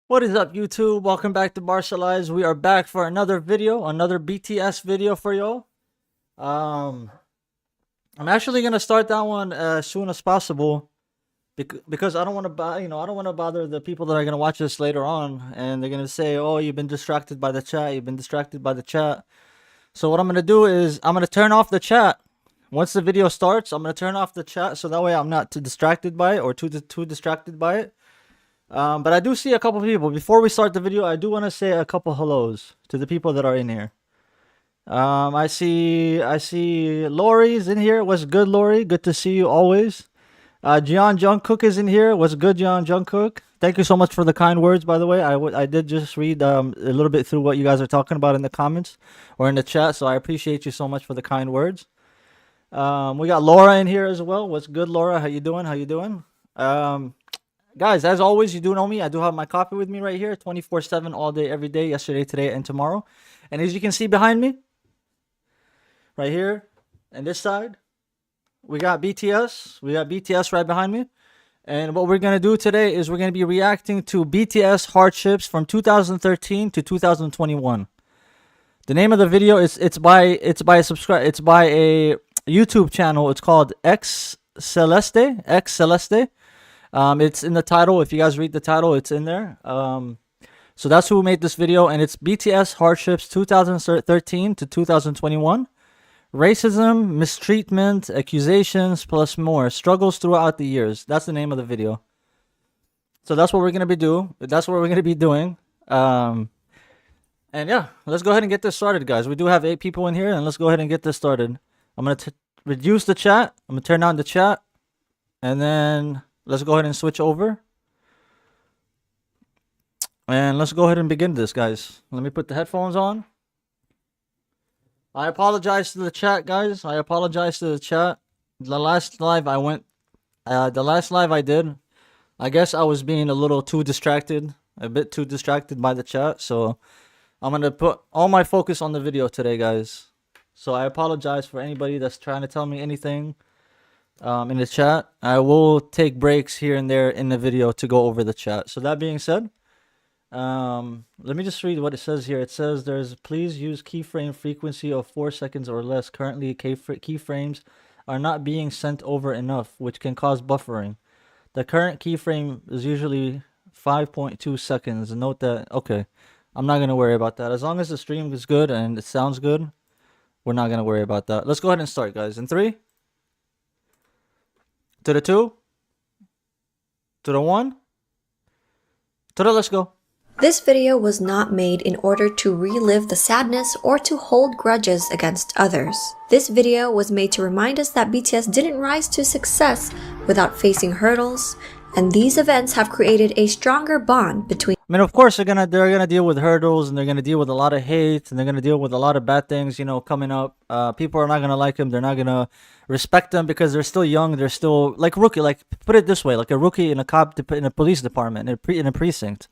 What is up, YouTube? Welcome back to BarcaLyze. We are back for another video, another BTS video for y'all. I'm actually gonna start that one as soon as possible because I don't want to, I don't want to bother the people that are gonna watch this later on, and they're gonna say, "Oh, you've been distracted by the chat. You've been distracted by the chat." So what I'm gonna do is I'm gonna turn off the chat once the video starts. I'm gonna turn off the chat so that way I'm not too distracted by it or too distracted by it. But I do see a couple people. Before we start the video, I do want to say a couple hellos to the people that are in here. I see Lori's in here. What's good, Lori? Good to see you always. Jungkook is in here. What's good, Jungkook? Thank you so much for the kind words, by the way. I did just read a little bit through what you guys are talking about in the comments or in the chat, so I appreciate you so much for the kind words. We got Laura in here as well. What's good, Laura? How you doing? How you doing? Guys, as always, you do know me. I do have my coffee with me right here, 24/7, all day, every day, yesterday, today, and tomorrow. And as you can see behind me, right here, and this side, we got BTS. We got BTS right behind me. And what we're going to do today is we're going to be reacting to BTS HARDSHIPS from 2013 to 2021. The name of the video is it's by a YouTube channel. It's called xCeleste. It's in the title. If you guys read the title, it's in there. So that's who made this video, and it's BTS HARDSHIPS 2013 to 2021. Racism, mistreatment, accusations, plus more. Struggles throughout the years. That's the name of the video. So that's what we're gonna be doing. That's what we're gonna be doing. And yeah, let's go ahead and get this started, guys. We do have 8 people in here, and let's go ahead and get this started. I'm gonna reduce the chat. I'm gonna turn on the chat, and then let's go ahead and switch over. And let's go ahead and begin this, guys. Let me put the headphones on. I apologize to the chat, guys. I apologize to the chat. The last live I did, I guess I was being a little too distracted. A bit too distracted by the chat. So I'm going to put all my focus on the video today, guys. So I apologize for anybody that's trying to tell me anything in the chat. I will take breaks here and there in the video to go over the chat. So that being said, let me just read what it says here. It says please use keyframe frequency of 4 seconds or less. Currently keyframes are not being sent over enough, which can cause buffering. The current keyframe is usually 5.2 seconds. Note that. Okay, I'm not gonna worry about that. As long as the stream is good and it sounds good, we're not gonna worry about that. Let's go ahead and start, guys. In 3 to the 2 to the 1 to the let's go. This video was not made in order to relive the sadness or to hold grudges against others. This video was made to remind us that BTS didn't rise to success without facing hurdles, and these events have created a stronger bond between. I mean, of course, they're gonna deal with hurdles, and they're gonna deal with a lot of hate, and they're gonna deal with a lot of bad things, coming up. People are not gonna like them. They're not gonna respect them because they're still young. They're still like rookie. Like, put it this way, like a rookie in a police department, in a precinct.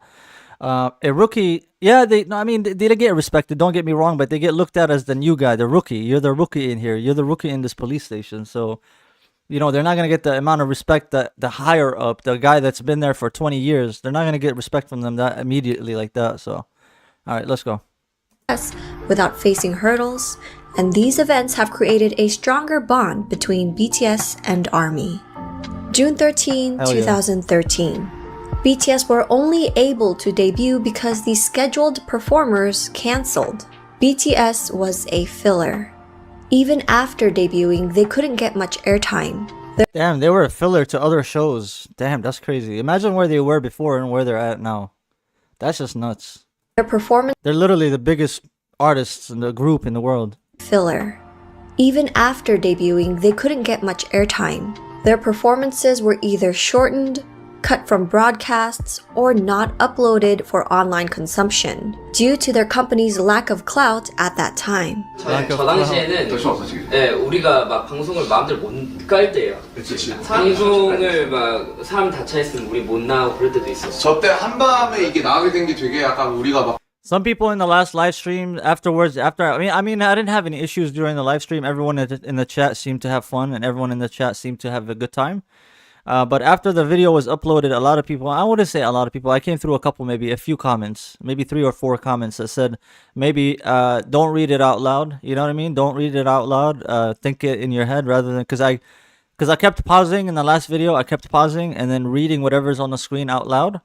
A rookie, yeah, they get respected. Don't get me wrong, but they get looked at as the new guy, the rookie. You're the rookie in here. You're the rookie in this police station. So, they're not gonna get the amount of respect that the higher up, the guy that's been there for 20 years, they're not gonna get respect from them that immediately like that. So, all right, let's go. Without facing hurdles, and these events have created a stronger bond between BTS and ARMY. June 13, 2013. BTS were only able to debut because the scheduled performers cancelled. BTS was a filler. Even after debuting, they couldn't get much airtime. Damn, they were a filler to other shows. Damn, that's crazy. Imagine where they were before and where they're at now. That's just nuts. Their performance. They're literally the biggest artists in the group in the world. Filler. Even after debuting, they couldn't get much airtime. Their performances were either shortened, cut from broadcasts, or not uploaded for online consumption due to their company's lack of clout at that time. 저 당시에는 우리가 막 방송을 마음대로 못 깔 때예요. 방송을 막 사람 다 차 있으면 우리 못 나오고 그럴 때도 있었어. 저때 한밤에 이게 나가게 된 게 되게 약간 우리가 막 Some people in the last live stream I didn't have any issues during the live stream. Everyone in the chat seemed to have fun, and everyone in the chat seemed to have a good time. But after the video was uploaded, a lot of people, I wouldn't say a lot of people, I came through a couple, maybe a few comments, maybe 3 or 4 comments that said, maybe don't read it out loud. You know what I mean? Don't read it out loud. Think it in your head rather than, because I kept pausing in the last video. I kept pausing and then reading whatever's on the screen out loud.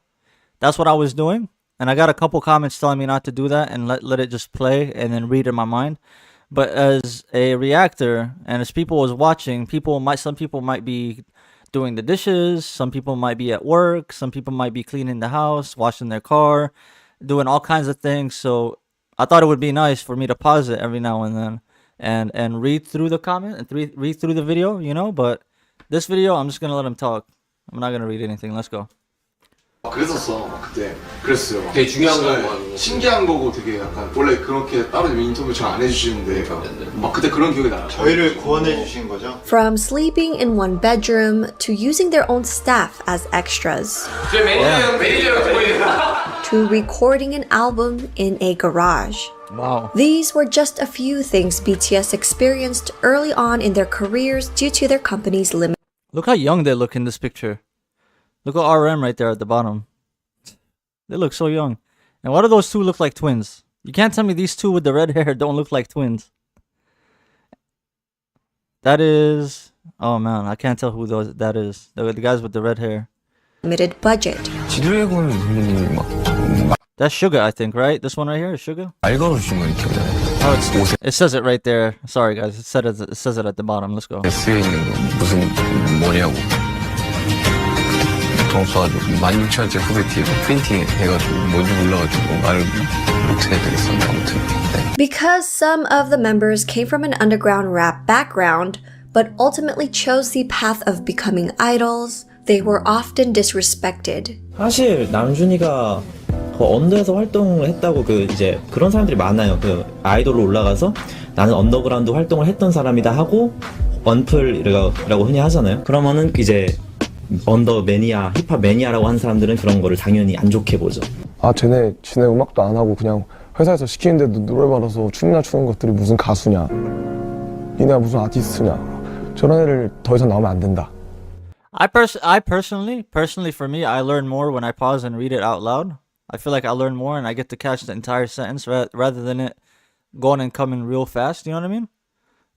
That's what I was doing. And I got a couple comments telling me not to do that and let it just play and then read in my mind. But as a reactor and as people was watching, some people might be doing the dishes, some people might be at work, some people might be cleaning the house, washing their car, doing all kinds of things. So I thought it would be nice for me to pause it every now and then and read through the comment and read through the video, you know. But this video, I'm just gonna let him talk. I'm not gonna read anything. Let's go. 그랬었어 그때. 그랬어요. 되게 중요한 진짜 거 신기한 거고 되게 약간 원래 그렇게 따로 인터뷰 잘 안 해주시는데 막 그때 그런 기억이 나요. 저희를 구원해 주신 거죠? From sleeping in one bedroom to using their own staff as extras, to recording an album in a garage. Wow. These were just a few things BTS experienced early on in their careers due to their company's limit. Look how young they look in this picture. Look at RM right there at the bottom. They look so young. And why do those two look like twins? You can't tell me these two with the red hair don't look like twins. That is... Oh man, I can't tell who that is. The guys with the red hair. Limited budget. That's Suga, I think, right? This one right here is Suga? Oh, it says it right there. Sorry guys, it says it at the bottom. Let's go. Because some of the members came from an underground rap background, but ultimately chose the path of becoming idols, they were often disrespected. 사실 남준이가 그 언더에서 활동을 했다고 이제 그런 사람들이 많아요. 아이돌로 올라가서 나는 언더그라운드 활동을 했던 사람이다 하고 언플이라고 흔히 하잖아요. 그러면은 이제 언더 매니아, 힙합 매니아라고 하는 사람들은 그런 거를 당연히 안 좋게 보죠. 아, 쟤네 음악도 안 하고 그냥 회사에서 시키는데도 노래 받아서 춤이나 추는 것들이 무슨 가수냐, 니네가 무슨 아티스트냐, 저런 애를 더 이상 나오면 안 된다. I personally for me, I learn more when I pause and read it out loud. I feel like I learn more and I get to catch the entire sentence rather than it going and coming real fast. You know what I mean?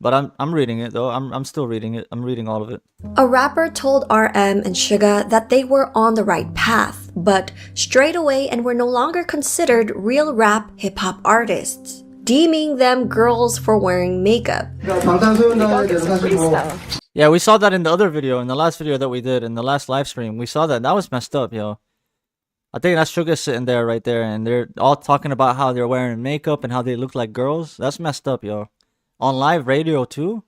But I'm reading it though. I'm still reading it. I'm reading all of it. A rapper told RM and Suga that they were on the right path, but strayed away and were no longer considered real rap hip-hop artists, deeming them girls for wearing makeup. Yeah, we saw that in the other video, in the last video that we did, in the last live stream. We saw that. That was messed up, yo. I think that's Suga sitting there right there, and they're all talking about how they're wearing makeup and how they look like girls. That's messed up, yo. On live radio too?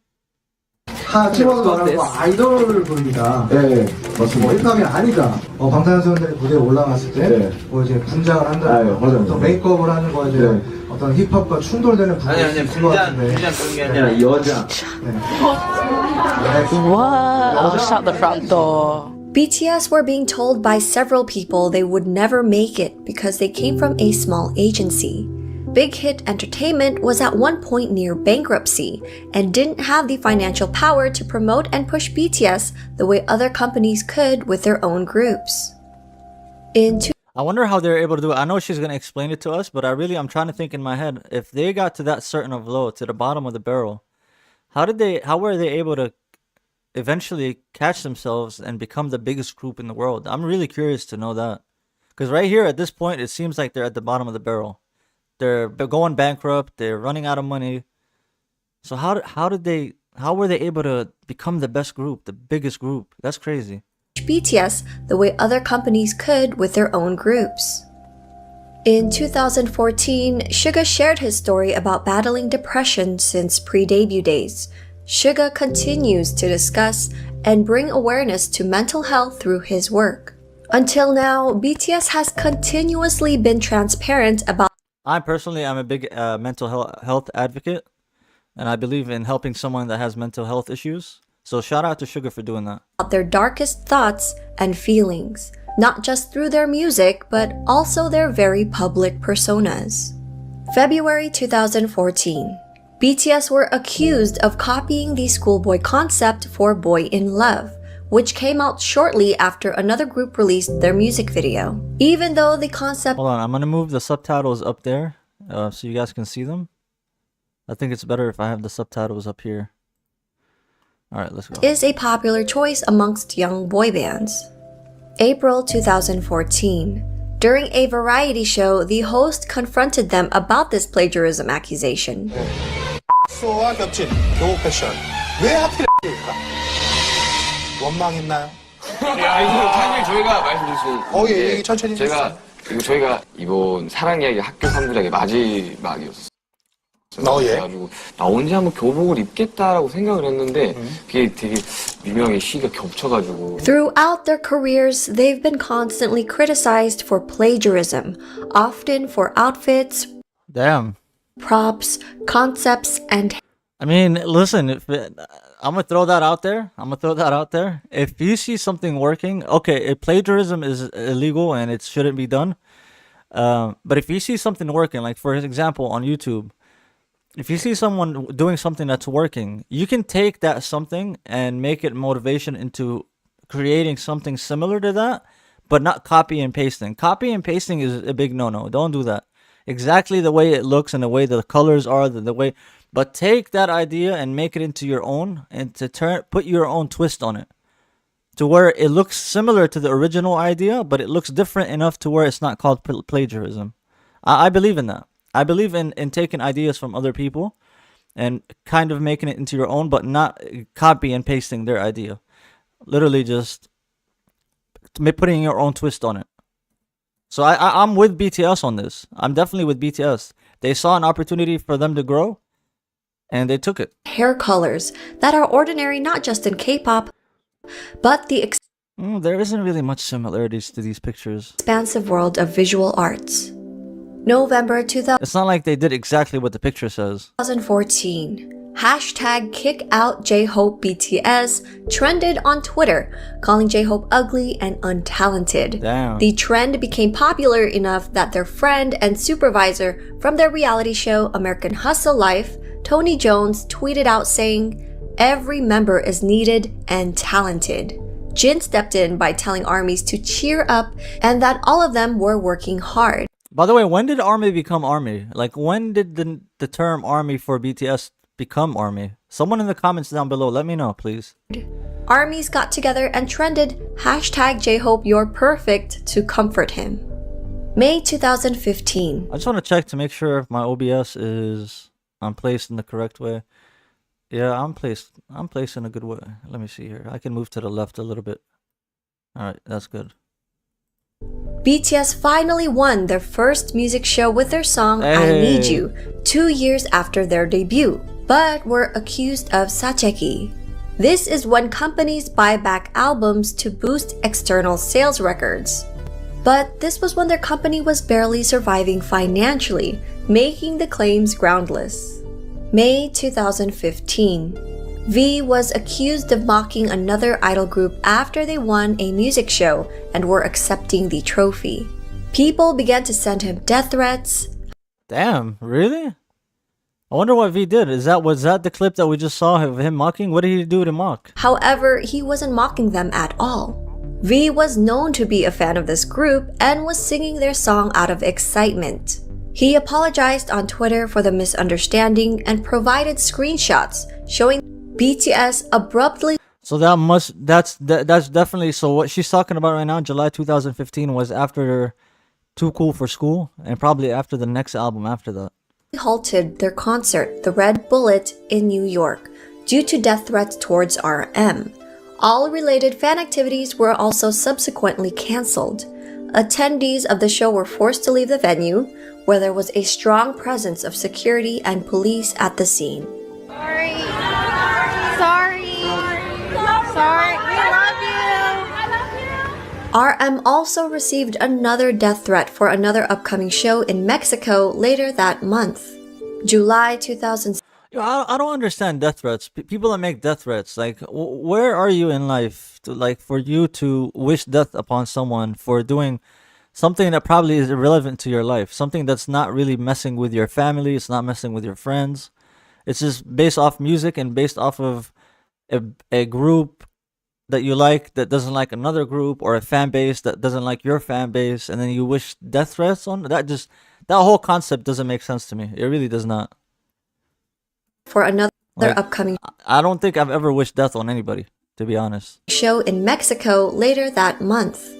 찍어서 말하는 거 아이돌 분이다. 네, 맞습니다. 힙합이 아니다. 방탄소년단이 무대에 올라갔을 때, 뭐 이제 분장을 한다는 거, 어떤 메이크업을 하는 거 이제 어떤 힙합과 충돌되는 부분이 있을 것 같은데. 분장 그런 게 아니라 여자. Wow! Shut the front door. BTS were being told by several people they would never make it because they came from a small agency. Big Hit Entertainment was at one point near bankruptcy and didn't have the financial power to promote and push BTS the way other companies could with their own groups. I wonder how they're able to do it. I know she's going to explain it to us, but I'm trying to think in my head, if they got to that certain of low, to the bottom of the barrel, how were they able to eventually catch themselves and become the biggest group in the world? I'm really curious to know that. Because right here at this point, it seems like they're at the bottom of the barrel. They're going bankrupt. They're running out of money. So how were they able to become the best group, the biggest group? That's crazy. BTS the way other companies could with their own groups. In 2014, Suga shared his story about battling depression since pre-debut days. Suga continues to discuss and bring awareness to mental health through his work. Until now, BTS has continuously been transparent about I'm a big mental health advocate, and I believe in helping someone that has mental health issues. So shout out to Suga for doing that. Their darkest thoughts and feelings, not just through their music, but also their very public personas. February 2014. BTS were accused of copying the schoolboy concept for Boy in Love, which came out shortly after another group released their music video. Even though the concept Hold on, I'm gonna move the subtitles up there so you guys can see them. I think it's better if I have the subtitles up here. Alright, let's go. is a popular choice amongst young boy bands. April 2014. During a variety show, the host confronted them about this plagiarism accusation. 수와 겹친 교복 패션 왜 하필입니까? 원망했나요? 이거 사실 저희가 말씀드릴 수 예, 얘기 천천히 저희가 이번 사랑 이야기 학교 3부작의 마지막이었어요. 예. 그래가지고 나 언제 한번 교복을 입겠다라고 생각을 했는데 그게 되게 유명하게 시기가 겹쳐가지고. Throughout their careers, they've been constantly criticized for plagiarism, often for outfits, Damn. props, concepts, and I mean, listen, I'm gonna throw that out there. If you see something working, okay, plagiarism is illegal and it shouldn't be done. But if you see something working, like for example on YouTube, if you see someone doing something that's working, you can take that something and make it motivation into creating something similar to that, but not copy and pasting. Copy and pasting is a big no-no. Don't do that. Exactly the way it looks and the way the colors are, the way, but take that idea and make it into your own and to put your own twist on it to where it looks similar to the original idea, but it looks different enough to where it's not called plagiarism. I believe in that. I believe in taking ideas from other people and kind of making it into your own, but not copy and pasting their idea. Literally just putting your own twist on it. So I'm with BTS on this. I'm definitely with BTS. They saw an opportunity for them to grow, and they took it. hair colors that are ordinary not just in K-pop, but the There isn't really much similarities to these pictures. expansive world of visual arts. November It's not like they did exactly what the picture says. 2014. Hashtag #KickoutJHope BTS trended on Twitter, calling J-Hope ugly and untalented. Damn. The trend became popular enough that their friend and supervisor from their reality show American Hustle Life, Tony Jones, tweeted out saying, "Every member is needed and talented." Jin stepped in by telling ARMYs to cheer up and that all of them were working hard. By the way, when did ARMY become ARMY? Like, when did the term ARMY for BTS become ARMY? Someone in the comments down below, let me know, please. ARMYs got together and trended hashtag J-Hope you're perfect to comfort him. May 2015. I just want to check to make sure if my OBS is placed in the correct way. Yeah, I'm placed in a good way. Let me see here. I can move to the left a little bit. Alright, that's good. BTS finally won their first music show with their song I Need You 2 years after their debut, but were accused of sacheki. This is when companies buy back albums to boost external sales records. But this was when their company was barely surviving financially, making the claims groundless. May 2015. V was accused of mocking another idol group after they won a music show and were accepting the trophy. People began to send him death threats. Damn, really? I wonder what V did. Was that the clip that we just saw of him mocking? What did he do to mock? However, he wasn't mocking them at all. V was known to be a fan of this group and was singing their song out of excitement. He apologized on Twitter for the misunderstanding and provided screenshots showing BTS abruptly. So that's definitely, so what she's talking about right now, July 2015, was after Too Cool for School and probably after the next album after that. Halted their concert, The Red Bullet, in New York due to death threats towards RM. All related fan activities were also subsequently cancelled. Attendees of the show were forced to leave the venue, where there was a strong presence of security and police at the scene. Sorry, we love you. RM also received another death threat for another upcoming show in Mexico later that month. July 2000. I don't understand death threats. People that make death threats, like, where are you in life for you to wish death upon someone for doing something that probably is irrelevant to your life, something that's not really messing with your family, it's not messing with your friends. It's just based off music and based off of a group that you like that doesn't like another group, or a fan base that doesn't like your fan base, and then you wish death threats on that. Just that whole concept doesn't make sense to me. It really does not. For another Like, upcoming I don't think I've ever wished death on anybody, to be honest. show in Mexico later that month.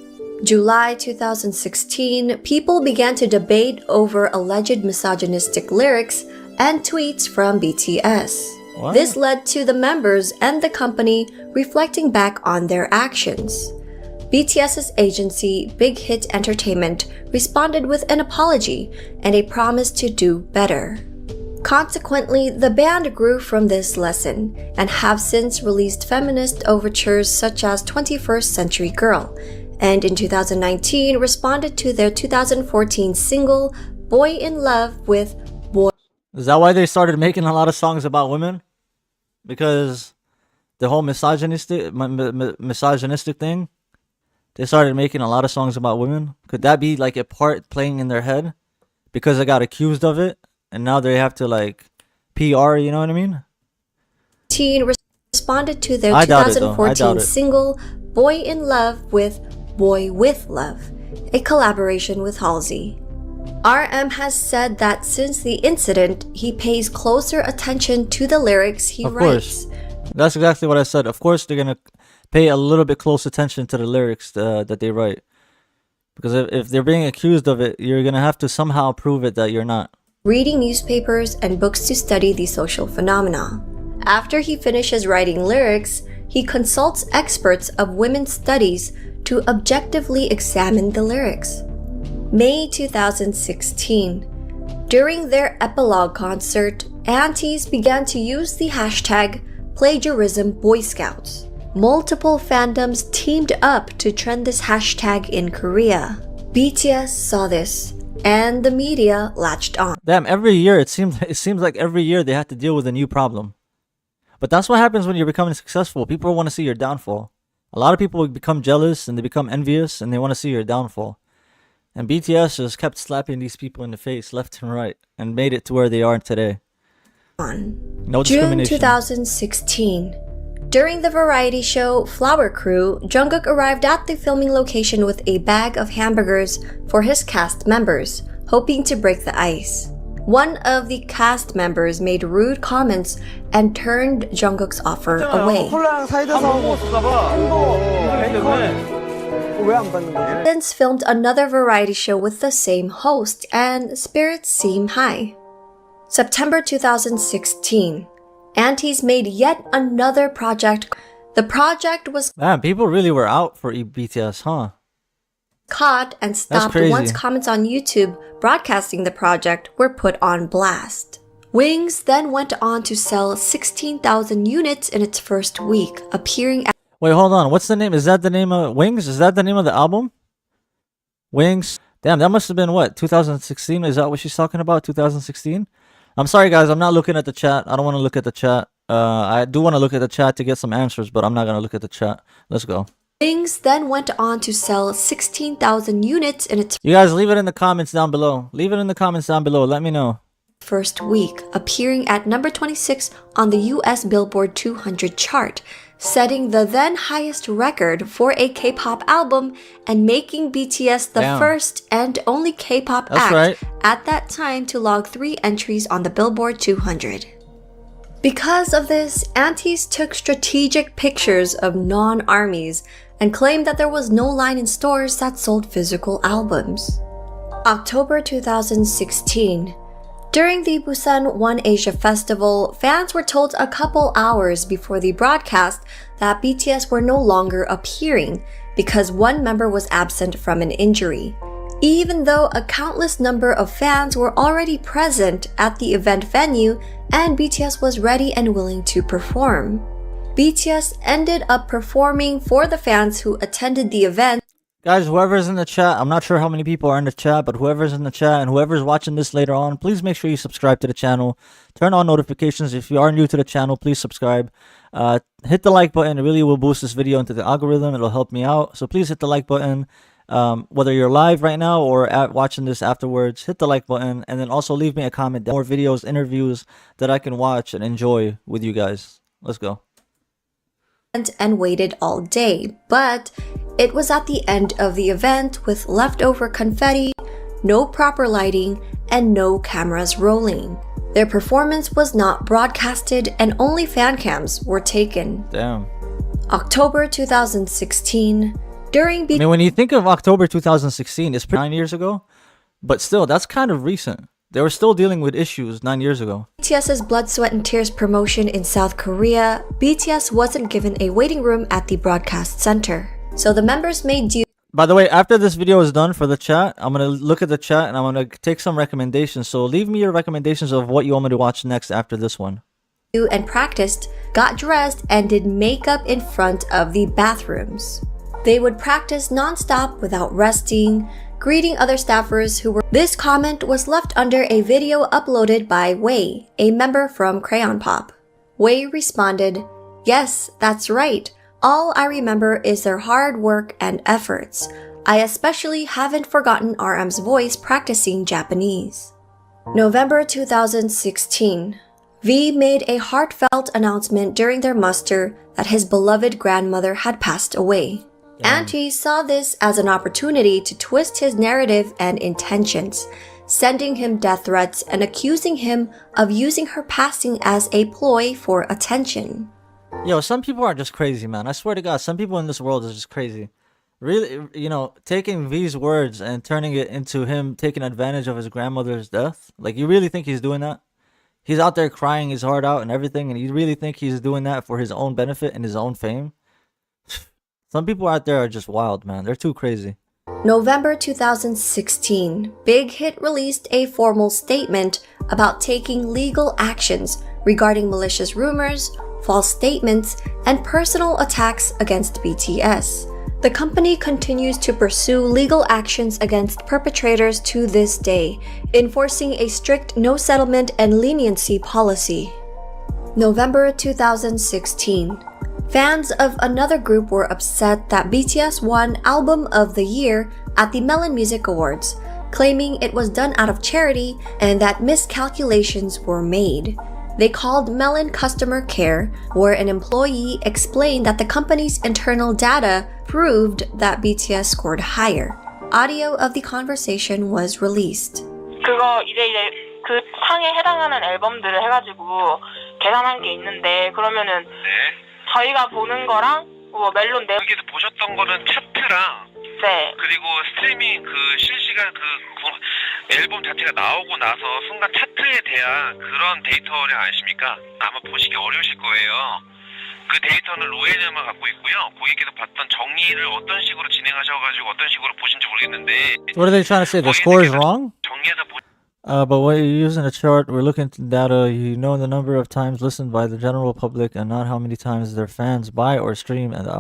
July 2016, people began to debate over alleged misogynistic lyrics and tweets from BTS. What? This led to the members and the company reflecting back on their actions. BTS's agency, Big Hit Entertainment, responded with an apology and a promise to do better. Consequently, the band grew from this lesson and have since released feminist overtures such as 21st Century Girl, and in 2019 responded to their 2014 single Boy in Love with Boy. Is that why they started making a lot of songs about women? Because the whole misogynistic thing? They started making a lot of songs about women? Could that be like a part playing in their head? Because they got accused of it, and now they have to like PR, you know what I mean? Teen responded to their I doubt it, though. I 2014 doubt it. single Boy in Love with Boy with Love, a collaboration with Halsey. RM has said that since the incident, he pays closer attention to the lyrics he Of writes. course. That's exactly what I said. Of course they're going to pay a little bit close attention to the lyrics that they write. Because if they're being accused of it, you're going to have to somehow prove it that you're not. Reading newspapers and books to study the social phenomena. After he finishes writing lyrics, he consults experts of women's studies to objectively examine the lyrics. May 2016. During their epilogue concert, aunties began to use the hashtag plagiarism Boy Scouts. Multiple fandoms teamed up to trend this hashtag in Korea. BTS saw this, and the media latched on. Damn, every year it seems like every year they have to deal with a new problem. But that's what happens when you're becoming successful. People want to see your downfall. A lot of people become jealous and they become envious and they want to see your downfall. And BTS just kept slapping these people in the face left and right and made it to where they are today. No June discrimination. 2016. During the variety show Flower Crew, Jungkook arrived at the filming location with a bag of hamburgers for his cast members, hoping to break the ice. One of the cast members made rude comments and turned Jungkook's offer away. Since filmed another variety show with the same host, and spirits seem high. September 2016. Aunties made yet another project. The project was Man, people really were out for BTS, huh? caught and stopped crazy. once comments on YouTube broadcasting the project were put on blast. Wings then went on to sell 16,000 units in its first week, appearing at Wait, hold on. What's the name? Is that the name of Wings? Is that the name of the album? Wings. Damn, that must have been what? 2016? Is that what she's talking about? 2016? I'm sorry, guys. I'm not looking at the chat. I don't want to look at the chat. I do want to look at the chat to get some answers, but I'm not going to look at the chat. Let's go. Wings then went on to sell 16,000 units in its You guys leave it in the comments down below. Leave it in the comments down below. Let me know. first week, appearing at number 26 on the US Billboard 200 chart, setting the then highest record for a K-pop album and making BTS the Damn. first and only K-pop That's act right. at that time to log 3 entries on the Billboard 200. Because of this, aunties took strategic pictures of non-armies and claimed that there was no line in stores that sold physical albums. October 2016. During the Busan One Asia Festival, fans were told a couple hours before the broadcast that BTS were no longer appearing because one member was absent from an injury, even though a countless number of fans were already present at the event venue and BTS was ready and willing to perform. BTS ended up performing for the fans who attended the event. Guys, whoever's in the chat, I'm not sure how many people are in the chat, but whoever's in the chat and whoever's watching this later on, please make sure you subscribe to the channel. Turn on notifications. If you are new to the channel, please subscribe. Hit the like button. It really will boost this video into the algorithm. It'll help me out. So please hit the like button. Whether you're live right now or watching this afterwards, hit the like button. And then also leave me a comment. More videos, interviews that I can watch and enjoy with you guys. Let's go. and waited all day, but it was at the end of the event with leftover confetti, no proper lighting, and no cameras rolling. Their performance was not broadcasted and only fan cams were taken. Damn. October 2016, during I mean, when you think of October 2016, it's 9 years ago, but still, that's kind of recent. They were still dealing with issues 9 years ago. BTS's Blood, Sweat and Tears promotion in South Korea, BTS wasn't given a waiting room at the broadcast center. So the members made do. By the way, after this video is done for the chat, I'm going to look at the chat and I'm going to take some recommendations. So leave me your recommendations of what you want me to watch next after this one. And practiced, got dressed, and did makeup in front of the bathrooms. They would practice non-stop without resting, greeting other staffers who were. This comment was left under a video uploaded by Wei, a member from Crayon Pop. Wei responded, "Yes, that's right. All I remember is their hard work and efforts. I especially haven't forgotten RM's voice practicing Japanese." November 2016. V made a heartfelt announcement during their muster that his beloved grandmother had passed away. Auntie saw this as an opportunity to twist his narrative and intentions, sending him death threats and accusing him of using her passing as a ploy for attention. Yo, some people are just crazy, man. I swear to God, some people in this world is just crazy. Really, you know, taking V's words and turning it into him taking advantage of his grandmother's death. Like, you really think he's doing that? He's out there crying his heart out and everything, and you really think he's doing that for his own benefit and his own fame? Some people out there are just wild, man. They're too crazy. November 2016, Big Hit released a formal statement about taking legal actions regarding malicious rumors, false statements, and personal attacks against BTS. The company continues to pursue legal actions against perpetrators to this day, enforcing a strict no settlement and leniency policy. November 2016. Fans of another group were upset that BTS won Album of the Year at the Melon Music Awards, claiming it was done out of charity and that miscalculations were made. They called Melon customer care, where an employee explained that the company's internal data proved that BTS scored higher. Audio of the conversation was released. 그거 이제 그 상에 해당하는 앨범들을 해가지고 계산한 게 있는데 그러면은 저희가 보는 거랑 뭐 멜론 내 여기서 보셨던 거는 차트랑 그리고 스트리밍 그 실시간 그 앨범 자체가 나오고 나서 순간 차트에 대한 그런 데이터량 아십니까? 아마 보시기 어려우실 거예요. 그 데이터는 로엔에만 갖고 있고요. 고객께서 봤던 정리를 어떤 식으로 진행하셔가지고 어떤 식으로 보신지 모르겠는데. What are they trying to say? The score is wrong? But when you're using a chart, we're looking at data, you know the number of times listened by the general public and not how many times their fans buy or stream the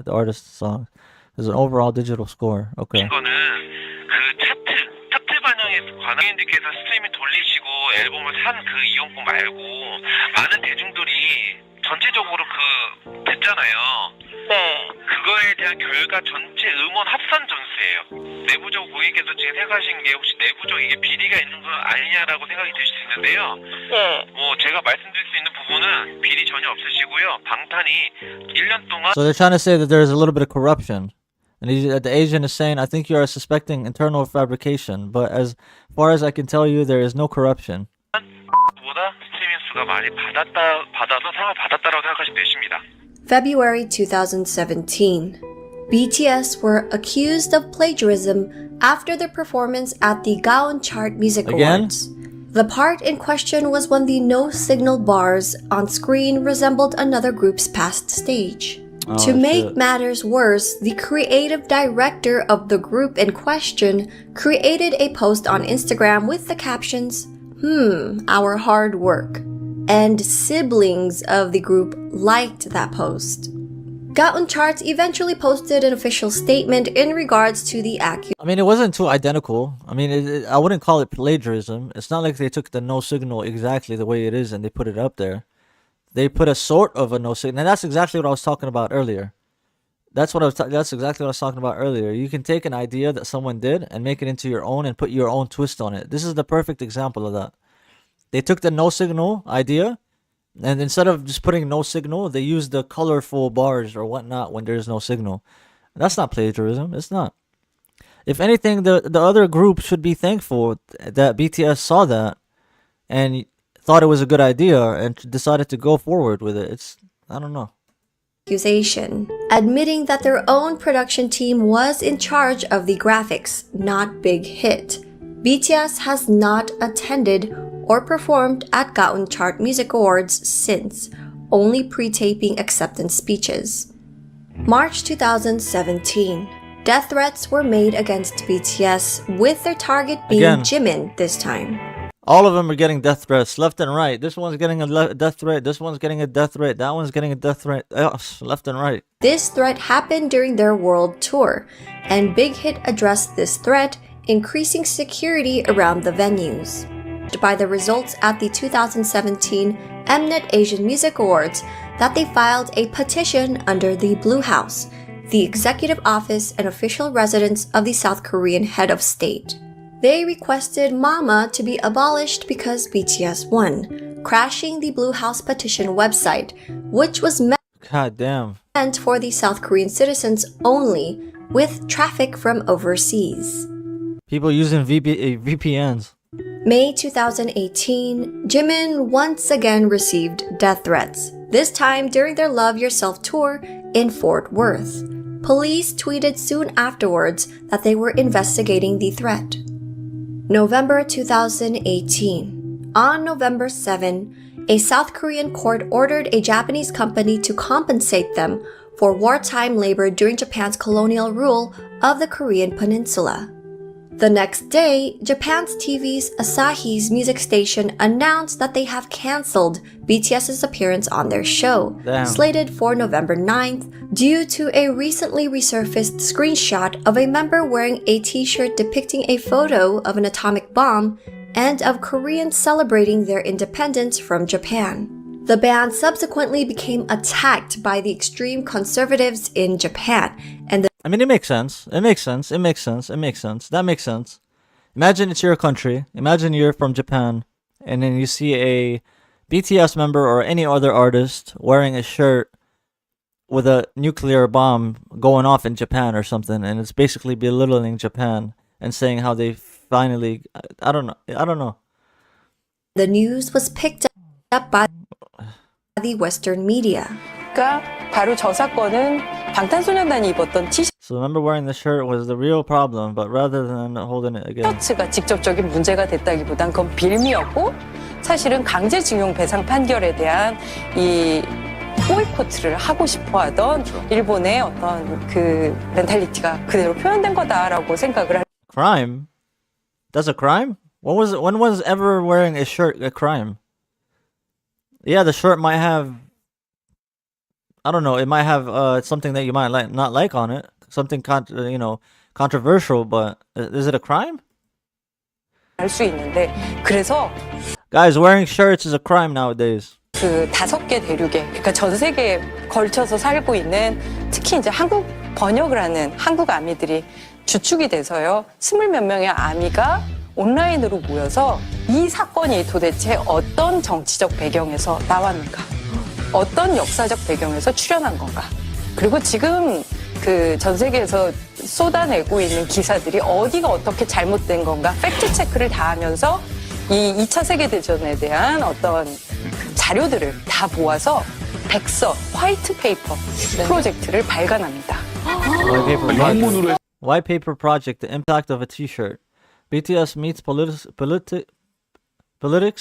artist's songs. There's an overall digital score. Okay. 이거는 그 차트 반영에 관계인들께서 스트리밍 돌리시고 앨범을 산 그 이용권 말고 많은 대중들이 전체적으로 그 됐잖아요. 그거에 대한 결과 전체 음원 합산 전수예요. 내부적으로 고객께서 지금 생각하신 게 혹시 내부적 이게 비리가 있는 건 아니냐라고 생각이 드실 수 있는데요. 뭐 제가 말씀드릴 수 있는 부분은 비리 전혀 없으시고요. 방탄이 1년 동안. So they're trying to say that there's a little bit of corruption. And the Asian is saying, I think you are suspecting internal fabrication, but as far as I can tell you, there is no corruption. 보다 스트리밍 수가 많이 받아서 상을 받았다라고 생각하시면 되십니다. February 2017. BTS were accused of plagiarism after their performance at the Gaon Chart Music Awards. The part in question was when the no signal bars on screen resembled another group's past stage. To make matters worse, the creative director of the group in question created a post on Instagram with the captions, our hard work. And siblings of the group liked that post. Gaon Charts eventually posted an official statement in regards to the accusation. I mean, it wasn't too identical. I mean, I wouldn't call it plagiarism. It's not like they took the no signal exactly the way it is and they put it up there. They put a sort of a no signal, and that's exactly what I was talking about earlier. That's exactly what I was talking about earlier. You can take an idea that someone did and make it into your own and put your own twist on it. This is the perfect example of that. They took the no signal idea, And instead of just putting no signal, they use the colorful bars or whatnot when there's no signal. That's not plagiarism. It's not. If anything, the other group should be thankful that BTS saw that and thought it was a good idea and decided to go forward with it. I don't know. Accusation, admitting that their own production team was in charge of the graphics, not Big Hit. BTS has not attended or performed at Gaon Chart Music Awards since, only pre-taping acceptance speeches. March 2017. Death threats were made against BTS, with their target being Jimin this time. All of them are getting death threats left and right. This one's getting a death threat. This one's getting a death threat. That one's getting a death threat. Left and right. This threat happened during their world tour, and Big Hit addressed this threat, increasing security around the venues. By the results at the 2017 Mnet Asian Music Awards, that they filed a petition under the Blue House, the executive office and official residence of the South Korean head of state. They requested MAMA to be abolished because BTS won, crashing the Blue House petition website, which was meant for the South Korean citizens only, with traffic from overseas. People using VPNs. May 2018, Jimin once again received death threats, this time during their Love Yourself tour in Fort Worth. Police tweeted soon afterwards that they were investigating the threat. November 2018. On November 7, a South Korean court ordered a Japanese company to compensate them for wartime labor during Japan's colonial rule of the Korean peninsula. The next day, Japan's TV's Asahi's music station announced that they have cancelled BTS's appearance on their show, slated for November 9th, due to a recently resurfaced screenshot of a member wearing a t-shirt depicting a photo of an atomic bomb and of Koreans celebrating their independence from Japan. The band subsequently became attacked by the extreme conservatives in Japan, and I mean, it makes sense. It makes sense. It makes sense. It makes sense. That makes sense. Imagine it's your country. Imagine you're from Japan, and then you see a BTS member or any other artist wearing a shirt with a nuclear bomb going off in Japan or something, and it's basically belittling Japan and saying how they finally... I don't know. The news was picked up by the Western media. 바로 저 사건은 방탄소년단이 입었던 티셔츠 So the member wearing the shirt was the real problem, but rather than holding it again. 가 직접적인 문제가 됐다기보단 그건 빌미였고 사실은 강제징용 배상 판결에 대한 이 보이콧을 하고 싶어하던 일본의 어떤 그 멘탈리티가 그대로 표현된 거다라고 생각을 할. Crime? That's a crime? When was ever wearing a shirt a crime? Yeah, the shirt might have, I don't know, it might have something that you might not like on it, something controversial, but is it a crime? 알 수 있는데 그래서 Guys, wearing shirts is a crime nowadays. 그 5개 대륙에 그러니까 전 세계에 걸쳐서 살고 있는 특히 이제 한국 번역을 하는 한국 아미들이 주축이 돼서요. 20몇 명의 아미가 온라인으로 모여서 이 사건이 도대체 어떤 정치적 배경에서 나왔는가, 어떤 역사적 배경에서 출현한 건가, 그리고 지금 그 전 세계에서 쏟아내고 있는 기사들이 어디가 어떻게 잘못된 건가 팩트 체크를 다 하면서 이 2차 세계대전에 대한 어떤 자료들을 다 모아서 백서, 화이트 페이퍼 프로젝트를 발간합니다. White paper project, the impact of a t-shirt. BTS meets politics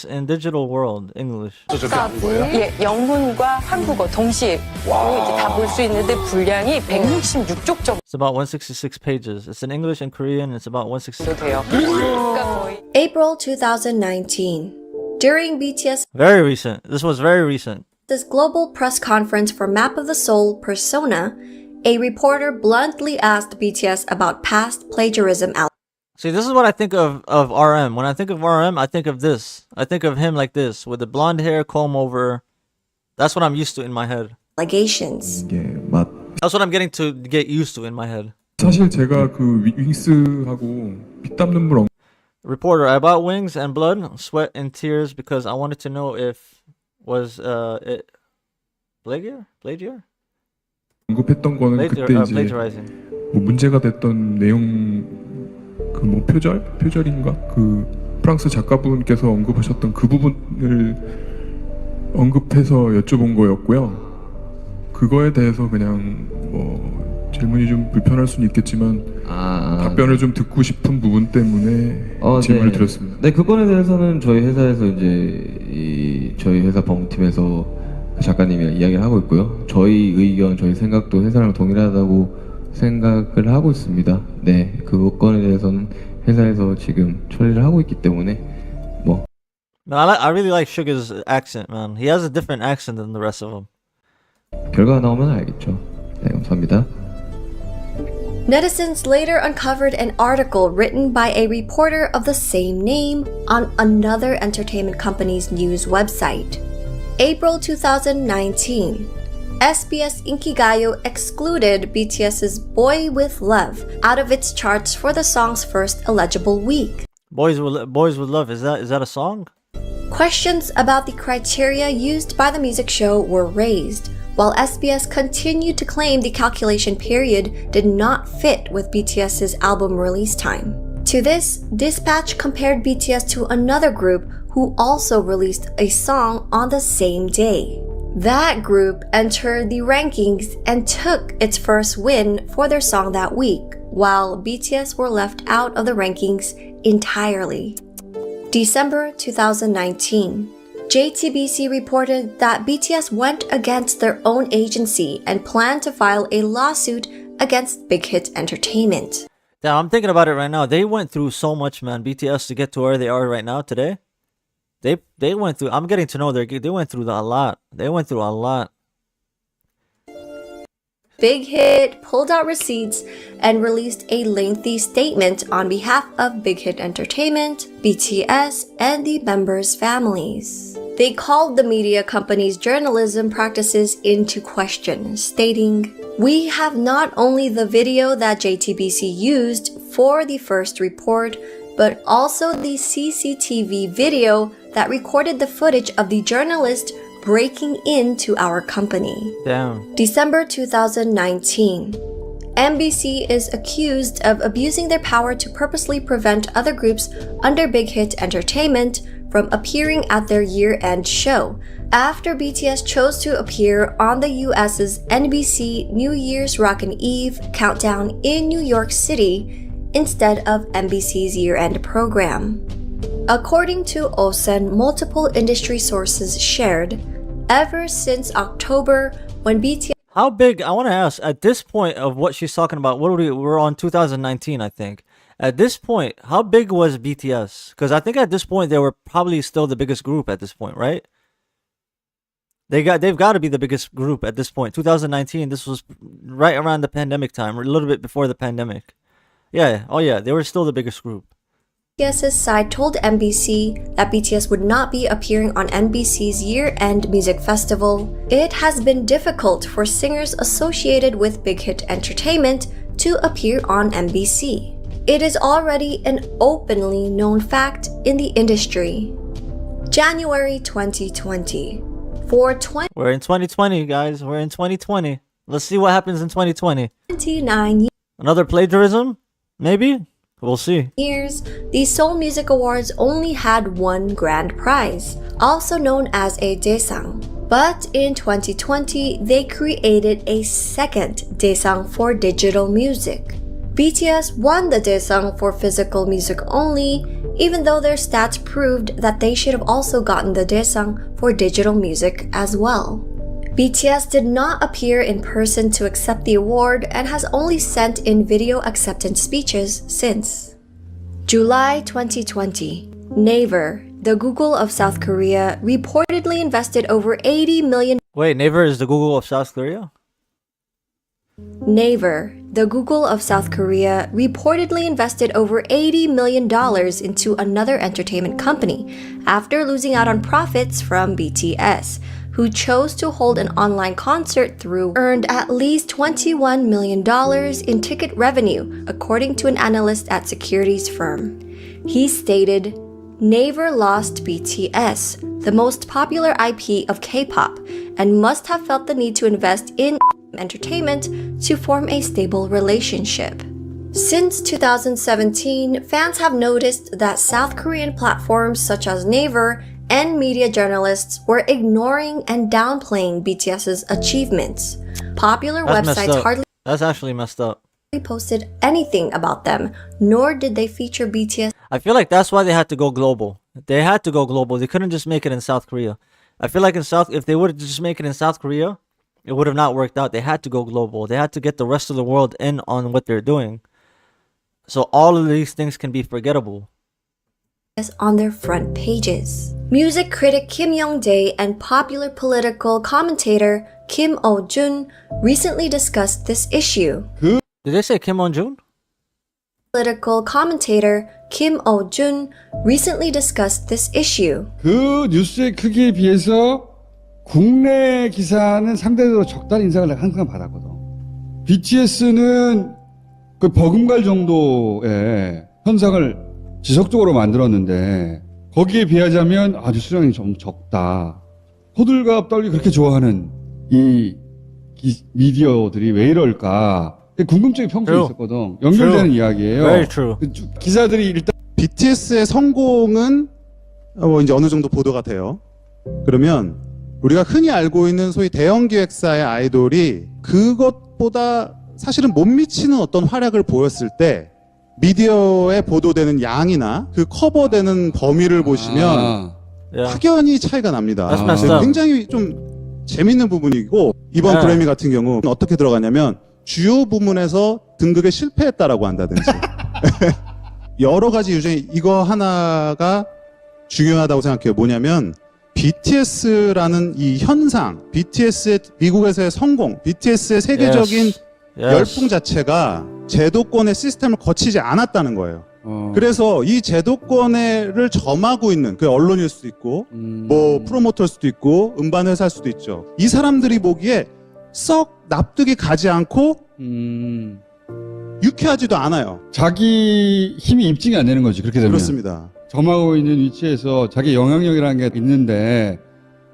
in digital world, English. 예, 영문과 한국어 동시에 이제 다 볼 수 있는데 분량이 166쪽 정도. It's about 166 pages. It's in English and Korean. It's about 166. 돼요. April 2019. During BTS Very recent. This was very recent. This global press conference for Map of the Soul Persona, a reporter bluntly asked BTS about past plagiarism allegations. See, this is what I think of RM. When I think of RM, I think of this. I think of him like this, with the blonde hair, comb over. That's what I'm used to in my head. Allegations. That's what I'm getting to get used to in my head. 사실 제가 그 윙스하고 피땀 눈물 Reporter, I bought Wings and blood, sweat and tears because I wanted to know if was it plagiar? 언급했던 거는 그때 이제 plagiarizing. 뭐 문제가 됐던 내용 그 뭐 표절인가 그 프랑스 작가분께서 언급하셨던 그 부분을 언급해서 여쭤본 거였고요. 그거에 대해서 그냥 뭐 질문이 좀 불편할 수는 있겠지만 답변을 좀 듣고 싶은 부분 때문에 질문을 드렸습니다. 네, 그 건에 대해서는 저희 회사에서 이제 저희 회사 법무팀에서 그 작가님이랑 이야기를 하고 있고요. 저희 의견, 저희 생각도 회사랑 동일하다고 생각을 하고 있습니다. 네, 그 건에 대해서는 회사에서 지금 처리를 하고 있기 때문에 뭐. Man, I really like Suga's accent, man. He has a different accent than the rest of them. 결과가 나오면 알겠죠. 네, 감사합니다. Netizens later uncovered an article written by a reporter of the same name on another entertainment company's news website. April 2019, SBS Inkigayo excluded BTS's Boy With Love out of its charts for the song's first illegible week. Boys with Love, is that a song? Questions about the criteria used by the music show were raised, while SBS continued to claim the calculation period did not fit with BTS's album release time. To this, Dispatch compared BTS to another group who also released a song on the same day. That group entered the rankings and took its first win for their song that week, while BTS were left out of the rankings entirely. December 2019. JTBC reported that BTS went against their own agency and planned to file a lawsuit against Big Hit Entertainment. Damn, I'm thinking about it right now. They went through so much, man. BTS to get to where they are right now today. They went through. I'm getting to know they went through a lot. They went through a lot. Big Hit pulled out receipts and released a lengthy statement on behalf of Big Hit Entertainment, BTS, and the members' families. They called the media company's journalism practices into question, stating, "We have not only the video that JTBC used for the first report, but also the CCTV video that recorded the footage of the journalist breaking into our company." Damn. December 2019. MBC is accused of abusing their power to purposely prevent other groups under Big Hit Entertainment from appearing at their year-end show, after BTS chose to appear on the US's NBC New Year's Rockin' Eve countdown in New York City instead of NBC's year-end program. According to OSEN, multiple industry sources shared, ever since October when BTS... How big, I want to ask, at this point of what she's talking about, we're on 2019, I think. At this point, how big was BTS? Because I think at this point, they were probably still the biggest group at this point, right? They've got to be the biggest group at this point. 2019, this was right around the pandemic time, or a little bit before the pandemic. Yeah, oh yeah, they were still the biggest group. BTS's side told NBC that BTS would not be appearing on NBC's year-end music festival. It has been difficult for singers associated with Big Hit Entertainment to appear on NBC. It is already an openly known fact in the industry. January 2020. We're in 2020, guys. We're in 2020. Let's see what happens in 2020. 29 Another plagiarism? Maybe? We'll see. years, the Seoul Music Awards only had one grand prize, also known as a daesang. But in 2020, they created a second daesang for digital music. BTS won the daesang for physical music only, even though their stats proved that they should have also gotten the daesang for digital music as well. BTS did not appear in person to accept the award and has only sent in video acceptance speeches since. July 2020. Naver, the Google of South Korea, reportedly invested over $80 million. Wait, Naver is the Google of South Korea? Naver, the Google of South Korea, reportedly invested over $80 million into another entertainment company after losing out on profits from BTS, who chose to hold an online concert through earned at least $21 million in ticket revenue, according to an analyst at securities firm. He stated, Naver lost BTS, the most popular IP of K-pop, and must have felt the need to invest in entertainment to form a stable relationship. Since 2017, fans have noticed that South Korean platforms such as Naver and media journalists were ignoring and downplaying BTS's achievements. Popular websites hardly That's actually messed up. posted anything about them, nor did they feature BTS. I feel like that's why they had to go global. They had to go global. They couldn't just make it in South Korea. I feel like if they would have just make it in South Korea, it would have not worked out. They had to go global. They had to get the rest of the world in on what they're doing. So all of these things can be forgettable. On their front pages. Music critic Kim Young-dae and popular political commentator Kim Oh-jun recently discussed this issue. Did they say Kim On-jun? Political commentator Kim Oh-jun recently discussed this issue. 그 뉴스의 크기에 비해서 국내 기사는 상대적으로 적다는 인상을 내가 항상 받았거든. BTS는 그 버금갈 정도의 현상을 지속적으로 만들었는데 거기에 비하자면 아주 수량이 좀 적다. 호들갑 떨기 그렇게 좋아하는 이 미디어들이 왜 이럴까? 궁금증이 평소에 있었거든. 연결되는 이야기예요. Very true. 기사들이 일단 BTS의 성공은 이제 어느 정도 보도가 돼요. 그러면 우리가 흔히 알고 있는 소위 대형 기획사의 아이돌이 그것보다 사실은 못 미치는 어떤 활약을 보였을 때 미디어에 보도되는 양이나 그 커버되는 범위를 보시면 확연히 차이가 납니다. 굉장히 좀 재밌는 부분이고 이번 그래미 같은 경우 어떻게 들어가냐면 주요 부문에서 등극에 실패했다라고 한다든지 여러 가지 이유 중에 이거 하나가 중요하다고 생각해요. 뭐냐면 BTS라는 이 현상, BTS의 미국에서의 성공, BTS의 세계적인 열풍 자체가 제도권의 시스템을 거치지 않았다는 거예요. 그래서 이 제도권을 점하고 있는 그 언론일 수도 있고 뭐 프로모터일 수도 있고 음반 회사일 수도 있죠. 이 사람들이 보기에 썩 납득이 가지 않고 유쾌하지도 않아요. 자기 힘이 입증이 안 되는 거지. 그렇게 되면. 그렇습니다. 점하고 있는 위치에서 자기 영향력이라는 게 있는데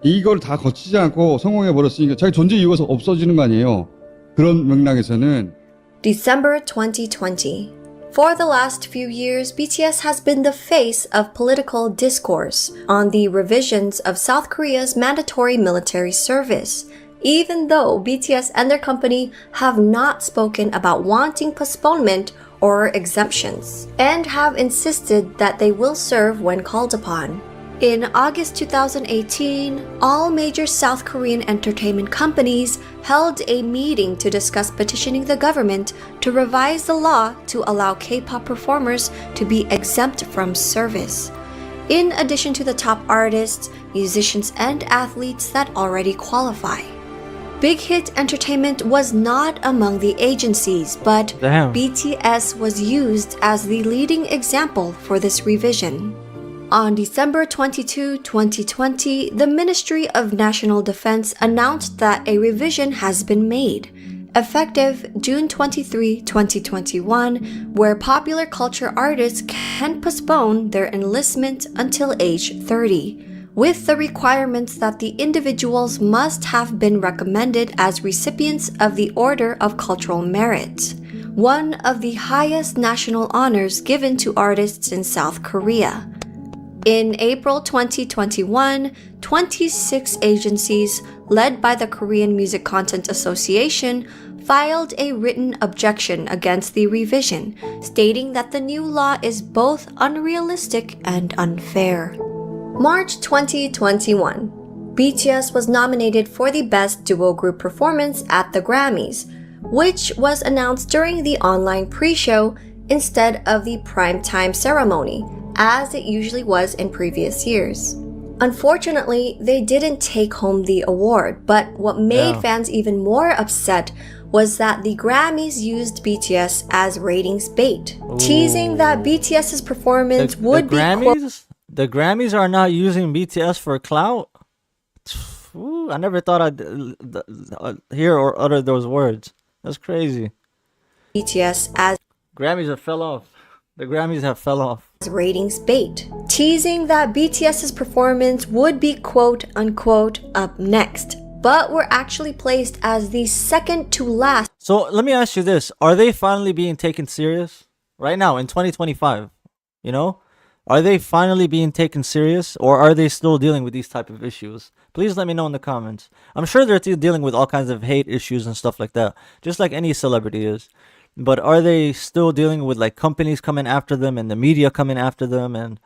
이걸 다 거치지 않고 성공해 버렸으니까 자기 존재 이유가 없어지는 거 아니에요. 그런 맥락에서는 December 2020. For the last few years, BTS has been the face of political discourse on the revisions of South Korea's mandatory military service, even though BTS and their company have not spoken about wanting postponement or exemptions, and have insisted that they will serve when called upon. In August 2018, all major South Korean entertainment companies held a meeting to discuss petitioning the government to revise the law to allow K-pop performers to be exempt from service, in addition to the top artists, musicians, and athletes that already qualify. Big Hit Entertainment was not among the agencies, but BTS was used as the leading example for this revision. On December 22, 2020, the Ministry of National Defense announced that a revision has been made, effective June 23, 2021, where popular culture artists can postpone their enlistment until age 30, with the requirements that the individuals must have been recommended as recipients of the Order of Cultural Merit, one of the highest national honors given to artists in South Korea. In April 2021, 26 agencies, led by the Korean Music Content Association, filed a written objection against the revision, stating that the new law is both unrealistic and unfair. March 2021, BTS was nominated for the Best Duo Group Performance at the Grammys, which was announced during the online pre-show instead of the primetime ceremony, as it usually was in previous years. Unfortunately, they didn't take home the award, but what made fans even more upset was that the Grammys used BTS as ratings bait, teasing that BTS's performance would be The Grammys are not using BTS for clout? Ooh, I never thought I'd hear or utter those words. That's crazy. BTS as Grammys are fell off. The Grammys have fell off. Ratings bait, teasing that BTS's performance would be quote unquote up next, but were actually placed as the second to last. So let me ask you this. Are they finally being taken serious? Right now, in 2025, you know? Are they finally being taken serious, or are they still dealing with these type of issues? Please let me know in the comments. I'm sure they're still dealing with all kinds of hate issues and stuff like that, just like any celebrity is. But are they still dealing with like companies coming after them and the media coming after them, and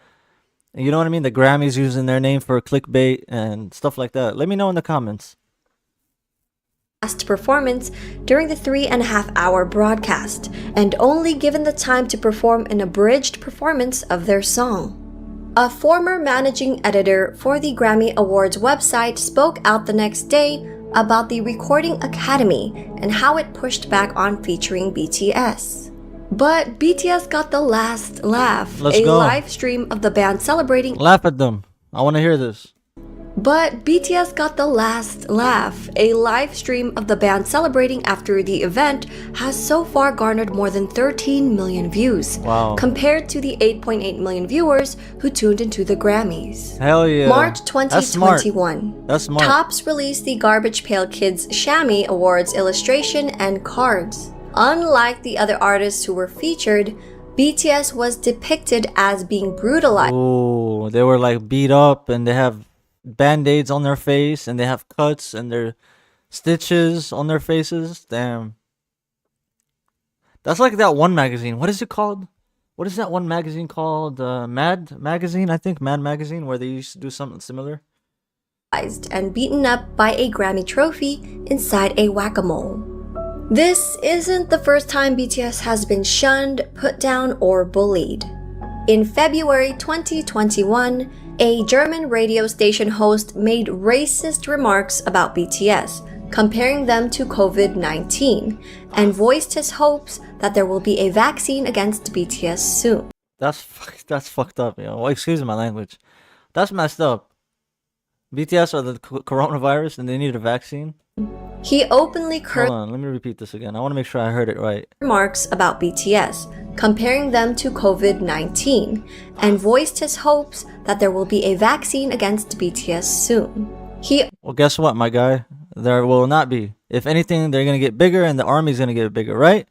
you know what I mean? The Grammys using their name for clickbait and stuff like that. Let me know in the comments. Last performance during the 3.5-hour broadcast, and only given the time to perform an abridged performance of their song. A former managing editor for the Grammy Awards website spoke out the next day about the Recording Academy and how it pushed back on featuring BTS. But BTS got the last laugh, Let's a go. live stream of the band celebrating. Laugh at them. I want to hear this. But BTS got the last laugh. A live stream of the band celebrating after the event has so far garnered more than 13 million views, Wow. compared to the 8.8 million viewers who tuned into the Grammys. Hell yeah. March That's smart. 2021. That's smart. Tops released the Garbage Pail Kids Shammy Awards illustration and cards. Unlike the other artists who were featured, BTS was depicted as being brutalized. Oh, they were like beat up, and they have band-aids on their face, and they have cuts and their stitches on their faces. Damn. That's like that one magazine. What is it called? What is that one magazine called? Mad Magazine, I think. Mad Magazine, where they used to do something similar. And beaten up by a Grammy trophy inside a whack-a-mole. This isn't the first time BTS has been shunned, put down, or bullied. In February 2021, a German radio station host made racist remarks about BTS, comparing them to COVID-19, and voiced his hopes that there will be a vaccine against BTS soon. That's fucked up, yo. Well, excuse my language. That's messed up. BTS are the coronavirus, and they need a vaccine. He openly cursed. Hold on, let me repeat this again. I want to make sure I heard it right. Remarks about BTS, comparing them to COVID-19, and voiced his hopes that there will be a vaccine against BTS soon. Well, guess what, my guy? There will not be. If anything, they're gonna get bigger, and the army's gonna get bigger, right?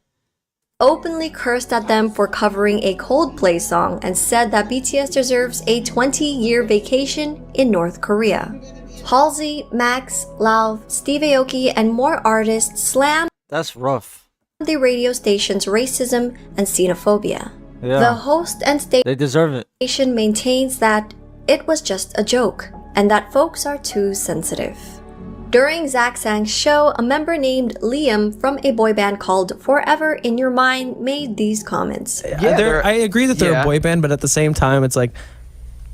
Openly cursed at them for covering a Coldplay song and said that BTS deserves a 20-year vacation in North Korea. Halsey, Max, Lauv, Steve Aoki, and more artists slammed That's rough. the radio station's racism and xenophobia. Yeah. The host and They deserve it. station maintains that it was just a joke and that folks are too sensitive. During Zach Sang's show, a member named Liam from a boy band called Forever in Your Mind made these comments. I agree that they're a boy band, but at the same time, it's like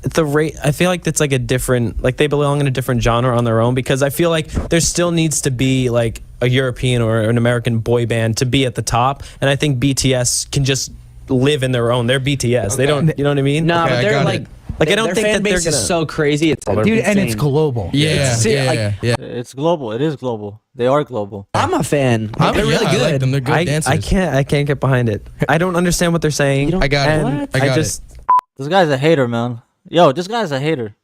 I feel like it's like a different, like they belong in a different genre on their own, because I feel like there still needs to be like a European or an American boy band to be at the top, and I think BTS can just live in their own. They're BTS. Okay. They don't, you know what I mean? No, but they're like I don't their think fan that they're base gonna. is so crazy. It's Dude, and it's global. Yeah, It's global. It is global. They are global. I'm a fan. They're really good. I like them. They're good dancers. I can't get behind it. I don't understand what they're saying. I got it. I got it. This guy's a hater, man. Yo, this guy's a hater.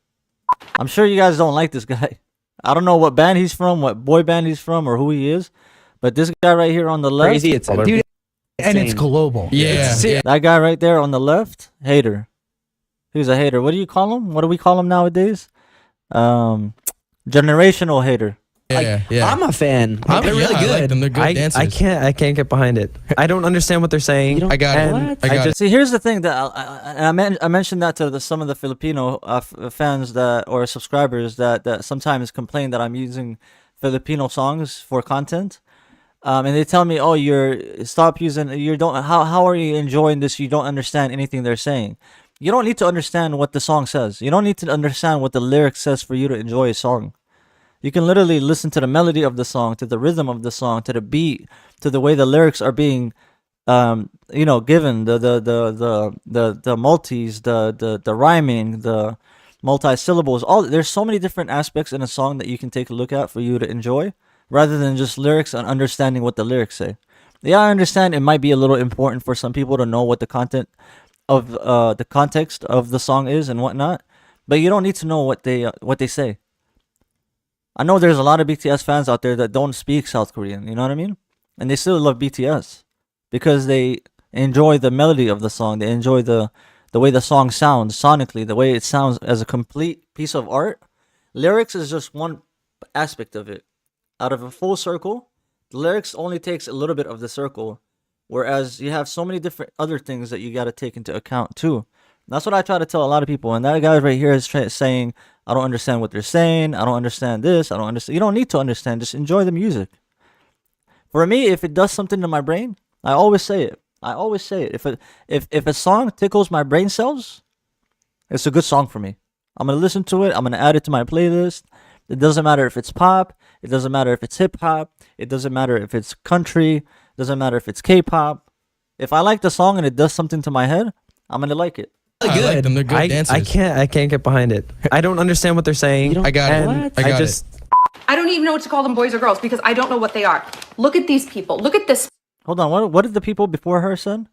I'm sure you guys don't like this guy. I don't know what band he's from, what boy band he's from, or who he is, but this guy right here on the left. Crazy. It's dude, and it's global. That guy right there on the left, hater. He's a hater. What do you call him? What do we call him nowadays? Generational hater. I'm a fan. They're really good. I like them. They're good dancers. I can't get behind it. I don't understand what they're saying. I got it. See, here's the thing that I mentioned that to some of the Filipino fans or subscribers that sometimes complain that I'm using Filipino songs for content, and they tell me, "Oh, stop using. You don't. How are you enjoying this? You don't understand anything they're saying." You don't need to understand what the song says. You don't need to understand what the lyric says for you to enjoy a song. You can literally listen to the melody of the song, to the rhythm of the song, to the beat, to the way the lyrics are being, given, the multis, the rhyming, the multi-syllables. There's so many different aspects in a song that you can take a look at for you to enjoy, rather than just lyrics and understanding what the lyrics say. Yeah, I understand it might be a little important for some people to know what the content of the context of the song is and whatnot, but you don't need to know what they say. I know there's a lot of BTS fans out there that don't speak South Korean, you know what I mean? And they still love BTS because they enjoy the melody of the song. They enjoy the way the song sounds sonically, the way it sounds as a complete piece of art. Lyrics is just one aspect of it. Out of a full circle, the lyrics only takes a little bit of the circle, whereas you have so many different other things that you got to take into account too. That's what I try to tell a lot of people. And that guy right here is saying, I don't understand what they're saying. I don't understand this. I don't understand. You don't need to understand. Just enjoy the music. For me, if it does something to my brain, I always say it. I always say it. If a song tickles my brain cells, it's a good song for me. I'm going to listen to it. I'm going to add it to my playlist. It doesn't matter if it's pop. It doesn't matter if it's hip-hop. It doesn't matter if it's country. It doesn't matter if it's K-pop. If I like the song and it does something to my head, I'm going to like it. I like them. They're good dancers. I can't get behind it. I don't understand what they're saying. I got it. I just. I don't even know what to call them, boys or girls, because I don't know what they are. Look at these people. Look at this. Hold on. What did the people before her said?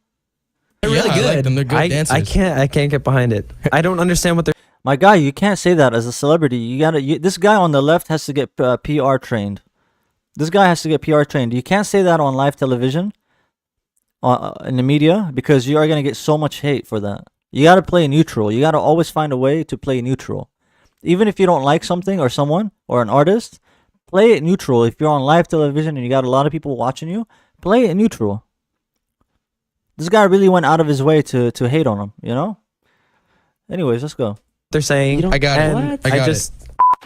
They're really good. I like them. They're good dancers. I can't get behind it. I don't understand what they're. My guy, you can't say that as a celebrity. This guy on the left has to get PR trained. This guy has to get PR trained. You can't say that on live television, in the media, because you are gonna get so much hate for that. You gotta play neutral. You gotta always find a way to play neutral. Even if you don't like something or someone or an artist, play it neutral. If you're on live television and you got a lot of people watching you, play it neutral. This guy really went out of his way to hate on him, you know? Anyways, let's go. They're saying. I got it. I just.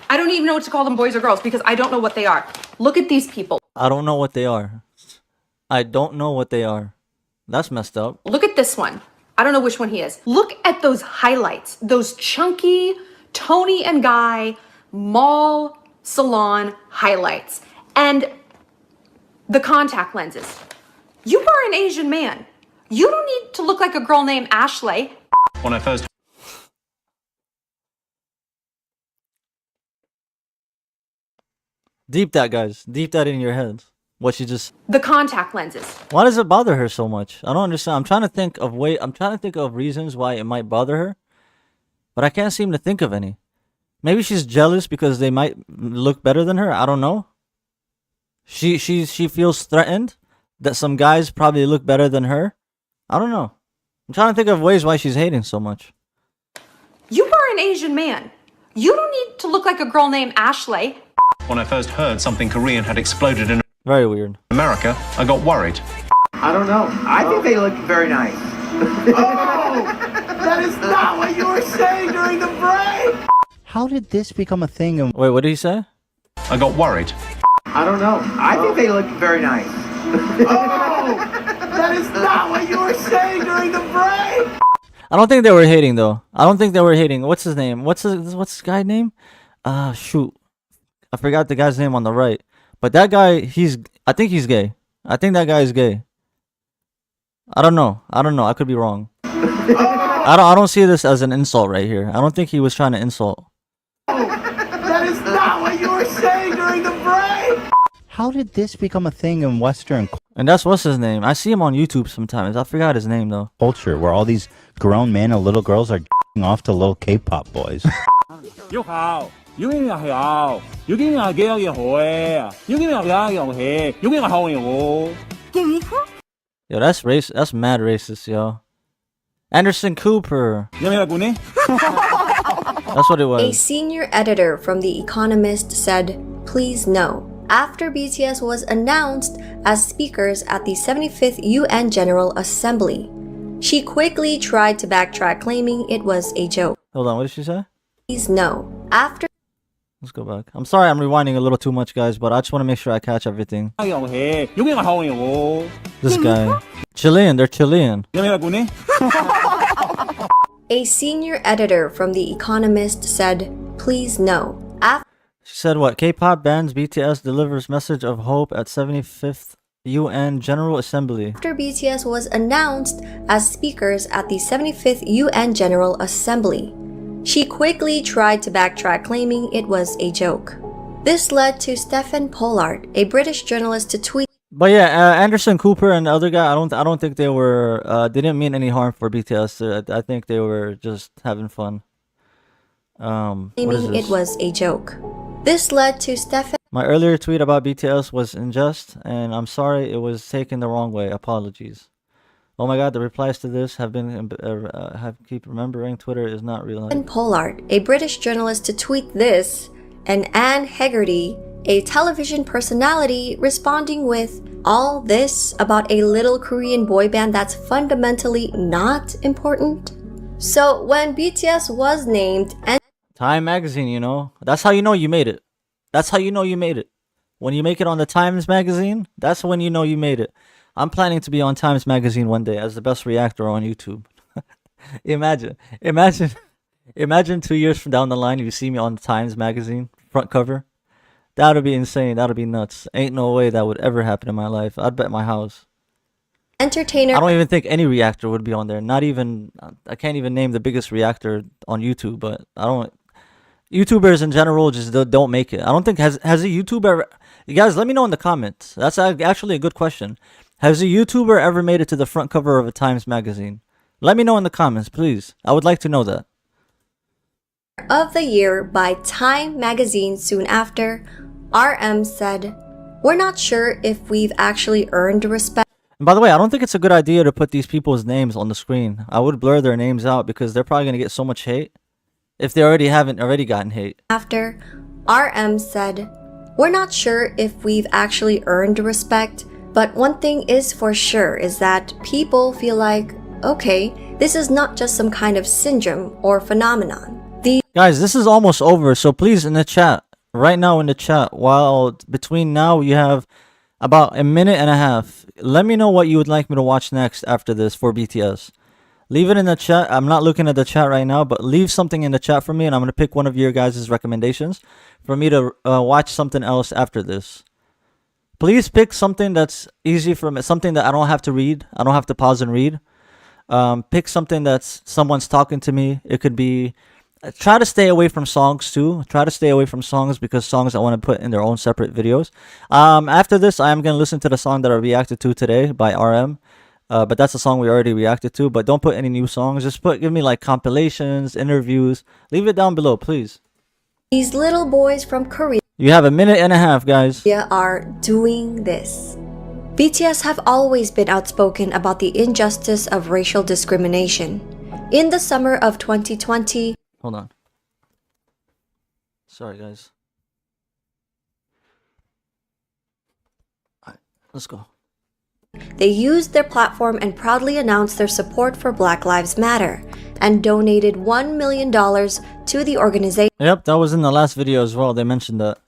I don't even know what to call them, boys or girls, because I don't know what they are. Look at these people. I don't know what they are. I don't know what they are. That's messed up. Look at this one. I don't know which one he is. Look at those highlights. Those chunky Tony and Guy mall salon highlights. And the contact lenses. You are an Asian man. You don't need to look like a girl named Ashley. When I first... Deep that, guys. Deep that in your heads. What she just... The contact lenses. Why does it bother her so much? I don't understand. I'm trying to think of reasons why it might bother her, but I can't seem to think of any. Maybe she's jealous because they might look better than her. I don't know. She feels threatened that some guys probably look better than her. I don't know. I'm trying to think of ways why she's hating so much. You are an Asian man. You don't need to look like a girl named Ashley. When I first heard something Korean had exploded in Very weird. America, I got worried. I don't know. I think they look very nice. Oh! That is not what you were saying during the break! How did this become a thing? Wait, what did he say? I got worried. I don't know. I think they look very nice. Oh! That is not what you were saying during the break! I don't think they were hating though. I don't think they were hating. What's his name? What's this guy's name? Shoot. I forgot the guy's name on the right. But that guy, I think he's gay. I think that guy is gay. I don't know. I could be wrong. I don't see this as an insult right here. I don't think he was trying to insult. That is not what you were saying during the break! How did this become a thing in Western And that's what's his name. I see him on YouTube sometimes. I forgot his name though. culture, where all these grown men and little girls are off to little K-pop boys? 喐校，要經係校，要經係幾有嘢學，要經係幾有嘢，要經係後嘢。 Yo, that's race. That's mad racist, yo. Anderson Cooper. That's what it A was. senior editor from The Economist said, "Please no," after BTS was announced as speakers at the 75th UN General Assembly. She quickly tried to backtrack, claiming it was a joke. Hold on, what did she say? Please no. After Let's go back. I'm sorry I'm rewinding a little too much, guys, but I just want to make sure I catch everything. This guy. Chilean, they're Chilean. a senior editor from The Economist said, "Please no." She said what? K-pop bans BTS delivers message of hope at 75th UN General Assembly. After BTS was announced as speakers at the 75th UN General Assembly, she quickly tried to backtrack, claiming it was a joke. This led to Stefan Pollard, a British journalist, to tweet, But yeah, Anderson Cooper and the other guy, I don't think they were they didn't mean any harm for BTS. I think they were just having fun. Claiming it was a joke. This led to Stefan. My earlier tweet about BTS was unjust, and I'm sorry it was taken the wrong way. Apologies. Oh my God, the replies to this have been keep remembering Twitter is not real. And Pollard, a British journalist, to tweet this, and Anne Hegarty, a television personality, responding with all this about a little Korean boy band that's fundamentally not important. So when BTS was named and Time magazine, you know, that's how you know you made it. That's how you know you made it. When you make it on the Times magazine, that's when you know you made it. I'm planning to be on Times magazine one day as the best reactor on YouTube. Imagine 2 years from down the line, you see me on Times magazine front cover. That would be insane. That would be nuts. Ain't no way that would ever happen in my life. I'd bet my house. entertainer. I don't even think any reactor would be on there. Not even, I can't even name the biggest reactor on YouTube, but I don't, YouTubers in general just don't make it. I don't think, has a YouTuber, you guys let me know in the comments. That's actually a good question. Has a YouTuber ever made it to the front cover of a Times magazine? Let me know in the comments, please. I would like to know that. Of the year by Time magazine soon after, RM said, "We're not sure if we've actually earned respect." And by the way, I don't think it's a good idea to put these people's names on the screen. I would blur their names out because they're probably going to get so much hate if they haven't already gotten hate. After, RM said, "We're not sure if we've actually earned respect, but one thing is for sure is that people feel like, okay, this is not just some kind of syndrome or phenomenon." Guys, this is almost over, so please in the chat, right now in the chat, while between now you have about a minute and a half, let me know what you would like me to watch next after this for BTS. Leave it in the chat. I'm not looking at the chat right now, but leave something in the chat for me, and I'm going to pick one of your guys' recommendations for me to watch something else after this. Please pick something that's easy for me, something that I don't have to read. I don't have to pause and read. Pick something that's someone's talking to me. It could be... Try to stay away from songs too. Try to stay away from songs because songs I want to put in their own separate videos. After this, I am going to listen to the song that I reacted to today by RM. But that's a song we already reacted to. But don't put any new songs. Just give me like compilations, interviews. Leave it down below, please. These little boys from Korea You have a minute and a half, guys. are doing this. BTS have always been outspoken about the injustice of racial discrimination. In the summer of 2020, Hold on. Sorry, guys. Alright, let's go. they used their platform and proudly announced their support for Black Lives Matter and donated $1 million to the organization. Yep, that was in the last video as well. They mentioned that.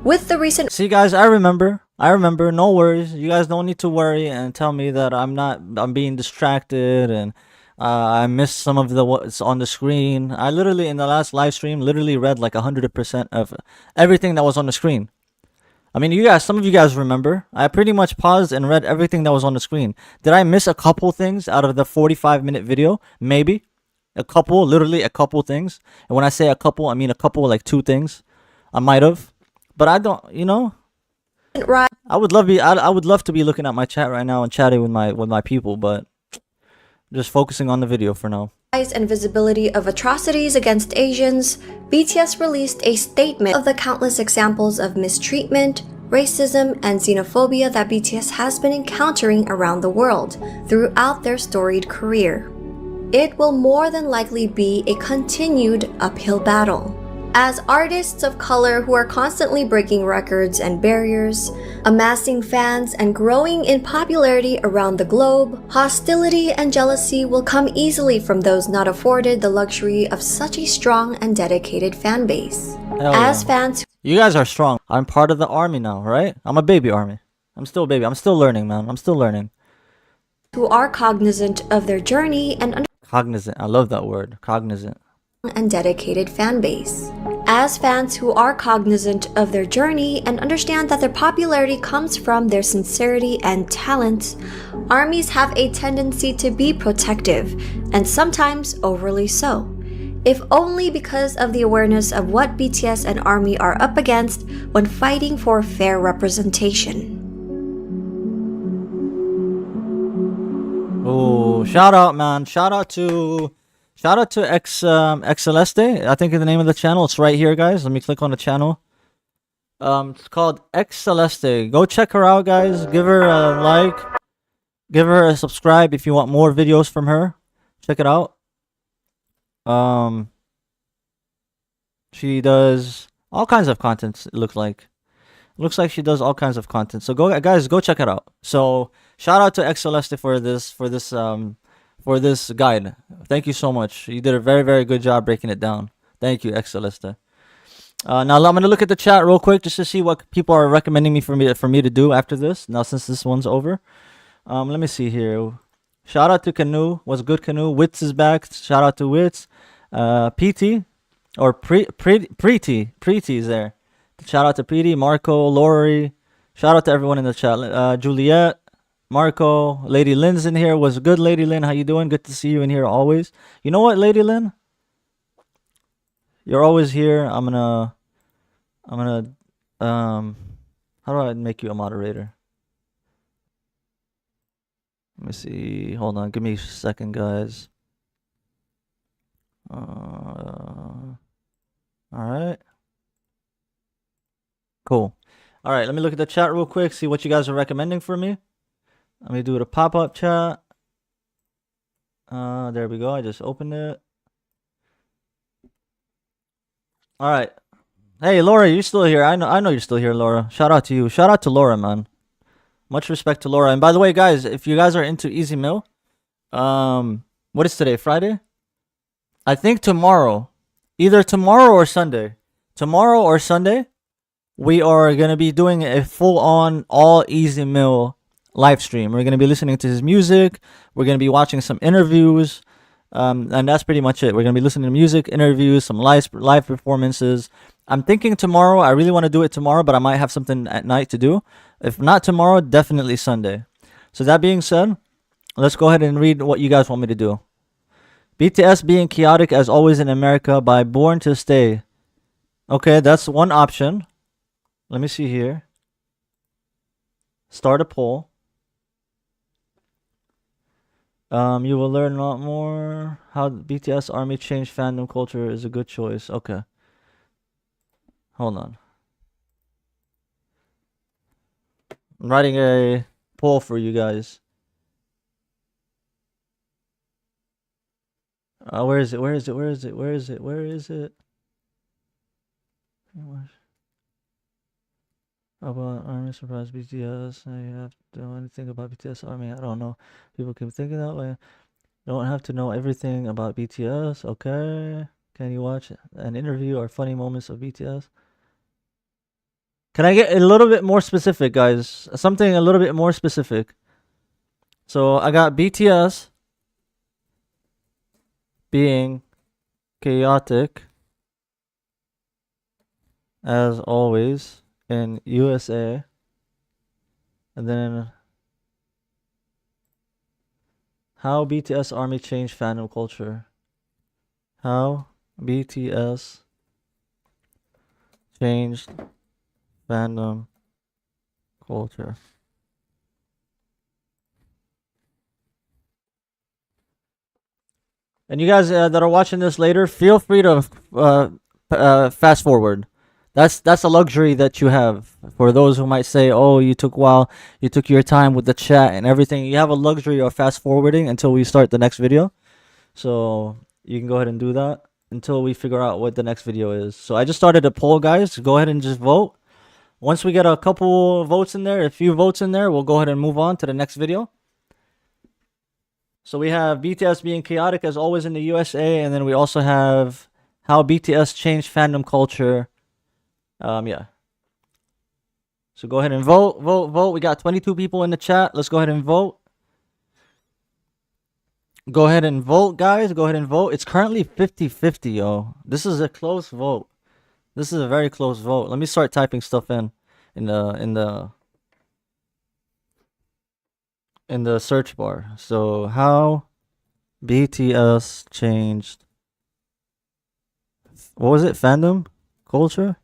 With the recent... See, guys, I remember. No worries. You guys don't need to worry and tell me that I'm being distracted and I missed some of what's on the screen. I literally, in the last live stream, literally read like 100% of everything that was on the screen. I mean, some of you guys remember. I pretty much paused and read everything that was on the screen. Did I miss a couple things out of the 45-minute video? Maybe. Literally a couple things. And when I say a couple, I mean a couple, like 2 things. I might have. But I don't, you know. I would love to be looking at my chat right now and chatting with my people, but just focusing on the video for now. And visibility of atrocities against Asians, BTS released a statement of the countless examples of mistreatment, racism, and xenophobia that BTS has been encountering around the world throughout their storied career. It will more than likely be a continued uphill battle. As artists of color who are constantly breaking records and barriers, amassing fans and growing in popularity around the globe, hostility and jealousy will come easily from those not afforded the luxury of such a strong and dedicated fan base. As fans, you guys are strong. I'm part of the army now, right? I'm a baby army. I'm still a baby. I'm still learning, man. I'm still learning. Who are cognizant of their journey and cognizant. I love that word. Cognizant. And dedicated fan base. As fans who are cognizant of their journey and understand that their popularity comes from their sincerity and talent, armies have a tendency to be protective, and sometimes overly so, if only because of the awareness of what BTS and ARMY are up against when fighting for fair representation. cool. Shout out, man. Shout out to xCeleste. I think is the name of the channel. It's right here, guys. Let me click on the channel. It's called xCeleste. Go check her out, guys. Give her a like. Give her a subscribe if you want more videos from her. Check it out. She does all kinds of content. It looks like she does all kinds of content. So go, guys, go check it out. So shout out to xCeleste for this guide. Thank you so much. You did a very, very good job breaking it down. Thank you, xCeleste. Now I'm gonna look at the chat real quick just to see what people are recommending for me to do after this. Now since this one's over, let me see here. Shout out to Canoe. What's good, Canoe? Wits is back. Shout out to Wits. PT or Preeti is there. Shout out to Preeti, Marco, Lori. Shout out to everyone in the chat. Juliet, Marco, Lady Lynn's in here. What's good, Lady Lynn? How you doing? Good to see you in here always. You know what, Lady Lynn? You're always here. I'm gonna how do I make you a moderator? Let me see. Hold on. Give me a second, guys. All right. Cool. All right. Let me look at the chat real quick. See what you guys are recommending for me. Let me do the pop-up chat. There we go. I just opened it. All right. Hey, Laura, you're still here. I know you're still here, Laura. Shout out to you. Shout out to Laura, man. Much respect to Laura. And by the way, guys, if you guys are into Easy Meal, what is today? Friday? I think tomorrow, either tomorrow or Sunday, we are going to be doing a full-on all Easy Meal live stream. We're going to be listening to his music. We're going to be watching some interviews. And that's pretty much it. We're going to be listening to music, interviews, some live performances. I'm thinking tomorrow. I really want to do it tomorrow, but I might have something at night to do. If not tomorrow, definitely Sunday. So that being said, let's go ahead and read what you guys want me to do. BTS being chaotic as always in America by Born to Stay. Okay, that's one option. Let me see here. Start a poll. You will learn a lot more. How BTS Army changed fandom culture is a good choice. Okay. Hold on. I'm writing a poll for you guys. Where is it? Where is it? Where is it? Where is it? Where is it? About Army surprise BTS. You have to know anything about BTS Army. I don't know. People keep thinking that way. Don't have to know everything about BTS. Okay. Can you watch an interview or funny moments of BTS? Can I get a little bit more specific, guys? Something a little bit more specific. So I got BTS being chaotic as always in USA, and then how BTS Army changed fandom culture. How BTS changed fandom culture. And you guys that are watching this later, feel free to fast forward. That's a luxury that you have. For those who might say, "Oh, you took your time with the chat and everything." You have a luxury of fast forwarding until we start the next video. So you can go ahead and do that until we figure out what the next video is. So I just started a poll, guys. Go ahead and just vote. Once we get a couple votes in there, a few votes in there, we'll go ahead and move on to the next video. So we have BTS being chaotic as always in the USA, and then we also have how BTS changed fandom culture. Yeah. So go ahead and vote. We got 22 people in the chat. Let's go ahead and vote. Go ahead and vote, guys. Go ahead and vote. It's currently 50-50, yo. This is a close vote. This is a very close vote. Let me start typing stuff in the search bar. So how BTS changed, what was it? Fandom culture?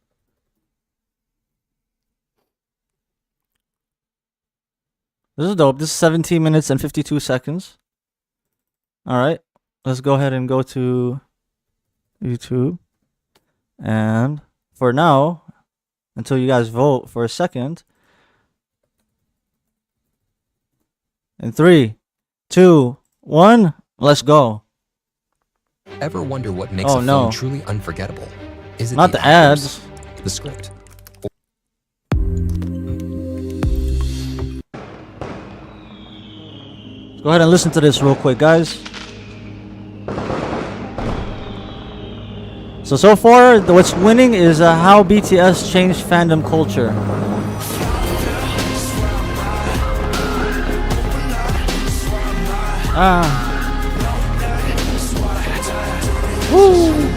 This is dope. This is 17 minutes and 52 seconds. All right, let's go ahead and go to YouTube. And for now, until you guys vote for a second, in 3, 2, 1, let's go. Ever wonder what makes a film truly unforgettable? Is it not the ads, the script? Let's go ahead and listen to this real quick, guys. So far, what's winning is how BTS changed fandom culture. Woo!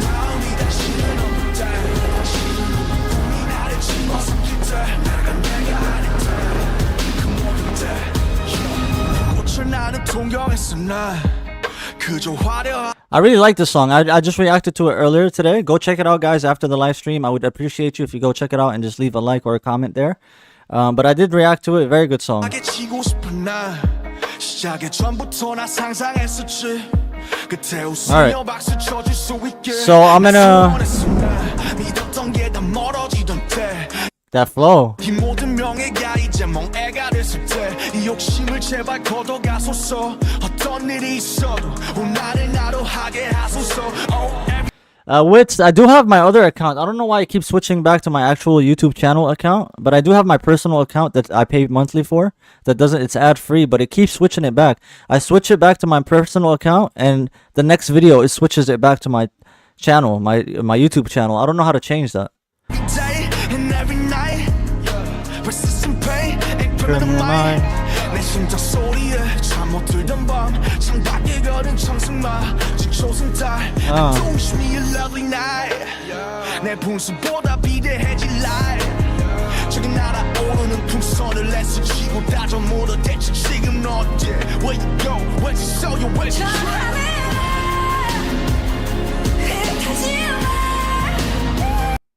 I really like this song. I just reacted to it earlier today. Go check it out, guys, after the live stream. I would appreciate you if you go check it out and just leave a like or a comment there. But I did react to it. Very good song. Alright. So I'm gonna... That flow. Wits, I do have my other account. I don't know why I keep switching back to my actual YouTube channel account, but I do have my personal account that I pay monthly for. That doesn't, it's ad free, but it keeps switching it back. I switch it back to my personal account, and the next video it switches it back to my channel, my YouTube channel. I don't know how to change that.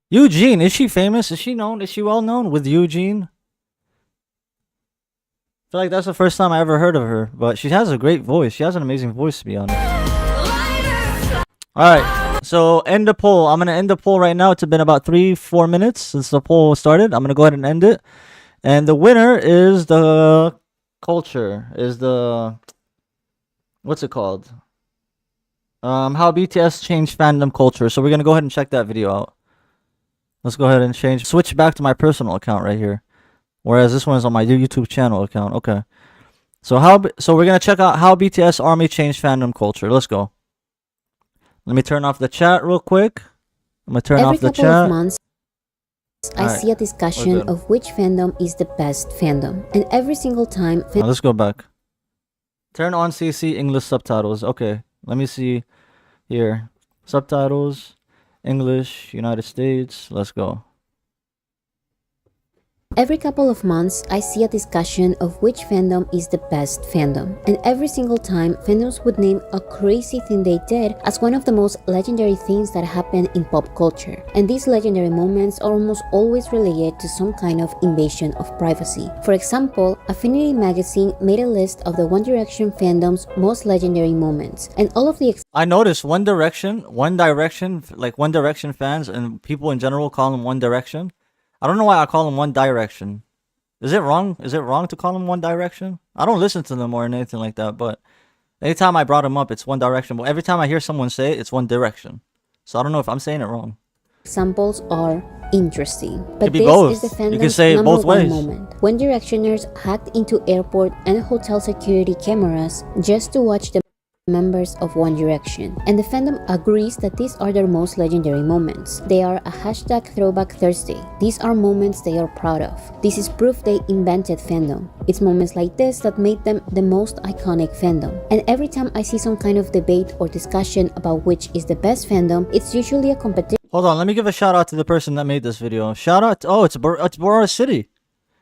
Eugene, is she famous? Is she known? Is she well known with Eugene? I feel like that's the first time I ever heard of her, but she has a great voice. She has an amazing voice, to be honest. Alright, so end the poll. I'm going to end the poll right now. It's been about 3-4 minutes since the poll started. I'm going to go ahead and end it. And the winner is the culture, is the... What's it called? How BTS changed fandom culture. So we're going to go ahead and check that video out. Let's go ahead and switch back to my personal account right here. Whereas this one is on my YouTube channel account. Okay. So we're going to check out how BTS ARMY changed fandom culture. Let's go. Let me turn off the chat real quick. I'm going to turn off the chat. Every couple of months, I see a discussion of which fandom is the best fandom. And every single time... Now let's go back. Turn on CC English subtitles. Okay. Let me see here. Subtitles. English. United States. Let's go. Every couple of months, I see a discussion of which fandom is the best fandom. And every single time, fandoms would name a crazy thing they did as one of the most legendary things that happened in pop culture. And these legendary moments are almost always related to some kind of invasion of privacy. For example, Affinity magazine made a list of the One Direction fandom's most legendary moments. And all of the... I noticed One Direction, like One Direction fans and people in general call them One Direction. I don't know why I call them One Direction. Is it wrong? Is it wrong to call them One Direction? I don't listen to them or anything like that, but anytime I brought them up, it's One Direction. But every time I hear someone say it, it's One Direction. So I don't know if I'm saying it wrong. Examples are interesting, but be this both. is the You can fandom's say it number both one ways. moment. When Directioners hacked into airport and hotel security cameras just to watch the members of One Direction, and the fandom agrees that these are their most legendary moments. They are a hashtag Throwback Thursday. These are moments they are proud of. This is proof they invented fandom. It's moments like this that made them the most iconic fandom. And every time I see some kind of debate or discussion about which is the best fandom, it's usually a competition. Hold on, let me give a shout out to the person that made this video. Shout out to, it's Boracity.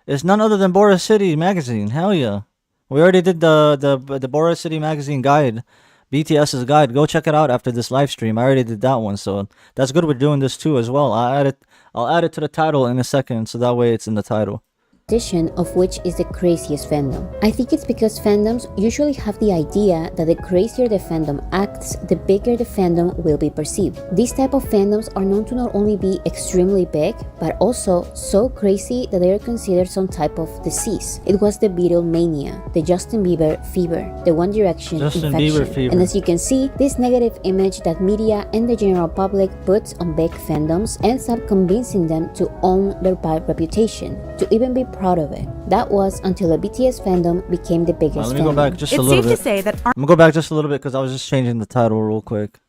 It's none other than Boracity magazine. Hell yeah. We already did the Boracity magazine guide, BTS's guide. Go check it out after this live stream. I already did that one, so that's good. We're doing this too as well. I'll add it to the title in a second, so that way it's in the title. of which is the craziest fandom. I think it's because fandoms usually have the idea that the crazier the fandom acts, the bigger the fandom will be perceived. These type of fandoms are known to not only be extremely big, but also so crazy that they are considered some type of disease. It was the Beatlemania, the Justin Bieber fever, the One Direction infection. And as you can see, this negative image that media and the general public puts on big fandoms ends up convincing them to own their bad reputation, to even be proud of it. That was until the BTS fandom became the biggest let me go fandom. back just a little bit. It's safe to say that I'm gonna go back just a little bit because I was just changing the title real quick.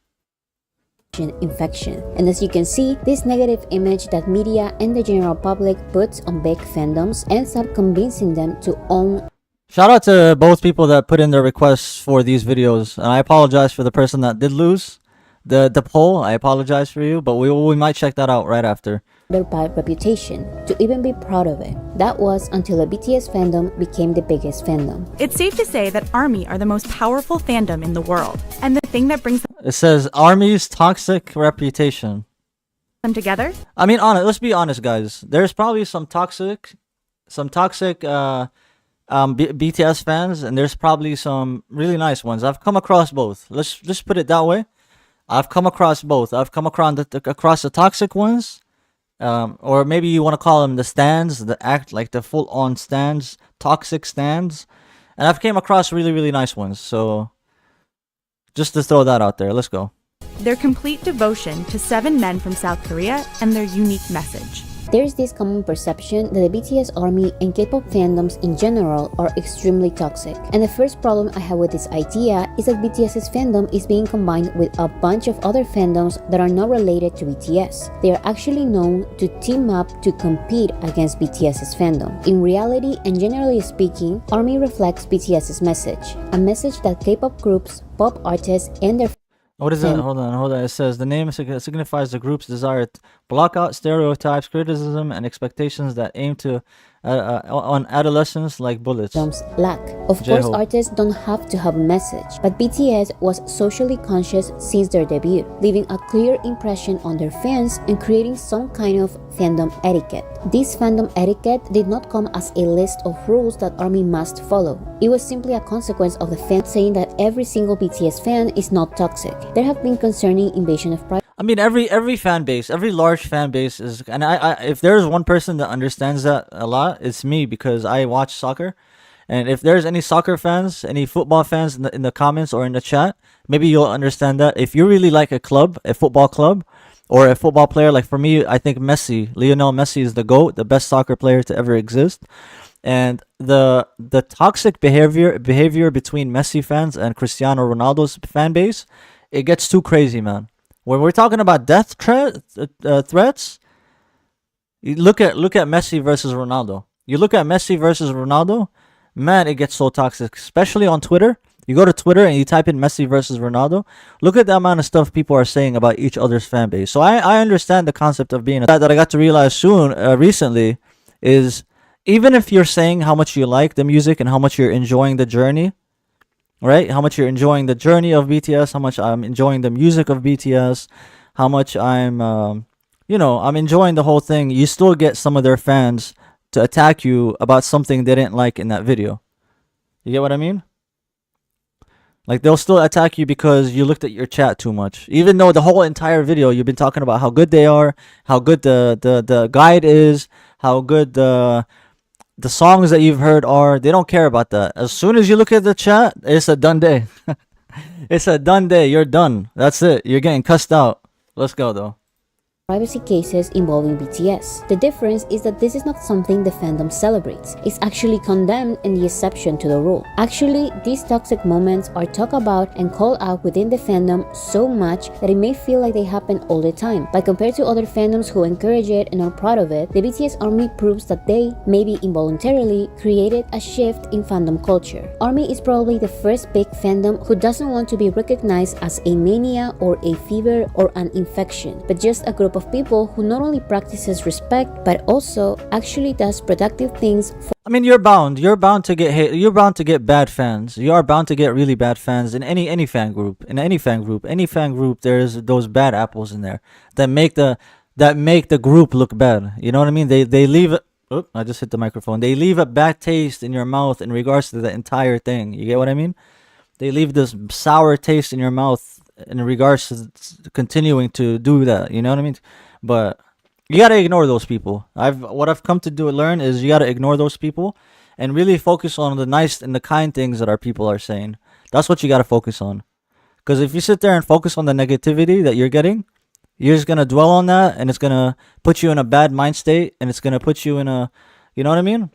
Infection. And as you can see, this negative image that media and the general public puts on big fandoms ends up convincing them to own. Shout out to both people that put in their requests for these videos, and I apologize for the person that did lose the poll. I apologize for you, but we might check that out right after. Their bad reputation, to even be proud of it. That was until the BTS fandom became the biggest fandom. It's safe to say that ARMY are the most powerful fandom in the world, and the thing that brings It says ARMY's toxic reputation. them together. I mean, let's be honest, guys. There's probably some toxic BTS fans, and there's probably some really nice ones. I've come across both. Let's just put it that way. I've come across both. I've come across the toxic ones, or maybe you want to call them the stands, the full-on stands, toxic stands, and I've came across really, really nice ones. So just to throw that out there, let's go. Their complete devotion to 7 men from South Korea and their unique message. There is this common perception that the BTS ARMY and K-pop fandoms in general are extremely toxic. And the first problem I have with this idea is that BTS's fandom is being combined with a bunch of other fandoms that are not related to BTS. They are actually known to team up to compete against BTS's fandom. In reality, and generally speaking, ARMY reflects BTS's message, a message that K-pop groups, pop artists, and their What is that? Hold on. It says the name signifies the group's desire to block out stereotypes, criticism, and expectations that aim to on adolescents like bullets. Lack. Of course, artists don't have to have a message, but BTS was socially conscious since their debut, leaving a clear impression on their fans and creating some kind of fandom etiquette. This fandom etiquette did not come as a list of rules that ARMY must follow. It was simply a consequence of the fans saying that every single BTS fan is not toxic. There have been concerning invasion of privacy. I mean, every fan base, every large fan base is, and I if there's one person that understands that a lot, it's me, because I watch soccer. And if there's any soccer fans, any football fans in the comments or in the chat, maybe you'll understand that. If you really like a club, a football club, or a football player, like for me, I think Lionel Messi is the GOAT, the best soccer player to ever exist. And the toxic behavior between Messi fans and Cristiano Ronaldo's fan base, it gets too crazy, man. When we're talking about death threats, you look at Messi versus Ronaldo. You look at Messi versus Ronaldo, man, it gets so toxic, especially on Twitter. You go to Twitter and you type in Messi versus Ronaldo. Look at the amount of stuff people are saying about each other's fan base. So I understand the concept of being that I got to realize recently is, even if you're saying how much you like the music and how much you're enjoying the journey, right? How much you're enjoying the journey of BTS, how much I'm enjoying the music of BTS, how much I'm enjoying the whole thing, you still get some of their fans to attack you about something they didn't like in that video. You get what I mean? Like, they'll still attack you because you looked at your chat too much. Even though the whole entire video you've been talking about how good they are, how good the guide is, how good the songs that you've heard are. They don't care about that. As soon as you look at the chat, it's a done day. It's a done day. You're done. That's it. You're getting cussed out. Let's go, though. Privacy cases involving BTS. The difference is that this is not something the fandom celebrates. It's actually condemned and the exception to the rule. Actually, these toxic moments are talked about and called out within the fandom so much that it may feel like they happen all the time. But compared to other fandoms who encourage it and are proud of it, the BTS ARMY proves that they, maybe involuntarily, created a shift in fandom culture. ARMY is probably the first big fandom who doesn't want to be recognized as a mania or a fever or an infection, but just a group of people who not only practices respect but also actually does productive things for. I mean, you're bound to get hate. You're bound to get bad fans. You are bound to get really bad fans in any fan group. In any fan group, there's those bad apples in there that make the group look bad. You know what I mean? They leave Oop, I just hit the microphone. They leave a bad taste in your mouth in regards to the entire thing. You get what I mean? They leave this sour taste in your mouth in regards to continuing to do that. You know what I mean? But you gotta ignore those people. What I've come to learn is you gotta ignore those people and really focus on the nice and the kind things that our people are saying. That's what you gotta focus on. Because if you sit there and focus on the negativity that you're getting, you're just gonna dwell on that, and it's gonna put you in a bad mind state, and it's gonna put you in a, you know what I mean?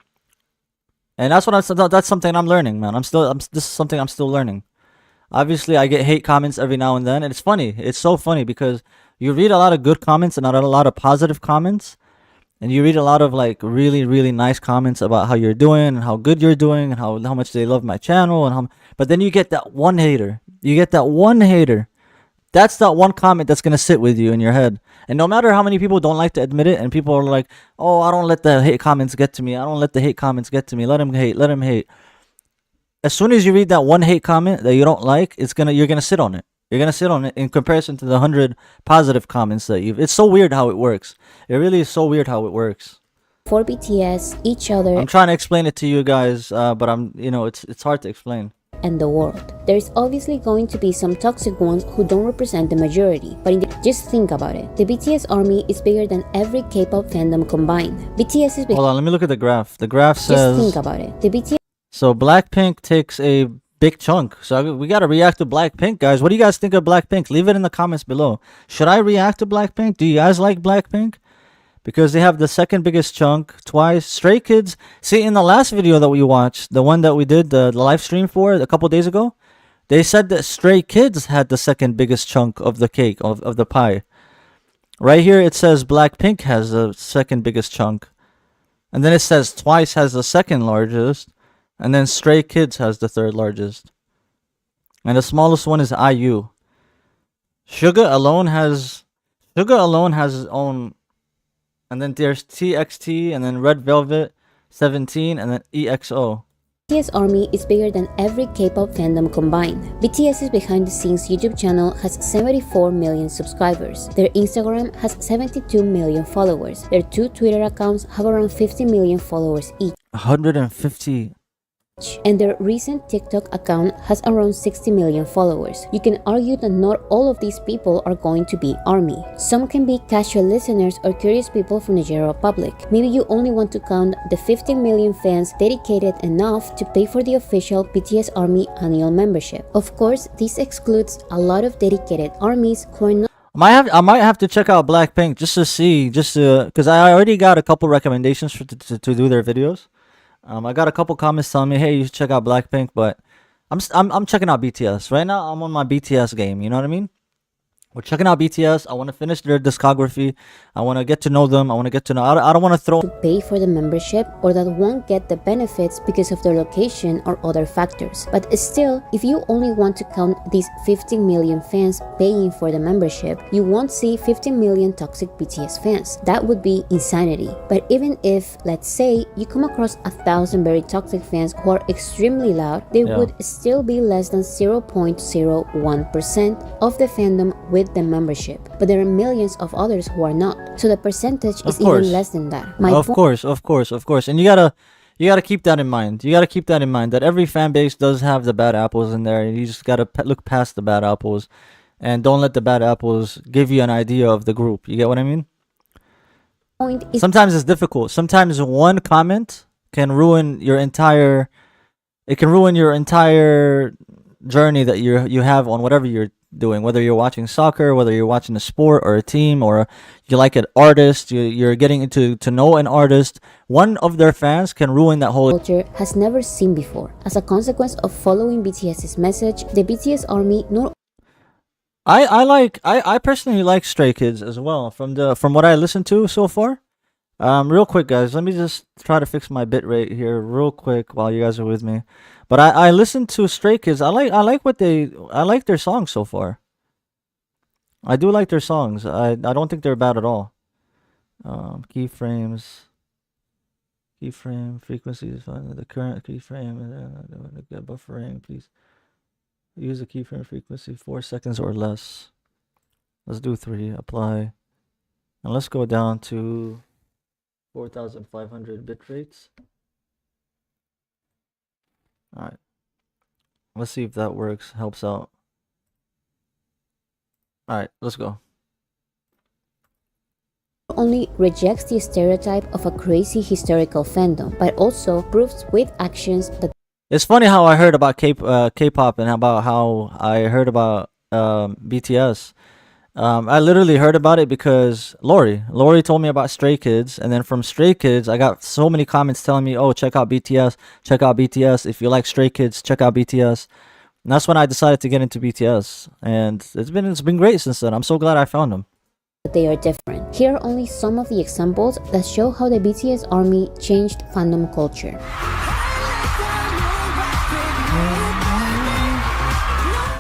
And that's something I'm learning, man. This is something I'm still learning. Obviously, I get hate comments every now and then, and it's funny. It's so funny because you read a lot of good comments and a lot of positive comments, and you read a lot of like really, really nice comments about how you're doing and how good you're doing and how much they love my channel but then you get that one hater. You get that one hater. That's that one comment that's gonna sit with you in your head. And no matter how many people don't like to admit it, and people are like, "Oh, I don't let the hate comments get to me. I don't let the hate comments get to me. Let him hate. Let him hate." As soon as you read that one hate comment that you don't like, you're gonna sit on it. You're gonna sit on it in comparison to the 100 positive comments that you've. It's so weird how it works. It really is so weird how it works. For BTS, each other. I'm trying to explain it to you guys, but it's hard to explain. And the world. There is obviously going to be some toxic ones who don't represent the majority, but just think about it. The BTS army is bigger than every K-pop fandom combined. BTS is big. Hold on, let me look at the graph. The graph says. Just think about it. The BTS. So Blackpink takes a big chunk. So we gotta react to Blackpink, guys. What do you guys think of Blackpink? Leave it in the comments below. Should I react to Blackpink? Do you guys like Blackpink? Because they have the second biggest chunk. Twice. Stray Kids. See, in the last video that we watched, the one that we did the live stream for a couple days ago, they said that Stray Kids had the second biggest chunk of the cake, of the pie. Right here it says Blackpink has the second biggest chunk. And then it says Twice has the second largest. And then Stray Kids has the third largest. And the smallest one is IU. Suga alone has his own. And then there's TXT, and then Red Velvet, 17, and then EXO. BTS army is bigger than every K-pop fandom combined. BTS's behind the scenes YouTube channel has 74 million subscribers. Their Instagram has 72 million followers. Their 2 Twitter accounts have around 50 million followers each. 150. And their recent TikTok account has around 60 million followers. You can argue that not all of these people are going to be ARMY. Some can be casual listeners or curious people from the general public. Maybe you only want to count the 15 million fans dedicated enough to pay for the official BTS ARMY annual membership. Of course, this excludes a lot of dedicated ARMYs who are not. I might have to check out Blackpink just to see, because I already got a couple recommendations to do their videos. I got a couple comments telling me, hey, you should check out Blackpink, but I'm checking out BTS. Right now, I'm on my BTS game, you know what I mean? We're checking out BTS. I want to finish their discography. I want to get to know them. I want to get to know. I don't want to throw. To pay for the membership or that won't get the benefits because of their location or other factors. But still, if you only want to count these 15 million fans paying for the membership, you won't see 15 million toxic BTS fans. That would be insanity. But even if, let's say, you come across 1,000 very toxic fans who are extremely loud, there would still be less than 0.01% of the fandom with the membership, but there are millions of others who are not, so the percentage is even less than that. Of course, and you gotta keep that in mind. You gotta keep that in mind that every fan base does have the bad apples in there, and you just gotta look past the bad apples, and don't let the bad apples give you an idea of the group. You get what I mean? Sometimes it's difficult. Sometimes one comment can ruin your entire. It can ruin your entire journey that you have on whatever you're doing, whether you're watching soccer, whether you're watching a sport or a team, or you like an artist, you're getting to know an artist. One of their fans can ruin that whole culture has never seen before. As a consequence of following BTS's message, the BTS army not. I personally like Stray Kids as well. From what I listened to so far. Real quick, guys, let me just try to fix my bit rate here real quick while you guys are with me. But I listened to Stray Kids. I like their songs so far. I do like their songs. I don't think they're bad at all. Keyframe frequencies. The current keyframe. Buffering, please. Use a keyframe frequency 4 seconds or less. Let's do 3. Apply. And let's go down to 4,500 bit rates. Alright. Let's see if that works, helps out. Alright, let's go. Only rejects the stereotype of a crazy historical fandom, but also proves with actions that it's funny how I heard about K-pop and about how I heard about BTS. I literally heard about it because Lori told me about Stray Kids, and then from Stray Kids I got so many comments telling me, oh, check out BTS, if you like Stray Kids, check out BTS. And that's when I decided to get into BTS, and it's been great since then. I'm so glad I found them. they are different. Here are only some of the examples that show how the BTS army changed fandom culture.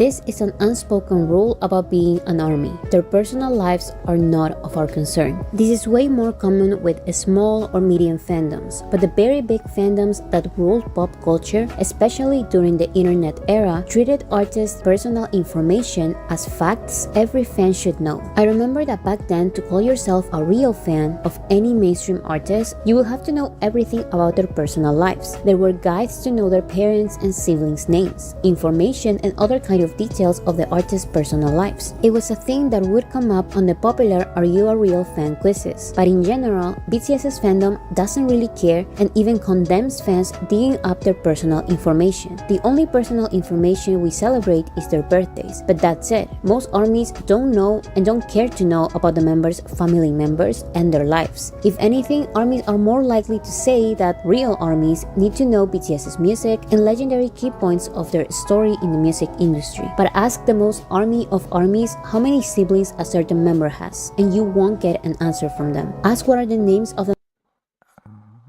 This is an unspoken rule about being an army. Their personal lives are not of our concern. This is way more common with small or medium fandoms, but the very big fandoms that ruled pop culture, especially during the internet era, treated artists' personal information as facts every fan should know. I remember that back then, to call yourself a real fan of any mainstream artist, you will have to know everything about their personal lives. There were guides to know their parents' and siblings' names, information, and other kind of details of the artist's personal lives. It was a thing that would come up on the popular Are You a Real Fan quizzes. But in general, BTS's fandom doesn't really care and even condemns fans digging up their personal information. The only personal information we celebrate is their birthdays, but that's it. Most armies don't know and don't care to know about the members' family members and their lives. If anything, armies are more likely to say that real armies need to know BTS's music and legendary key points of their story in the music industry. But ask the most army of armies how many siblings a certain member has, and you won't get an answer from them. Ask what are the names of the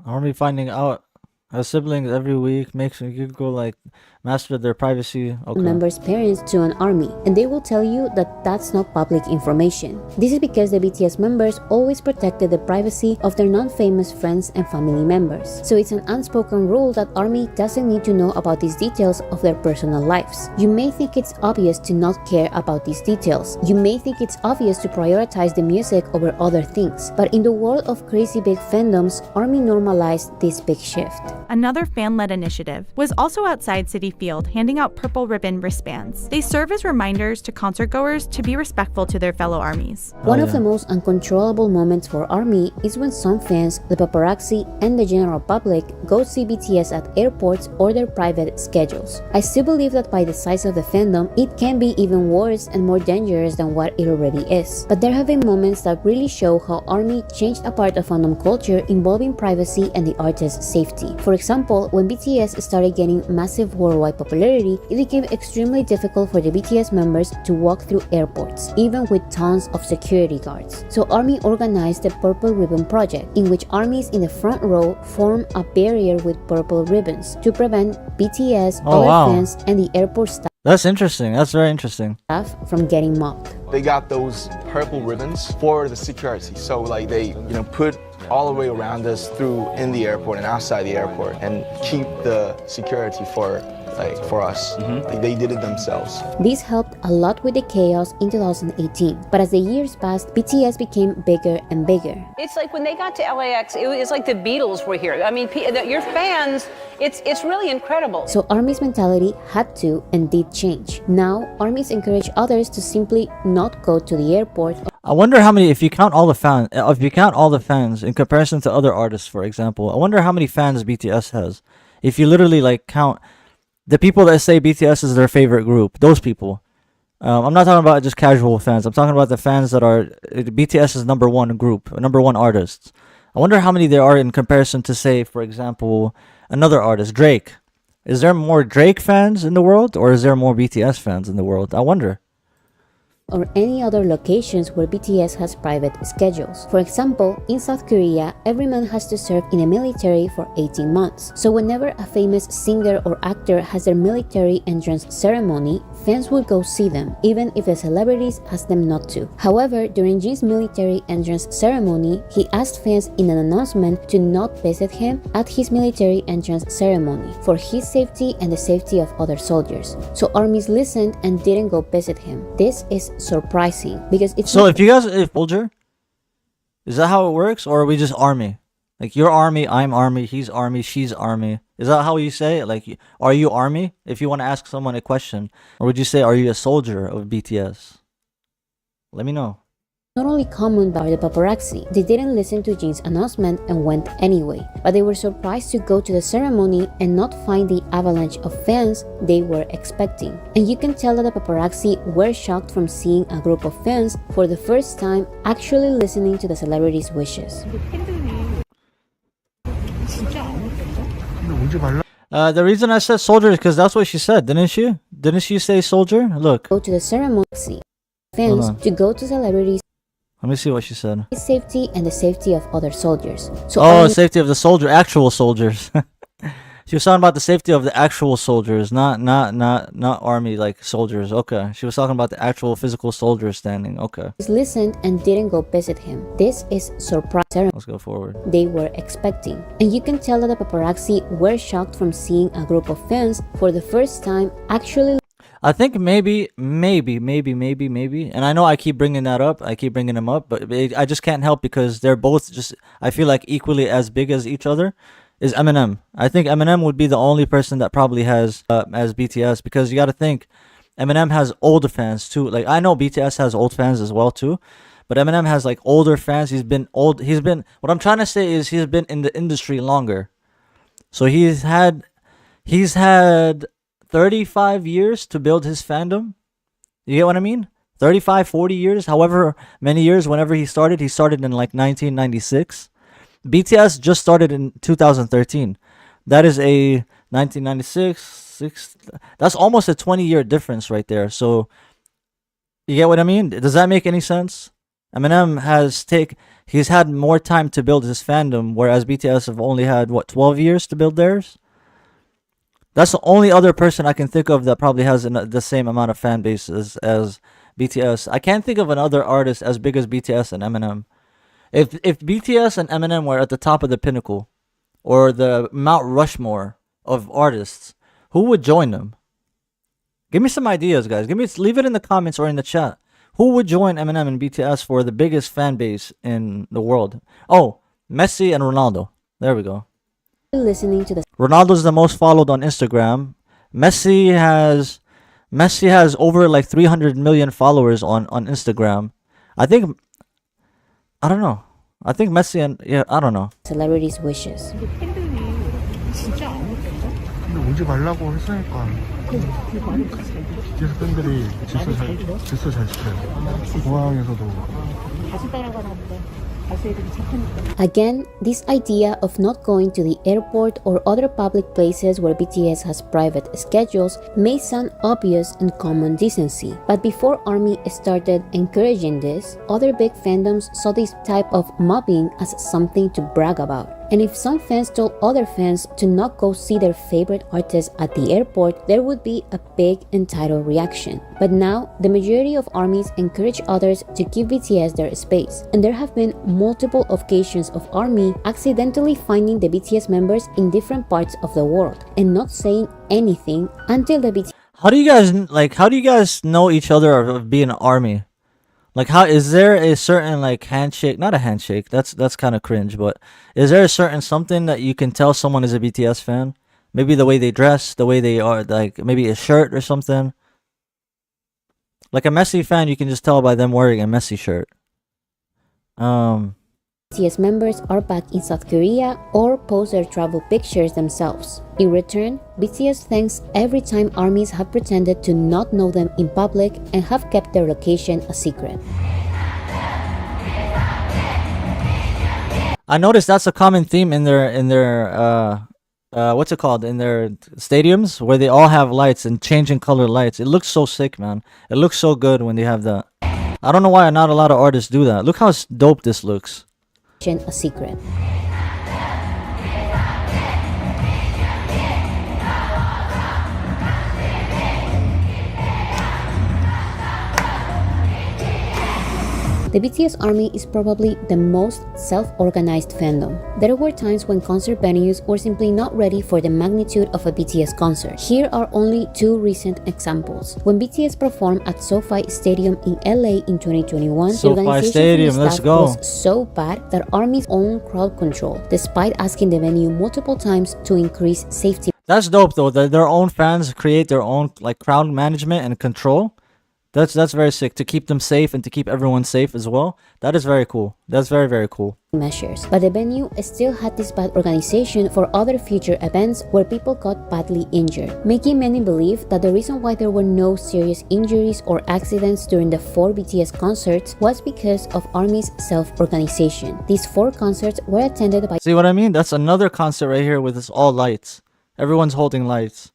army finding out a siblings every week makes you go like master their privacy. Okay. Members' parents to an army, and they will tell you that that's not public information. This is because the BTS members always protected the privacy of their non-famous friends and family members. So it's an unspoken rule that army doesn't need to know about these details of their personal lives. You may think it's obvious to not care about these details. You may think it's obvious to prioritize the music over other things. But in the world of crazy big fandoms, army normalized this big shift. Another fan-led initiative was also outside Citi Field, handing out purple ribbon wristbands. They serve as reminders to concertgoers to be respectful to their fellow armies. One of the most uncontrollable moments for ARMY is when some fans, the paparazzi, and the general public go see BTS at airports or their private schedules. I still believe that by the size of the fandom, it can be even worse and more dangerous than what it already is. But there have been moments that really show how ARMY changed a part of fandom culture involving privacy and the artist's safety. For example, when BTS started getting massive worldwide popularity, it became extremely difficult for the BTS members to walk through airports, even with tons of security guards. So ARMY organized the Purple Ribbon Project, in which armies in the front row form a barrier with purple ribbons to prevent BTS, fans, and the airport staff. That's interesting. That's very interesting. From getting mobbed. They got those purple ribbons for the security. So like they, put all the way around us in the airport and outside the airport and keep the security for us. Like they did it themselves. This helped a lot with the chaos in 2018. But as the years passed, BTS became bigger and bigger. It's like when they got to LAX, it was like the Beatles were here. I mean, your fans, it's really incredible. So ARMY's mentality had to and did change. Now, armies encourage others to simply not go to the airport. I wonder how many, if you count all the fans in comparison to other artists, for example, I wonder how many fans BTS has. If you literally count the people that say BTS is their favorite group, those people. I'm not talking about just casual fans. I'm talking about the fans that are BTS's number one group, number one artists. I wonder how many there are in comparison to, say, for example, another artist, Drake. Is there more Drake fans in the world, or is there more BTS fans in the world? I wonder. Or any other locations where BTS has private schedules. For example, in South Korea, every man has to serve in the military for 18 months. So whenever a famous singer or actor has their military entrance ceremony, fans will go see them, even if the celebrities ask them not to. However, during Jin's military entrance ceremony, he asked fans in an announcement to not visit him at his military entrance ceremony for his safety and the safety of other soldiers. So armies listened and didn't go visit him. This is surprising because it's so if Folger, is that how it works, or are we just army Like, you're army, I'm army, he's army, she's army. Is that how you say it? Like, are you army? If you want to ask someone a question. Or would you say, are you a soldier of BTS? Let me know. Not only common by the paparazzi, they didn't listen to Jin's announcement and went anyway, but they were surprised to go to the ceremony and not find the avalanche of fans they were expecting. And you can tell that the paparazzi were shocked from seeing a group of fans for the first time actually listening to the celebrities' wishes. The reason I said soldier is because that's what she said, didn't she? Didn't she say soldier? Look. Go to the ceremony, fans to go to celebrities. Let me see what she said. Safety and the safety of other soldiers. So safety of the soldier, actual soldiers. She was talking about the safety of the actual soldiers, not army like soldiers. Okay, she was talking about the actual physical soldiers standing. Okay. Listened and didn't go visit him. This is surprise. Let's go forward. They were expecting, and you can tell that the paparazzi were shocked from seeing a group of fans for the first time actually. I think maybe, and I know I keep bringing that up, I keep bringing them up, but I just can't help because they're both just, I feel like equally as big as each other, is Eminem. I think Eminem would be the only person that probably has, as BTS, because you gotta think, Eminem has older fans too. Like, I know BTS has old fans as well too, but Eminem has like older fans. What I'm trying to say is he's been in the industry longer. So he's had 35 years to build his fandom. You get what I mean? 35, 40 years, however many years, whenever he started in like 1996. BTS just started in 2013. That is a 1996, that's almost a 20-year difference right there. So, you get what I mean? Does that make any sense? Eminem he's had more time to build his fandom, whereas BTS have only had, 12 years to build theirs? That's the only other person I can think of that probably has the same amount of fan base as BTS. I can't think of another artist as big as BTS and Eminem. If BTS and Eminem were at the top of the pinnacle, or the Mount Rushmore of artists, who would join them? Give me some ideas, guys. Leave it in the comments or in the chat. Who would join Eminem and BTS for the biggest fan base in the world? Oh, Messi and Ronaldo. There we go. Listening to the Ronaldo's the most followed on Instagram. Messi has over like 300 million followers on Instagram. I don't know. I think Messi I don't know. Celebrities' wishes. 오지 말라고 했으니까 BTS 팬들이 질서 잘 지켜요. 공항에서도 다시 따라가는데. Again, this idea of not going to the airport or other public places where BTS has private schedules may sound obvious and common decency, but before ARMY started encouraging this, other big fandoms saw this type of mobbing as something to brag about. And if some fans told other fans to not go see their favorite artists at the airport, there would be a big entitled reaction. But now, the majority of armies encourage others to give BTS their space, and there have been multiple occasions of ARMY accidentally finding the BTS members in different parts of the world and not saying anything until the BTS. How do you guys know each other of being an ARMY? Like, how is there a certain like handshake? Not a handshake. That's kind of cringe. But is there a certain something that you can tell someone is a BTS fan? Maybe the way they dress, the way they are, like maybe a shirt or something. Like a Messi fan, you can just tell by them wearing a Messi shirt. BTS members are back in South Korea or post their travel pictures themselves. In return, BTS thanks every time armies have pretended to not know them in public and have kept their location a secret. I noticed that's a common theme in their what's it called, in their stadiums, where they all have lights and changing color lights. It looks so sick, man. It looks so good when they have that. I don't know why not a lot of artists do that. Look how dope this looks. A secret. The BTS ARMY is probably the most self-organized fandom. There were times when concert venues were simply not ready for the magnitude of a BTS concert. Here are only two recent examples. When BTS performed at SoFi Stadium in LA in 2021, the organization for the staff was so bad that ARMY's own crowd control, despite asking the venue multiple times to increase safety. That's dope though, that their own fans create their own like crowd management and control. That's very sick, to keep them safe and to keep everyone safe as well. That is very cool. That's very, very cool. Measures, but the venue still had this bad organization for other future events where people got badly injured, making many believe that the reason why there were no serious injuries or accidents during the 4 BTS concerts was because of ARMY's self-organization. These 4 concerts were attended by— See what I mean? That's another concert right here with this all lights. Everyone's holding lights.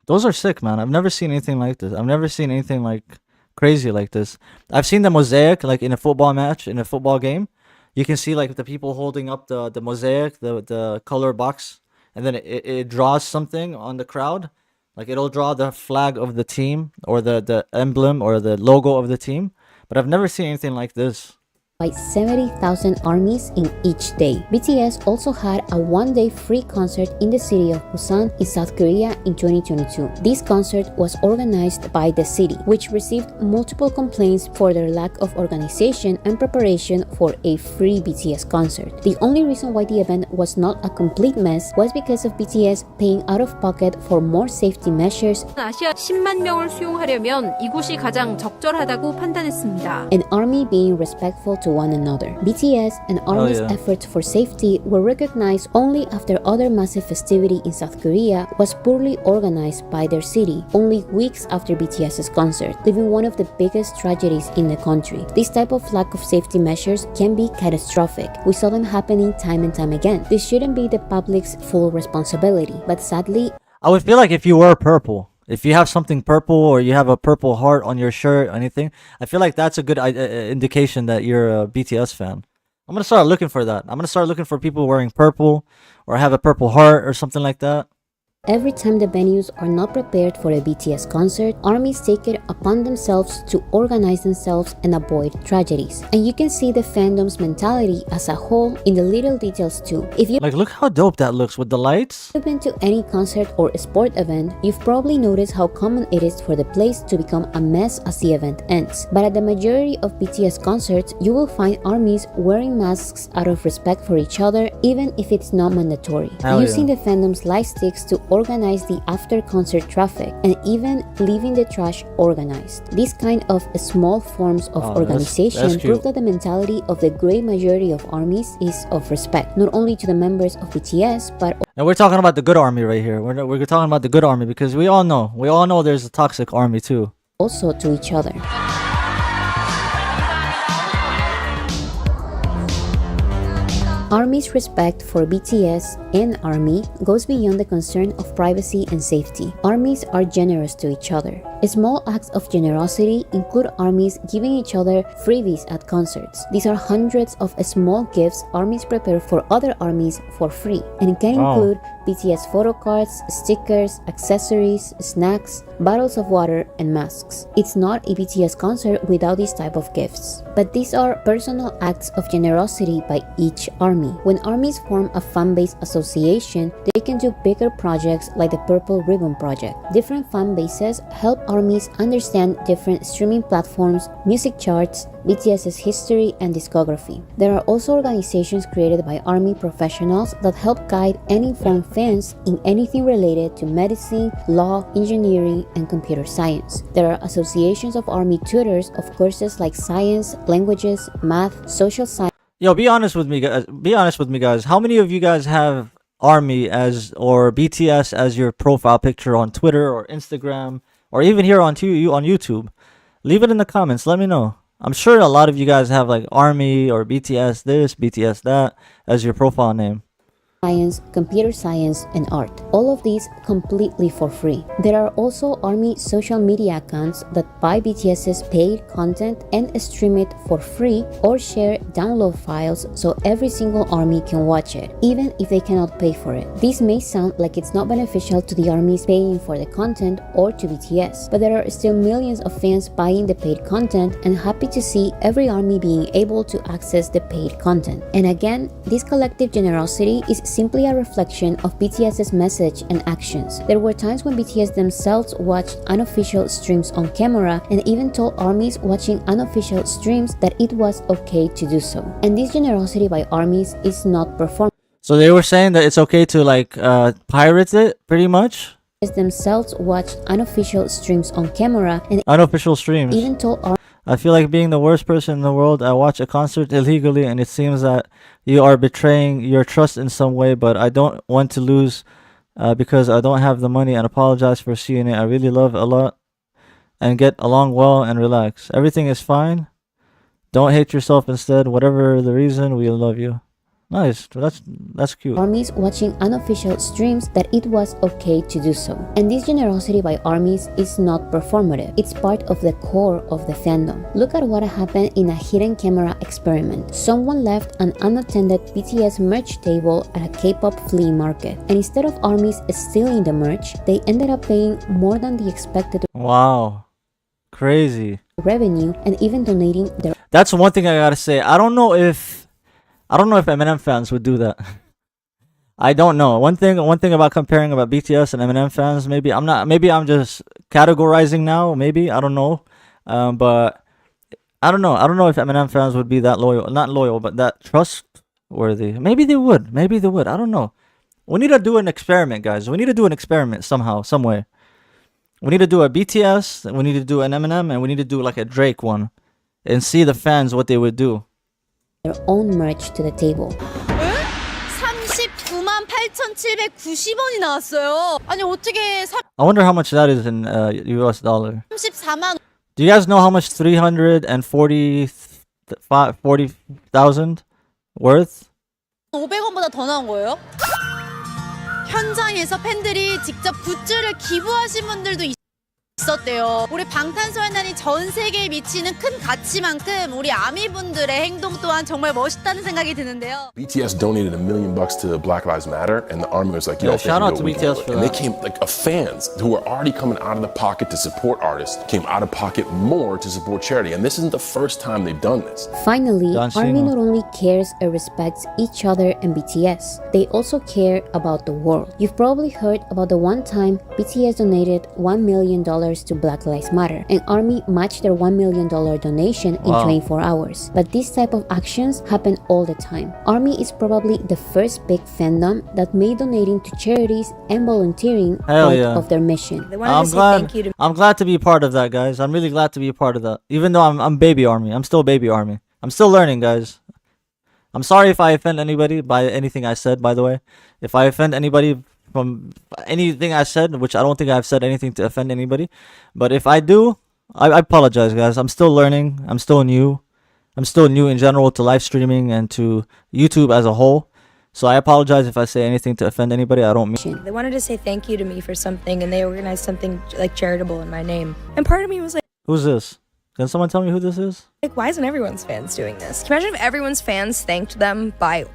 Those are sick, man. I've never seen anything like this. I've never seen anything like crazy like this. I've seen the mosaic like in a football match, in a football game. You can see like the people holding up the mosaic, the color box, and then it draws something on the crowd. Like it'll draw the flag of the team or the emblem or the logo of the team. But I've never seen anything like this. By 70,000 ARMYs in each day. BTS also had a one-day free concert in the city of Busan in South Korea in 2022. This concert was organized by the city, which received multiple complaints for their lack of organization and preparation for a free BTS concert. The only reason why the event was not a complete mess was because of BTS paying out of pocket for more safety measures. 아시아 10만 명을 수용하려면 이곳이 가장 적절하다고 판단했습니다. And ARMY being respectful to one another. BTS and ARMY's efforts for safety were recognized only after other massive festivity in South Korea was poorly organized by their city, only weeks after BTS's concert, leaving one of the biggest tragedies in the country. This type of lack of safety measures can be catastrophic. We saw them happening time and time again. This shouldn't be the public's full responsibility, but sadly, I would feel like if you were purple, if you have something purple or you have a purple heart on your shirt or anything, I feel like that's a good indication that you're a BTS fan. I'm going to start looking for that. I'm going to start looking for people wearing purple or have a purple heart or something like that. every time the venues are not prepared for a BTS concert, ARMYs take it upon themselves to organize themselves and avoid tragedies. And you can see the fandom's mentality as a whole in the little details too. If you look how dope that looks with the lights. If you've been to any concert or sport event, you've probably noticed how common it is for the place to become a mess as the event ends. But at the majority of BTS concerts, you will find ARMYs wearing masks out of respect for each other, even if it's not mandatory. Using the fandom's light sticks to organize the after-concert traffic, and even leaving the trash organized. These kind of small forms of organization prove that the mentality of the great majority of ARMYs is of respect, not only to the members of BTS, but and we're talking about the good ARMY right here. We're talking about the good ARMY because we all know there's a toxic ARMY too. Also to each other. ARMY's respect for BTS and ARMY goes beyond the concern of privacy and safety. ARMYs are generous to each other. Small acts of generosity include ARMYs giving each other freebies at concerts. These are hundreds of small gifts ARMYs prepare for other ARMYs for free, and it can include BTS photo cards, stickers, accessories, snacks, bottles of water, and masks. It's not a BTS concert without these type of gifts. But these are personal acts of generosity by each ARMY. When ARMYs form a fan-base association, they can do bigger projects like the Purple Ribbon Project. Different fan bases help ARMYs understand different streaming platforms, music charts, BTS's history and discography. There are also organizations created by ARMY professionals that help guide and inform fans in anything related to medicine, law, engineering, and computer science. There are associations of ARMY tutors of courses like science, languages, math, social science. Yo, be honest with me, guys. How many of you guys have ARMY or BTS as your profile picture on Twitter or Instagram or even here on YouTube? Leave it in the comments. Let me know. I'm sure a lot of you guys have like ARMY or BTS this, BTS that as your profile name. science, computer science, and art. All of these completely for free. There are also ARMY social media accounts that buy BTS's paid content and stream it for free or share download files so every single ARMY can watch it, even if they cannot pay for it. This may sound like it's not beneficial to the ARMYs paying for the content or to BTS, but there are still millions of fans buying the paid content and happy to see every ARMY being able to access the paid content. And again, this collective generosity is simply a reflection of BTS's message and actions. There were times when BTS themselves watched unofficial streams on camera and even told ARMYs watching unofficial streams that it was okay to do so. And this generosity by ARMYs is not performative. So they were saying that it's okay to like pirate it, pretty much. Themselves watched unofficial streams on camera and unofficial streams. Even told I feel like being the worst person in the world. I watch a concert illegally and it seems that you are betraying your trust in some way, but I don't want to lose because I don't have the money, and apologize for seeing it. I really love a lot and get along well and relax. Everything is fine. Don't hate yourself instead. Whatever the reason, we love you. Nice. That's cute. ARMYs watching unofficial streams that it was okay to do so. And this generosity by ARMYs is not performative. It's part of the core of the fandom. Look at what happened in a hidden camera experiment. Someone left an unattended BTS merch table at a K-pop flea market. And instead of ARMYs stealing the merch, they ended up paying more than the expected wow. Crazy. revenue and even donating their That's one thing I gotta say. I don't know if Eminem fans would do that. I don't know. One thing about comparing about BTS and Eminem fans, maybe I'm just categorizing now, maybe, I don't know. But I don't know if Eminem fans would be that loyal, not loyal, but that trustworthy. Maybe they would. I don't know. We need to do an experiment, guys. We need to do an experiment somehow, some way. We need to do a BTS, we need to do an Eminem, and we need to do like a Drake one and see the fans what they would do. Their own merch to the table. 39,890원이 나왔어요. 아니 어떻게 I wonder how much that is in US dollar. 34만 Do you guys know how much 340,000 worth? 500원보다 더 나온 거예요? 현장에서 팬들이 직접 굿즈를 기부하신 분들도 있었대요. 우리 방탄소년단이 전 세계에 미치는 큰 가치만큼 우리 아미분들의 행동 또한 정말 멋있다는 생각이 드는데요. BTS donated $1 million to Black Lives Matter, and the army was like, "Yo, shout out to BTS for that." And they came like fans who were already coming out of the pocket to support artists came out of pocket more to support charity, and this isn't the first time they've done this. Finally, ARMY not only cares and respects each other and BTS, they also care about the world. You've probably heard about the one time BTS donated $1 million to Black Lives Matter, and ARMY matched their $1 million donation in 24 hours. But this type of actions happen all the time. ARMY is probably the first big fandom that made donating to charities and volunteering part of their mission. I'm glad to be a part of that, guys. I'm really glad to be a part of that. Even though I'm baby ARMY. I'm still baby ARMY. I'm still learning, guys. I'm sorry if I offend anybody by anything I said, by the way. If I offend anybody from anything I said, which I don't think I've said anything to offend anybody, but if I do, I apologize, guys. I'm still learning. I'm still new. I'm still new in general to live streaming and to YouTube as a whole. So I apologize if I say anything to offend anybody. I don't mean. They wanted to say thank you to me for something, and they organized something like charitable in my name. And part of me was like, who's this? Can someone tell me who this is? Like, why isn't everyone's fans doing this? Can you imagine if everyone's fans thanked them by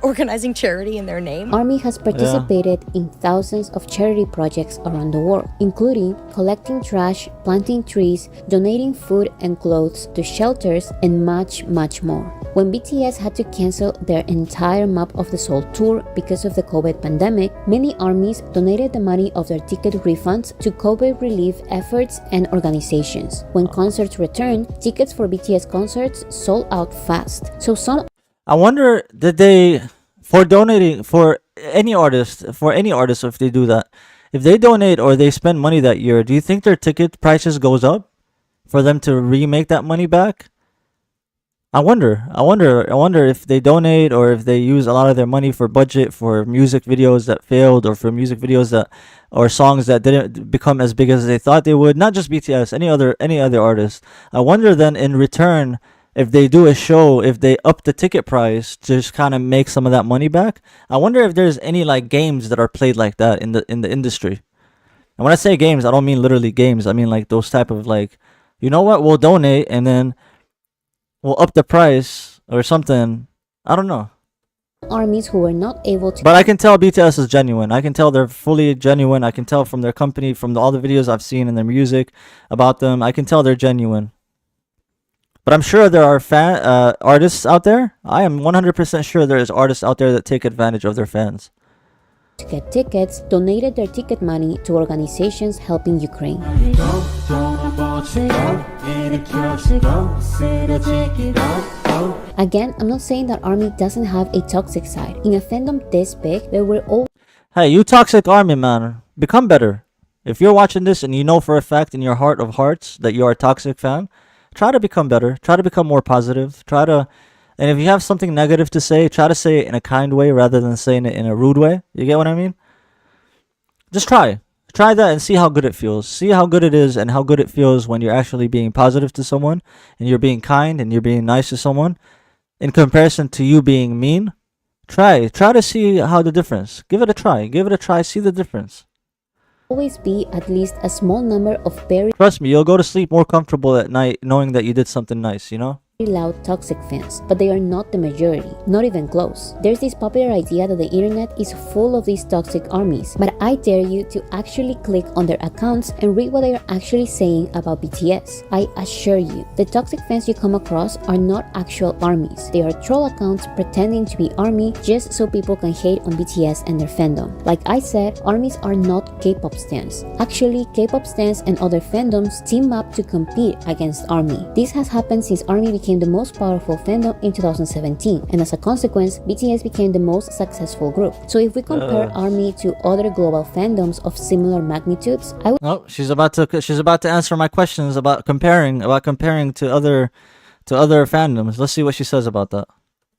organizing charity in their name? ARMY has participated in thousands of charity projects around the world, including collecting trash, planting trees, donating food and clothes to shelters, and much, much more. When BTS had to cancel their entire Map of the Soul tour because of the COVID pandemic, many ARMYs donated the money of their ticket refunds to COVID relief efforts and organizations. When concerts returned, tickets for BTS concerts sold out fast. So some I wonder, did they, for donating, for any artist, if they do that, if they donate or they spend money that year, do you think their ticket prices goes up for them to remake that money back? I wonder if they donate or if they use a lot of their money for budget for music videos that failed, or for music videos that, or songs that didn't become as big as they thought they would. Not just BTS, any other artist. I wonder then in return, if they do a show, if they up the ticket price to just kind of make some of that money back. I wonder if there's any like games that are played like that in the industry. And when I say games, I don't mean literally games. I mean like those type of like, you know what, we'll donate and then we'll up the price or something. I don't know. Armies who were not able to. But I can tell BTS is genuine. I can tell they're fully genuine. I can tell from their company, from all the videos I've seen in their music about them. I can tell they're genuine. But I'm sure there are artists out there. I am 100% sure there is artists out there that take advantage of their fans. To get tickets, donated their ticket money to organizations helping Ukraine. Again, I'm not saying that ARMY doesn't have a toxic side. In a fandom this big, there were all. Hey, you toxic ARMY man, become better. If you're watching this and you know for a fact in your heart of hearts that you're a toxic fan, try to become better. Try to become more positive. And if you have something negative to say, try to say it in a kind way rather than saying it in a rude way. You get what I mean? Just try. Try that and see how good it feels. See how good it is and how good it feels when you're actually being positive to someone and you're being kind and you're being nice to someone in comparison to you being mean. Try to see how the difference. Give it a try. Give it a try. See the difference. Always be at least a small number of very. Trust me, you'll go to sleep more comfortable at night knowing that you did something nice, you know? Loud toxic fans, but they are not the majority, not even close. There's this popular idea that the internet is full of these toxic armies, but I dare you to actually click on their accounts and read what they are actually saying about BTS. I assure you, the toxic fans you come across are not actual armies. They are troll accounts pretending to be army just so people can hate on BTS and their fandom. Like I said, armies are not K-pop stans. Actually, K-pop stans and other fandoms team up to compete against army. This has happened since army became the most powerful fandom in 2017, and as a consequence, BTS became the most successful group. So if we compare ARMY to other global fandoms of similar magnitudes, I would. Oh, she's about to answer my questions about comparing to other fandoms. Let's see what she says about that.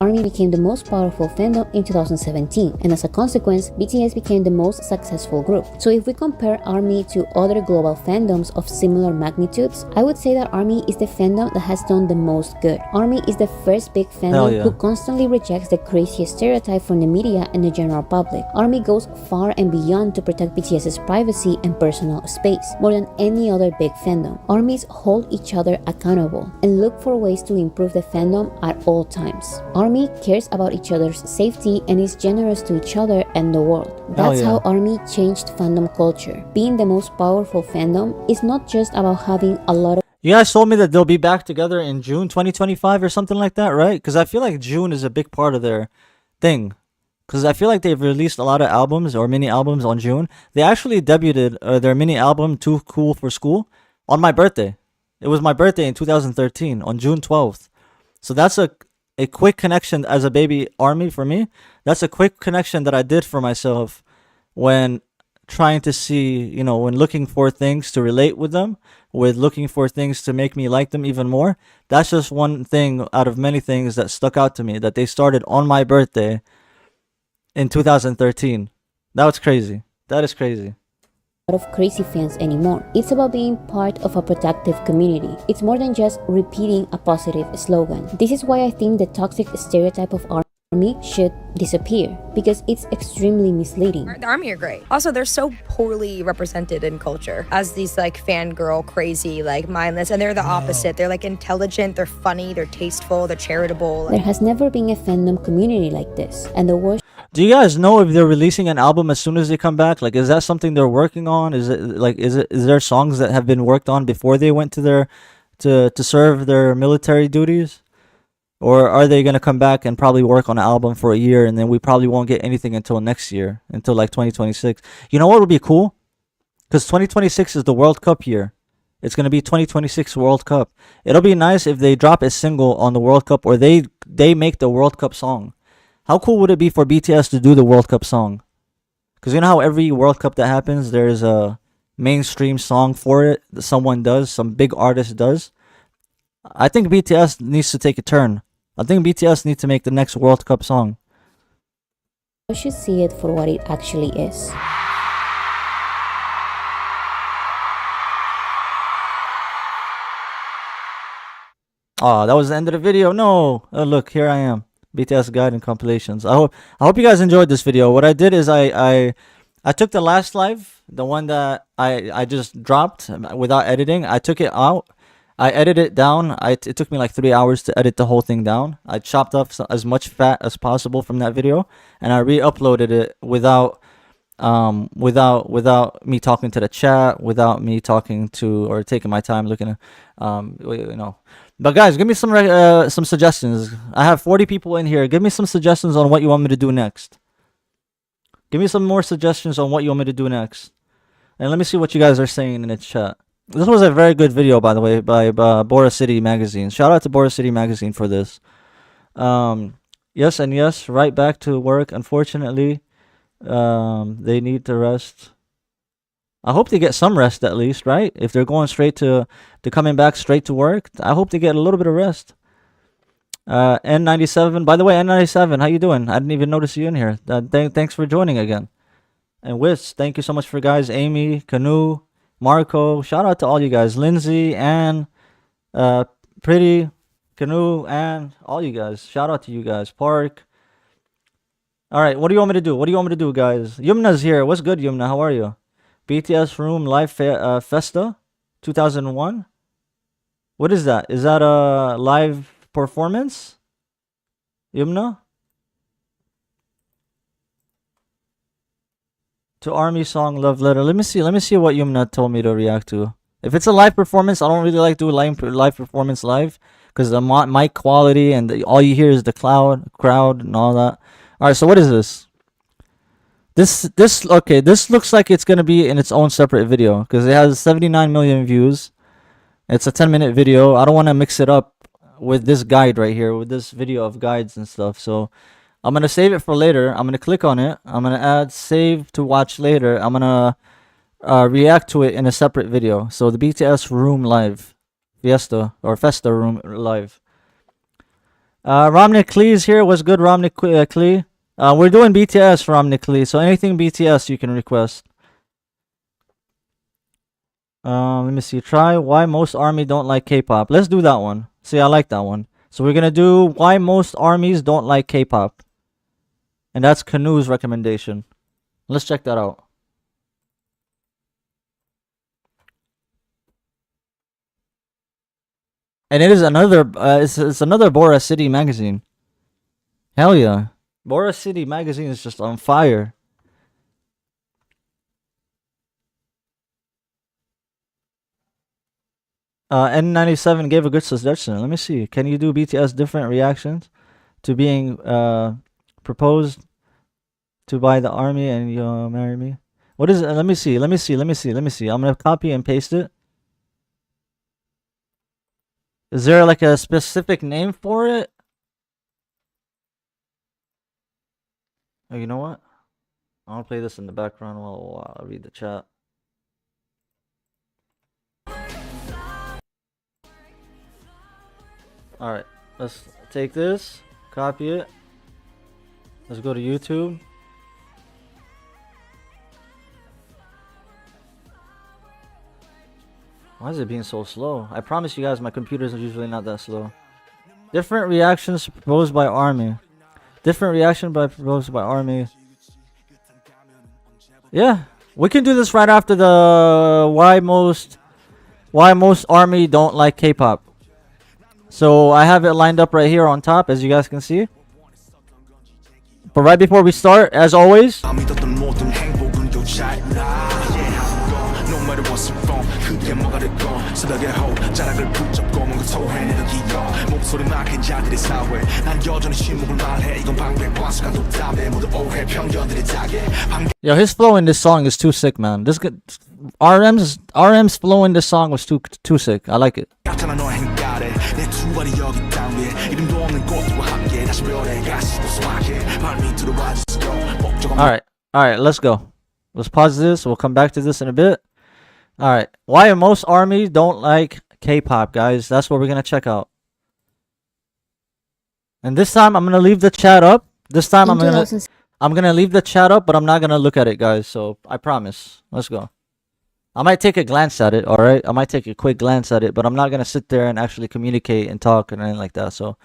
ARMY became the most powerful fandom in 2017, and as a consequence, BTS became the most successful group. So if we compare ARMY to other global fandoms of similar magnitudes, I would say that ARMY is the fandom that has done the most good. ARMY is the first big fandom who constantly rejects the craziest stereotype from the media and the general public. ARMY goes far and beyond to protect BTS's privacy and personal space, more than any other big fandom. ARMYs hold each other accountable and look for ways to improve the fandom at all times. ARMY cares about each other's safety and is generous to each other and the world. That's how ARMY changed fandom culture. Being the most powerful fandom is not just about having a lot of. You guys told me that they'll be back together in June 2025 or something like that, right? Because I feel like June is a big part of their thing. Because I feel like they've released a lot of albums or mini albums on June. They actually debuted their mini album, Too Cool for School, on my birthday. It was my birthday in 2013, on June 12th. So that's a quick connection as a baby ARMY for me. That's a quick connection that I did for myself when trying to see, when looking for things to relate with them, with looking for things to make me like them even more. That's just one thing out of many things that stuck out to me, that they started on my birthday in 2013. That was crazy. That is crazy. Of crazy fans anymore. It's about being part of a productive community. It's more than just repeating a positive slogan. This is why I think the toxic stereotype of ARMY should disappear, because it's extremely misleading. The ARMY are great. Also, they're so poorly represented in culture as these like fangirl, crazy, like mindless, and they're the opposite. They're like intelligent, they're funny, they're tasteful, they're charitable. There has never been a fandom community like this, and the worst. Do you guys know if they're releasing an album as soon as they come back? Like, is that something they're working on? Is there songs that have been worked on before they went to serve their military duties? Or are they going to come back and probably work on an album for a year and then we probably won't get anything until next year, until like 2026? You know what would be cool? Because 2026 is the World Cup year. It's going to be 2026 World Cup. It'll be nice if they drop a single on the World Cup, or they make the World Cup song. How cool would it be for BTS to do the World Cup song? Because you know how every World Cup that happens, there's a mainstream song for it that someone does, some big artist does. I think BTS needs to take a turn. I think BTS needs to make the next World Cup song. You should see it for what it actually is. Oh, that was the end of the video. No. Oh, look, here I am. BTS guide and compilations. I hope you guys enjoyed this video. What I did is I took the last live, the one that I just dropped without editing. I took it out. I edited it down. It took me like 3 hours to edit the whole thing down. I chopped off as much fat as possible from that video, and I re-uploaded it without me talking to the chat, without me talking to or taking my time looking at But guys, give me some suggestions. I have 40 people in here. Give me some suggestions on what you want me to do next. Give me some more suggestions on what you want me to do next. And let me see what you guys are saying in the chat. This was a very good video, by the way, by Boracity magazine. Shout out to Boracity magazine for this. Yes and yes, right back to work. Unfortunately, they need to rest. I hope they get some rest at least, right? If they're going straight to coming back straight to work, I hope they get a little bit of rest. N97, by the way, N97, how you doing? I didn't even notice you in here. Thanks for joining again. And Wiz, thank you so much for guys. Amy, Canoe, Marco, shout out to all you guys. Lindsay, and Pretty, Canoe, and all you guys. Shout out to you guys. Park. All right, what do you want me to do? What do you want me to do, guys? Yumna's here. What's good, Yumna? How are you? BTS Room Live Festa 2001. What is that? Is that a live performance? Yumna? To Army song Love Letter. Let me see what Yumna told me to react to. If it's a live performance, I don't really like doing live performance live because the mic quality and all you hear is the crowd and all that. All right, so what is this? This looks like it's gonna be in its own separate video because it has 79 million views. It's a 10-minute video. I don't want to mix it up with this guide right here, with this video of guides and stuff. So I'm gonna save it for later. I'm gonna click on it. I'm gonna add save to watch later. I'm gonna react to it in a separate video. So the BTS Room Live Festa Room Live. Romney Klee is here. What's good, Romney Klee? We're doing BTS, Romney Klee. So anything BTS you can request. Let me see. Try why most ARMY don't like K-pop. Let's do that one. See, I like that one. So we're gonna do why most armies don't like K-pop. And that's Canoe's recommendation. Let's check that out. And it is another, it's another Boracity magazine. Hell yeah. Boracity magazine is just on fire. N97 gave a good suggestion. Let me see. Can you do BTS different reactions to being proposed to by the army and you marry me? What is it? Let me see. I'm gonna copy and paste it. Is there like a specific name for it? Oh, you know what? I'll play this in the background while I read the chat. Alright, let's take this, copy it. Let's go to YouTube. Why is it being so slow? I promise you guys my computer's usually not that slow. Different reactions proposed by army. Different reaction proposed by army. Yeah, we can do this right after the why most army don't like K-pop. So I have it lined up right here on top, as you guys can see. But right before we start, as always, yo, his flow in this song is too sick, man. This good. RM's flow in this song was too sick. I like it. Alright, let's go. Let's pause this. We'll come back to this in a bit. Alright, why most armies don't like K-pop, guys. That's what we're gonna check out. And this time I'm gonna leave the chat up. This time I'm gonna leave the chat up, but I'm not gonna look at it, guys. So I promise. Let's go. I might take a glance at it, alright? I might take a quick glance at it, but I'm not gonna sit there and actually communicate and talk and anything like that. So,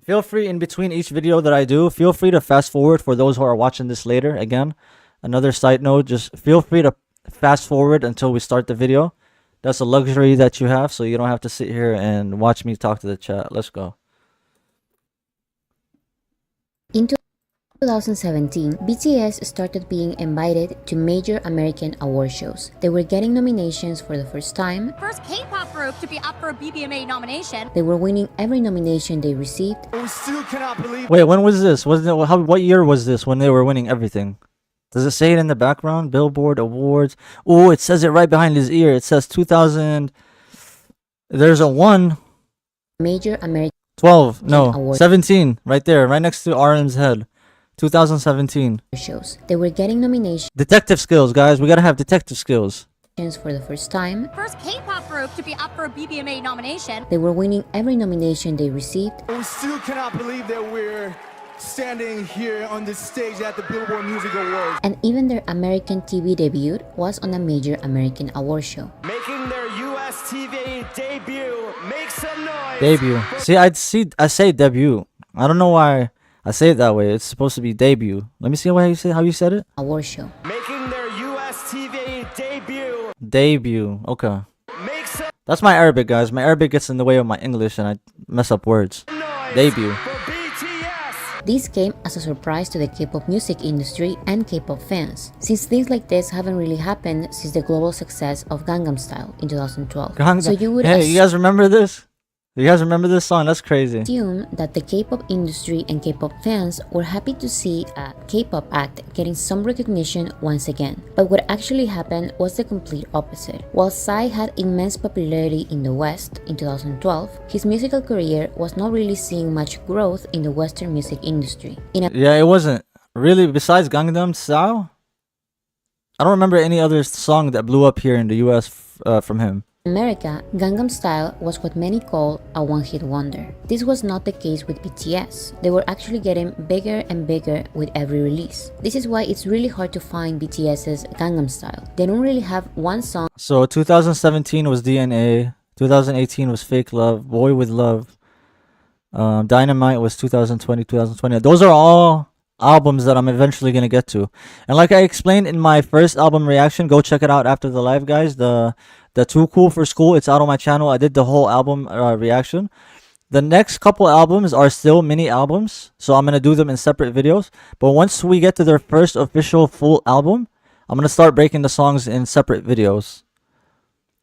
feel free in between each video that I do, feel free to fast forward for those who are watching this later. Again, another side note, just feel free to fast forward until we start the video. That's a luxury that you have, so you don't have to sit here and watch me talk to the chat. Let's go. In 2017, BTS started being invited to major American award shows. They were getting nominations for the first time. First K-pop group to be up for a BBMA nomination. They were winning every nomination they received. We still cannot believe. Wait, when was this? What year was this when they were winning everything? Does it say it in the background? Billboard Awards. Oh, it says it right behind his ear. It says 2000. There's a 1. Major American 12. No. Award. 17. Right there. Right next to RM's head. 2017. Shows. They were getting nominations. Detective skills, guys. We gotta have detective skills. For the first time. First K-pop group to be up for a BBMA nomination. They were winning every nomination they received. We still cannot believe that we're standing here on this stage at the Billboard Music Awards. And even their American TV debut was on a major American award show. Making their US TV debut. Make some noise. Debut. See, I say debut. I don't know why I say it that way. It's supposed to be debut. Let me see how you said it. Award show. Making their US TV debut. Debut. Okay. That's my Arabic, guys. My Arabic gets in the way of my English and I mess up words. Debut. This came as a surprise to the K-pop music industry and K-pop fans, since things like this haven't really happened since the global success of Gangnam Style in 2012. So you would you guys remember this? You guys remember this song? That's crazy. Assume that the K-pop industry and K-pop fans were happy to see a K-pop act getting some recognition once again. But what actually happened was the complete opposite. While Psy had immense popularity in the West in 2012, his musical career was not really seeing much growth in the Western music industry. Yeah, it wasn't. Really, besides Gangnam Style? I don't remember any other song that blew up here in the US from him. In America, Gangnam Style was what many call a one-hit wonder. This was not the case with BTS. They were actually getting bigger and bigger with every release. This is why it's really hard to find BTS's Gangnam Style. They don't really have one song. So 2017 was DNA, 2018 was Fake Love, Boy With Love, Dynamite was 2020. Those are all albums that I'm eventually gonna get to. And like I explained in my first album reaction, go check it out after the live, guys. The Too Cool for School, it's out on my channel. I did the whole album reaction. The next couple albums are still mini albums, so I'm gonna do them in separate videos. But once we get to their first official full album, I'm gonna start breaking the songs in separate videos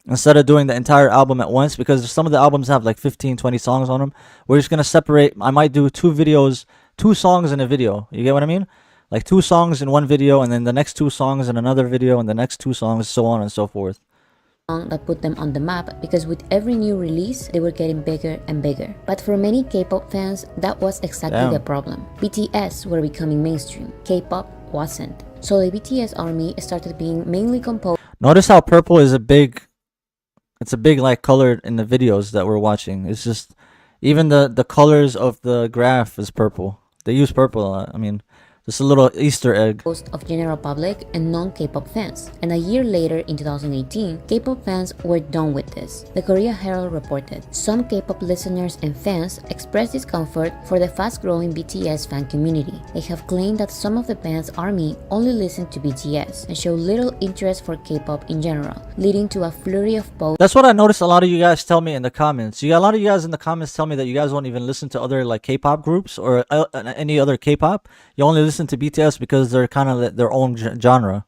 instead of doing the entire album at once, because some of the albums have like 15-20 songs on them. We're just gonna separate. I might do 2 songs in a video. You get what I mean? Like 2 songs in one video, and then the next 2 songs in another video, and the next 2 songs, so on and so forth. That put them on the map, because with every new release they were getting bigger and bigger. But for many K-pop fans, that was exactly the problem. BTS were becoming mainstream, K-pop wasn't. So the BTS army started being mainly composed. Notice how purple is a big like color in the videos that we're watching. It's just even the colors of the graph is purple. They use purple a lot. I mean, just a little Easter egg. Of general public and non-K-pop fans. And a year later, in 2018, K-pop fans were done with this. The Korea Herald reported, some K-pop listeners and fans expressed discomfort for the fast-growing BTS fan community. They have claimed that some of the band's army only listen to BTS and show little interest for K-pop in general, leading to a flurry of posts. That's what I noticed a lot of you guys tell me in the comments. You got a lot of you guys in the comments tell me that you guys won't even listen to other like K-pop groups or any other K-pop. You only listen to BTS because they're kind of their own genre.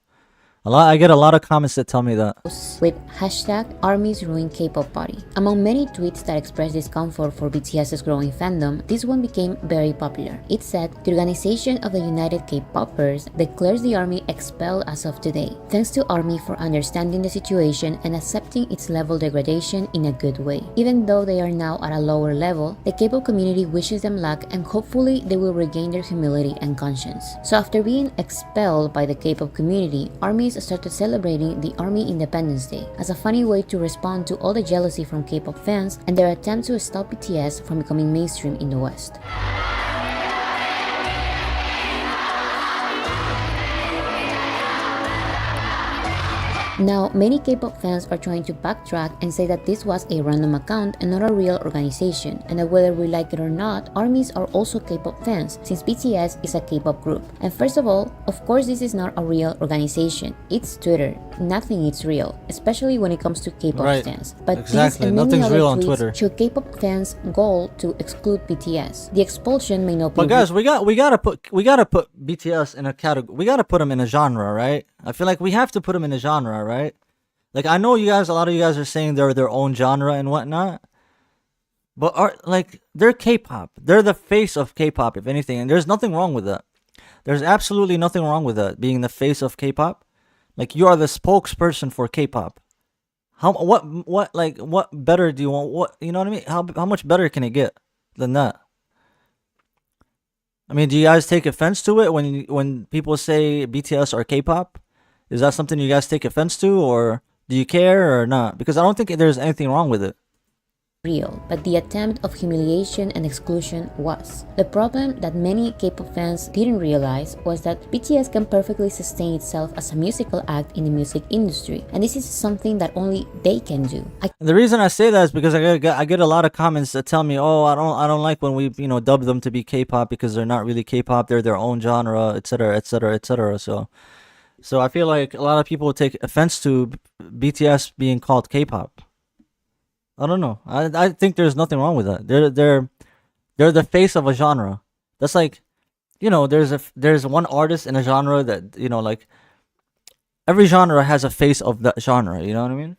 I get a lot of comments that tell me that. With hashtag Armies Ruin K-pop Party. Among many tweets that expressed discomfort for BTS's growing fandom, this one became very popular. It said, the Organization of the United K-Poppers declares the army expelled as of today. Thanks to ARMY for understanding the situation and accepting its level degradation in a good way. Even though they are now at a lower level, the K-pop community wishes them luck and hopefully they will regain their humility and conscience. So after being expelled by the K-pop community, armies started celebrating the Army Independence Day as a funny way to respond to all the jealousy from K-pop fans and their attempt to stop BTS from becoming mainstream in the West. Now, many K-pop fans are trying to backtrack and say that this was a random account and not a real organization, and that whether we like it or not, ARMYs are also K-pop fans, since BTS is a K-pop group. And first of all, of course this is not a real organization. It's Twitter. Nothing is real, especially when it comes to K-pop stans. But exactly. these and many Nothing's other real on tweets Twitter. show K-pop fans' goal to exclude BTS. The expulsion may not be But guys, we gotta put BTS in a category. We gotta put them in a genre, right? I feel like we have to put them in a genre, right? Like, I know you guys, a lot of you guys are saying they're their own genre and whatnot, but they're K-pop. They're the face of K-pop, if anything, and there's nothing wrong with that. There's absolutely nothing wrong with that, being the face of K-pop. Like, you are the spokesperson for K-pop. What better do you want? What, you know what I mean? How much better can it get than that? I mean, do you guys take offense to it when people say BTS or K-pop? Is that something you guys take offense to, or do you care or not? Because I don't think there's anything wrong with it. Real, but the attempt of humiliation and exclusion was. The problem that many K-pop fans didn't realize was that BTS can perfectly sustain itself as a musical act in the music industry, and this is something that only they can do. The reason I say that is because I get a lot of comments that tell me, oh, I don't like when we dub them to be K-pop because they're not really K-pop, they're their own genre, etc., etc., etc. So I feel like a lot of people take offense to BTS being called K-pop. I don't know. I think there's nothing wrong with that. They're the face of a genre. That's like, there's one artist in a genre that, like, every genre has a face of that genre, you know what I mean?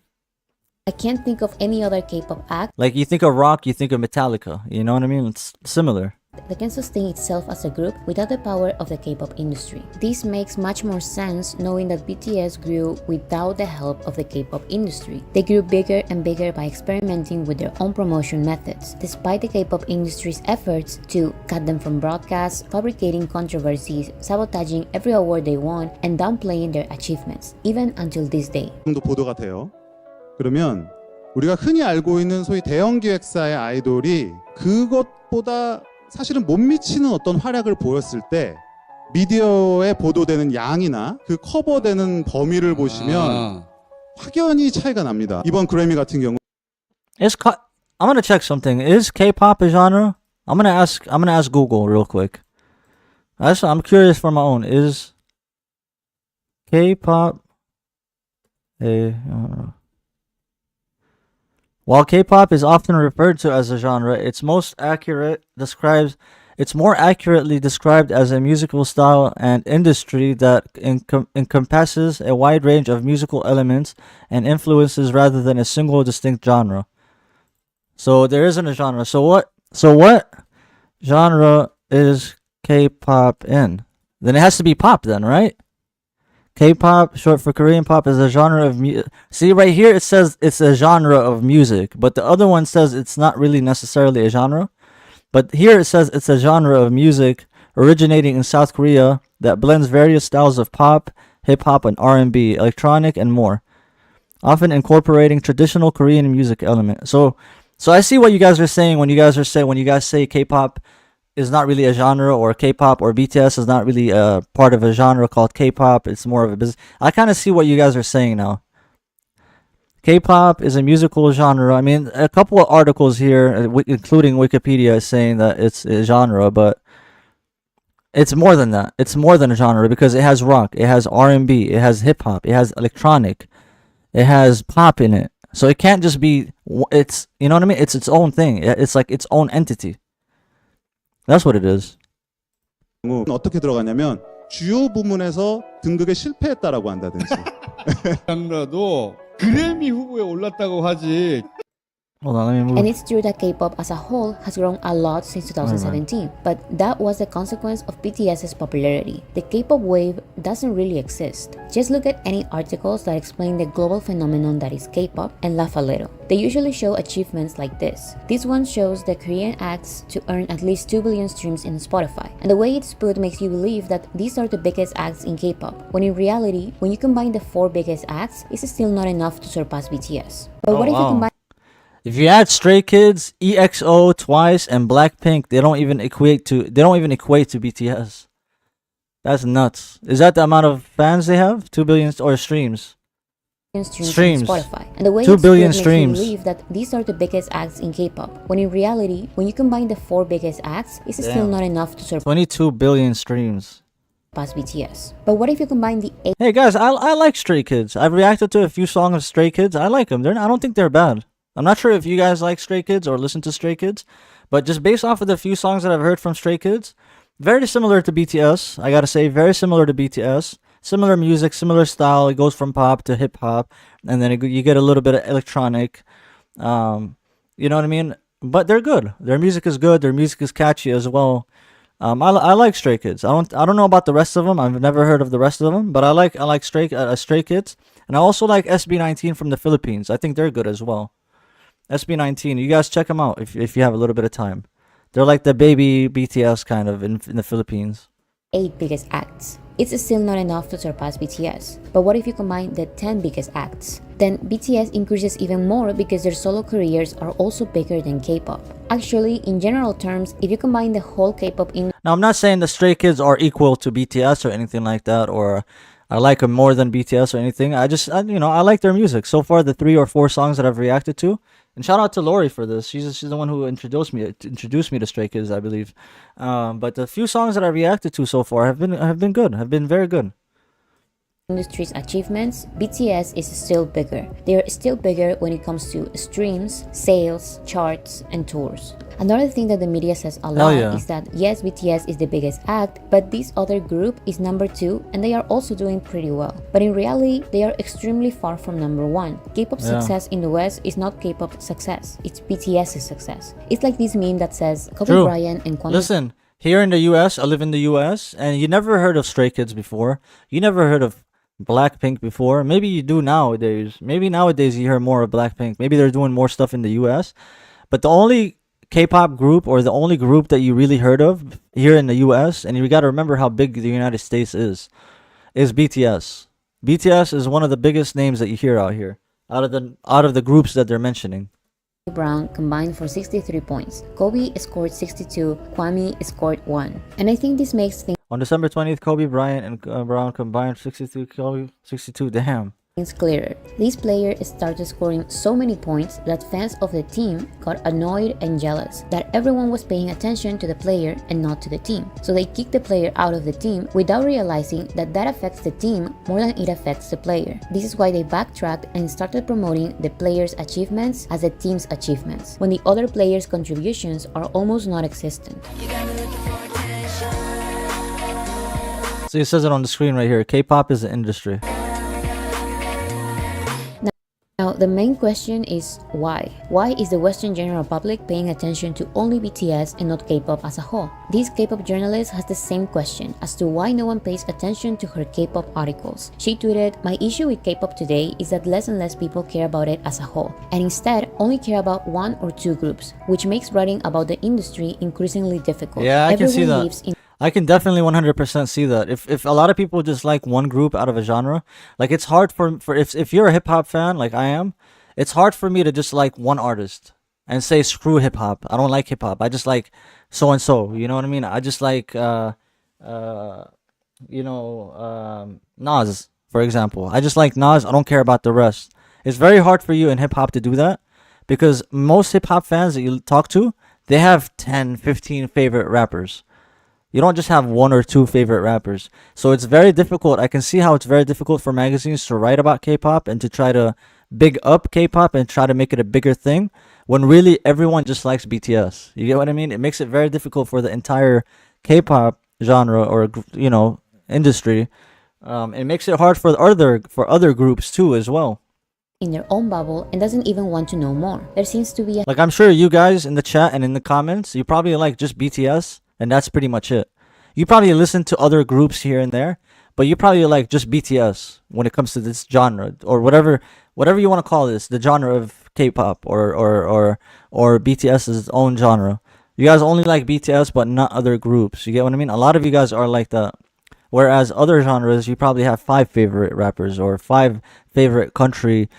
I can't think of any other K-pop act Like, you think of rock, you think of Metallica, you know what I mean? It's similar. that can sustain itself as a group without the power of the K-pop industry. This makes much more sense knowing that BTS grew without the help of the K-pop industry. They grew bigger and bigger by experimenting with their own promotion methods, despite the K-pop industry's efforts to cut them from broadcasts, fabricating controversies, sabotaging every award they won, and downplaying their achievements, even until this day. 정도 보도가 돼요. 그러면 우리가 흔히 알고 있는 소위 대형 기획사의 아이돌이 그것보다 사실은 못 미치는 어떤 활약을 보였을 때 미디어에 보도되는 양이나 그 커버되는 범위를 보시면 확연히 차이가 납니다. 이번 그래미 같은 경우 I'm gonna check something. Is K-pop a genre? I'm gonna ask Google real quick. I'm curious for my own. Is K-pop a genre? While K-pop is often referred to as a genre, it's more accurately described as a musical style and industry that encompasses a wide range of musical elements and influences rather than a single distinct genre. So there isn't a genre. So what genre is K-pop in? Then it has to be pop then, right? K-pop, short for Korean pop, is a genre of music. See, right here it says it's a genre of music, but the other one says it's not really necessarily a genre. But here it says it's a genre of music originating in South Korea that blends various styles of pop, hip-hop, and R&B, electronic, and more, often incorporating traditional Korean music element. So I see what you guys are saying when you guys say K-pop is not really a genre, or K-pop or BTS is not really a part of a genre called K-pop. It's more of a business. I kind of see what you guys are saying now. K-pop is a musical genre. I mean, a couple of articles here, including Wikipedia, is saying that it's a genre, but it's more than that. It's more than a genre because it has rock, it has R&B, it has hip-hop, it has electronic, it has pop in it. So it can't just be, it's, you know what I mean? It's its own thing. It's like its own entity. That's what it is. 어떻게 들어가냐면 주요 부문에서 등극에 실패했다라고 한다든지. 장르도 그래미 후보에 올랐다고 하지. Hold on, let me move. And it's true that K-pop as a whole has grown a lot since 2017, but that was the consequence of BTS's popularity. The K-pop wave doesn't really exist. Just look at any articles that explain the global phenomenon that is K-pop and laugh a little. They usually show achievements like this. This one shows the Korean acts to earn at least 2 billion streams in Spotify. And the way it's put makes you believe that these are the biggest acts in K-pop, when in reality, when you combine the 4 biggest acts, it's still not enough to surpass BTS. But what if you combine If you add Stray Kids, EXO, Twice, and Blackpink, they don't even equate to BTS. That's nuts. Is that the amount of fans they have? 2 billion or streams? Streams. on Spotify. And the way 2 it's billion split streams. makes you believe that these are the biggest acts in K-pop, when in reality, when you combine the 4 biggest acts, it's still Damn. not enough to surpass 22 billion streams. BTS. But what if you combine the 8 Hey guys, I like Stray Kids. I've reacted to a few songs of Stray Kids. I like them. I don't think they're bad. I'm not sure if you guys like Stray Kids or listen to Stray Kids, but just based off of the few songs that I've heard from Stray Kids, very similar to BTS. I gotta say, very similar to BTS. Similar music, similar style. It goes from pop to hip hop, and then you get a little bit of electronic. You know what I mean? But they're good. Their music is good. Their music is catchy as well. I like Stray Kids. I don't know about the rest of them. I've never heard of the rest of them, but I like Stray Kids, and I also like SB19 from the Philippines. I think they're good as well. SB19, you guys check them out if you have a little bit of time. They're like the baby BTS kind of in the Philippines. 8 biggest acts. It's still not enough to surpass BTS. But what if you combine the 10 biggest acts? Then BTS increases even more because their solo careers are also bigger than K-pop. Actually, in general terms, if you combine the whole K-pop in... Now, I'm not saying the Stray Kids are equal to BTS or anything like that, or I like them more than BTS or anything. I like their music. So far, the 3 or 4 songs that I've reacted to, and shout out to Lori for this. She's the one who introduced me to Stray Kids, I believe. But the few songs that I reacted to so far have been good. Have been very good. Industry's achievements, BTS is still bigger. They are still bigger when it comes to streams, sales, charts, and tours. Another thing that the media says a lot is that yes, BTS is the biggest act, but this other group is number 2 and they are also doing pretty well. But in reality, they are extremely far from number 1. K-pop success in the West is not K-pop success, it's BTS's success. It's like this meme that says Kobe Bryant and Kwame. Listen, here in the US, I live in the US, and you never heard of Stray Kids before. You never heard of Blackpink before. Maybe you do nowadays. Maybe nowadays you hear more of Blackpink. Maybe they're doing more stuff in the US. But the only K-pop group, or the only group that you really heard of here in the US, and you got to remember how big the United States is BTS. BTS is one of the biggest names that you hear out here, out of the groups that they're mentioning. Brown combined for 63 points. Kobe scored 62, Kwame scored 1. And I think this makes things On December 20th, Kobe Bryant and Brown combined 62, Kobe 62, damn. clearer. This player started scoring so many points that fans of the team got annoyed and jealous that everyone was paying attention to the player and not to the team. So they kicked the player out of the team without realizing that that affects the team more than it affects the player. This is why they backtracked and started promoting the player's achievements as the team's achievements, when the other player's contributions are almost non-existent. So it says it on the screen right here. K-pop is an industry. Now, the main question is why? Why is the Western general public paying attention to only BTS and not K-pop as a whole? This K-pop journalist has the same question as to why no one pays attention to her K-pop articles. She tweeted, "My issue with K-pop today is that less and less people care about it as a whole, and instead only care about 1 or 2 groups, which makes writing about the industry increasingly difficult." Yeah, I can see Everyone that. lives in I can definitely 100% see that. If a lot of people just like one group out of a genre, like it's hard for if you're a hip hop fan like I am, it's hard for me to just like one artist and say screw hip hop. I don't like hip hop. I just like so and so. You know what I mean? I just like Nas, for example. I just like Nas. I don't care about the rest. It's very hard for you in hip hop to do that because most hip hop fans that you talk to, they have 10, 15 favorite rappers. You don't just have 1 or 2 favorite rappers. So it's very difficult. I can see how it's very difficult for magazines to write about K-pop and to try to big up K-pop and try to make it a bigger thing when really everyone just likes BTS. You get what I mean? It makes it very difficult for the entire K-pop genre or, you know, industry. It makes it hard for other groups too as well. in their own bubble and doesn't even want to know more. There seems to be a Like, I'm sure you guys in the chat and in the comments, you probably like just BTS, and that's pretty much it. You probably listen to other groups here and there, but you probably like just BTS when it comes to this genre or whatever you want to call this, the genre of K-pop or BTS's own genre. You guys only like BTS but not other groups. You get what I mean? A lot of you guys are like that. Whereas other genres, you probably have 5 favorite rappers or 5 favorite country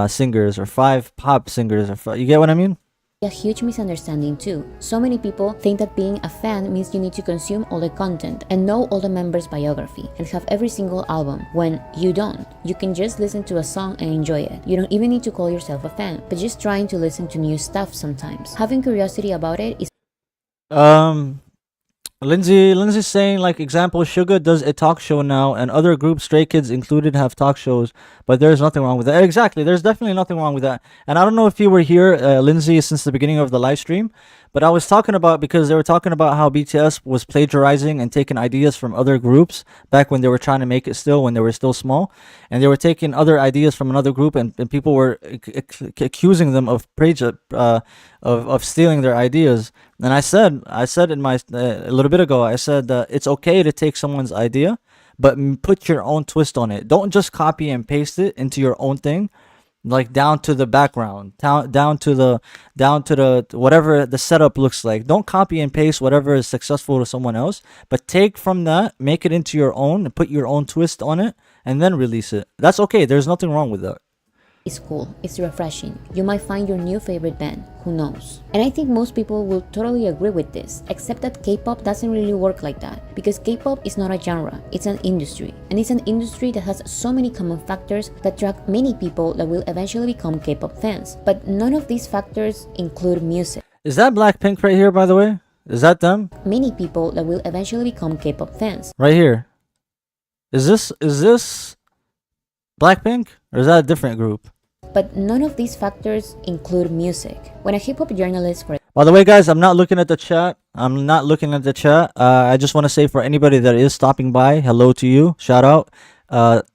singers or 5 pop singers. You get what I mean? a huge misunderstanding too. So many people think that being a fan means you need to consume all the content and know all the members' biography and have every single album, when you don't. You can just listen to a song and enjoy it. You don't even need to call yourself a fan, but just trying to listen to new stuff sometimes. Having curiosity about it is Lindsay's saying, like, example, Suga does a talk show now, and other groups, Stray Kids included, have talk shows, but there's nothing wrong with that. Exactly, there's definitely nothing wrong with that. And I don't know if you were here, Lindsay, since the beginning of the live stream, but I was talking about, because they were talking about how BTS was plagiarizing and taking ideas from other groups back when they were trying to make it still, when they were still small, and they were taking other ideas from another group, and people were accusing them of of stealing their ideas. And I said in my a little bit ago, I said it's okay to take someone's idea, but put your own twist on it. Don't just copy and paste it into your own thing, like down to the background, down to the whatever the setup looks like. Don't copy and paste whatever is successful to someone else, but take from that, make it into your own, and put your own twist on it, and then release it. That's okay. There's nothing wrong with that. It's cool, it's refreshing. You might find your new favorite band, who knows? And I think most people will totally agree with this, except that K-pop doesn't really work like that, because K-pop is not a genre, it's an industry. And it's an industry that has so many common factors that attract many people that will eventually become K-pop fans. But none of these factors include music. Is that Blackpink right here, by the way? Is that them? Many people that will eventually become K-pop fans. Right here. Is this Blackpink? Or is that a different group? But none of these factors include music. When a hip-hop journalist, by the way, guys, I'm not looking at the chat. I just want to say, for anybody that is stopping by, hello to you. Shout out.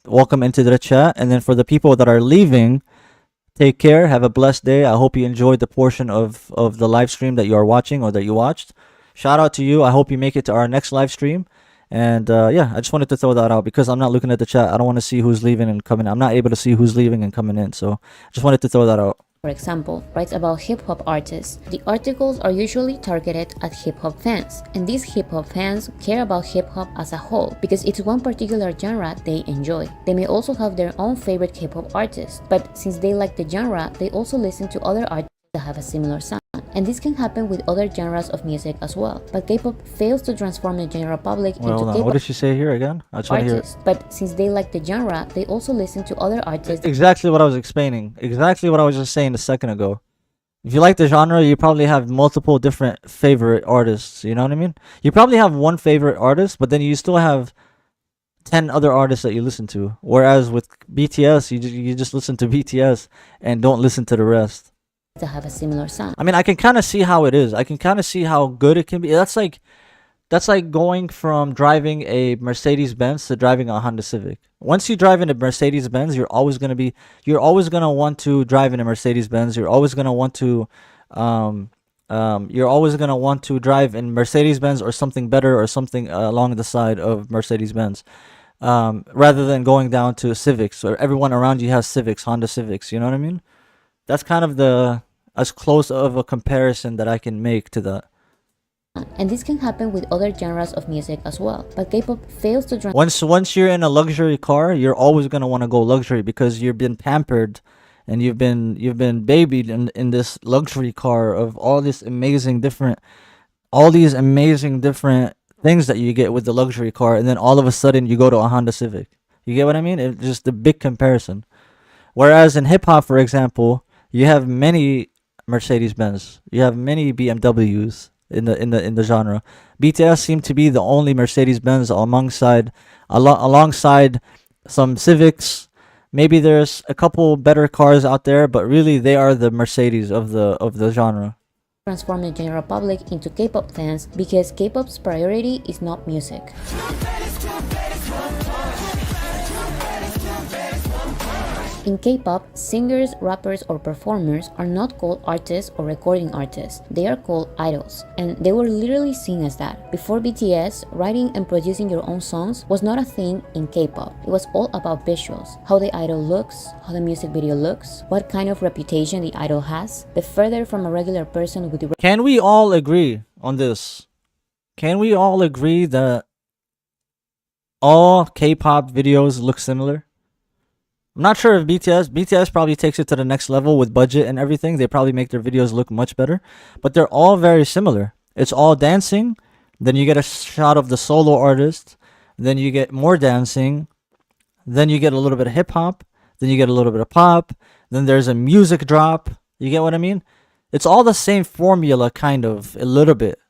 Welcome into the chat. And then for the people that are leaving, take care. Have a blessed day. I hope you enjoyed the portion of the live stream that you are watching or that you watched. Shout out to you. I hope you make it to our next live stream. And yeah, I just wanted to throw that out because I'm not looking at the chat. I don't want to see who's leaving and coming in. I'm not able to see who's leaving and coming in. So I just wanted to throw that out. For example, writes about hip-hop artists. The articles are usually targeted at hip-hop fans, and these hip-hop fans care about hip-hop as a whole because it's one particular genre they enjoy. They may also have their own favorite hip-hop artist, but since they like the genre, they also listen to other artists that have a similar sound. And this can happen with other genres of music as well. But K-pop fails to transform the general public into K-pop. What did she say here again? I try to hear it. But since they like the genre, they also listen to other artists. Exactly what I was explaining. Exactly what I was just saying a second ago. If you like the genre, you probably have multiple different favorite artists. You know what I mean? You probably have one favorite artist, but then you still have 10 other artists that you listen to. Whereas with BTS, you just listen to BTS and don't listen to the rest. To have a similar sound. I mean, I can kind of see how it is. I can kind of see how good it can be. That's like going from driving a Mercedes-Benz to driving a Honda Civic. Once you drive in a Mercedes-Benz, you're always gonna want to drive in a Mercedes-Benz. You're always gonna want to drive in Mercedes-Benz or something better or something along the side of Mercedes-Benz, rather than going down to Civics, or everyone around you has Civics, Honda Civics. You know what I mean? That's kind of as close of a comparison that I can make to that. And this can happen with other genres of music as well. But K-pop fails to once you're in a luxury car, you're always gonna want to go luxury because you've been pampered and you've been babied in this luxury car of all these amazing different things that you get with the luxury car, and then all of a sudden you go to a Honda Civic. You get what I mean? It's just a big comparison. Whereas in hip hop, for example, you have many Mercedes-Benz, you have many BMWs in the genre. BTS seem to be the only Mercedes-Benz alongside some Civics. Maybe there's a couple better cars out there, but really they are the Mercedes of the genre. Transform the general public into K-pop fans because K-pop's priority is not music. In K-pop, singers, rappers, or performers are not called artists or recording artists. They are called idols, and they were literally seen as that. Before BTS, writing and producing your own songs was not a thing in K-pop. It was all about visuals, how the idol looks, how the music video looks, what kind of reputation the idol has, but further from a regular person with the... Can we all agree on this? Can we all agree that all K-pop videos look similar? I'm not sure if BTS probably takes it to the next level with budget and everything. They probably make their videos look much better, but they're all very similar. It's all dancing, then you get a shot of the solo artist, then you get more dancing, then you get a little bit of hip hop, then you get a little bit of pop, then there's a music drop. You get what I mean? It's all the same formula, kind of, a little bit.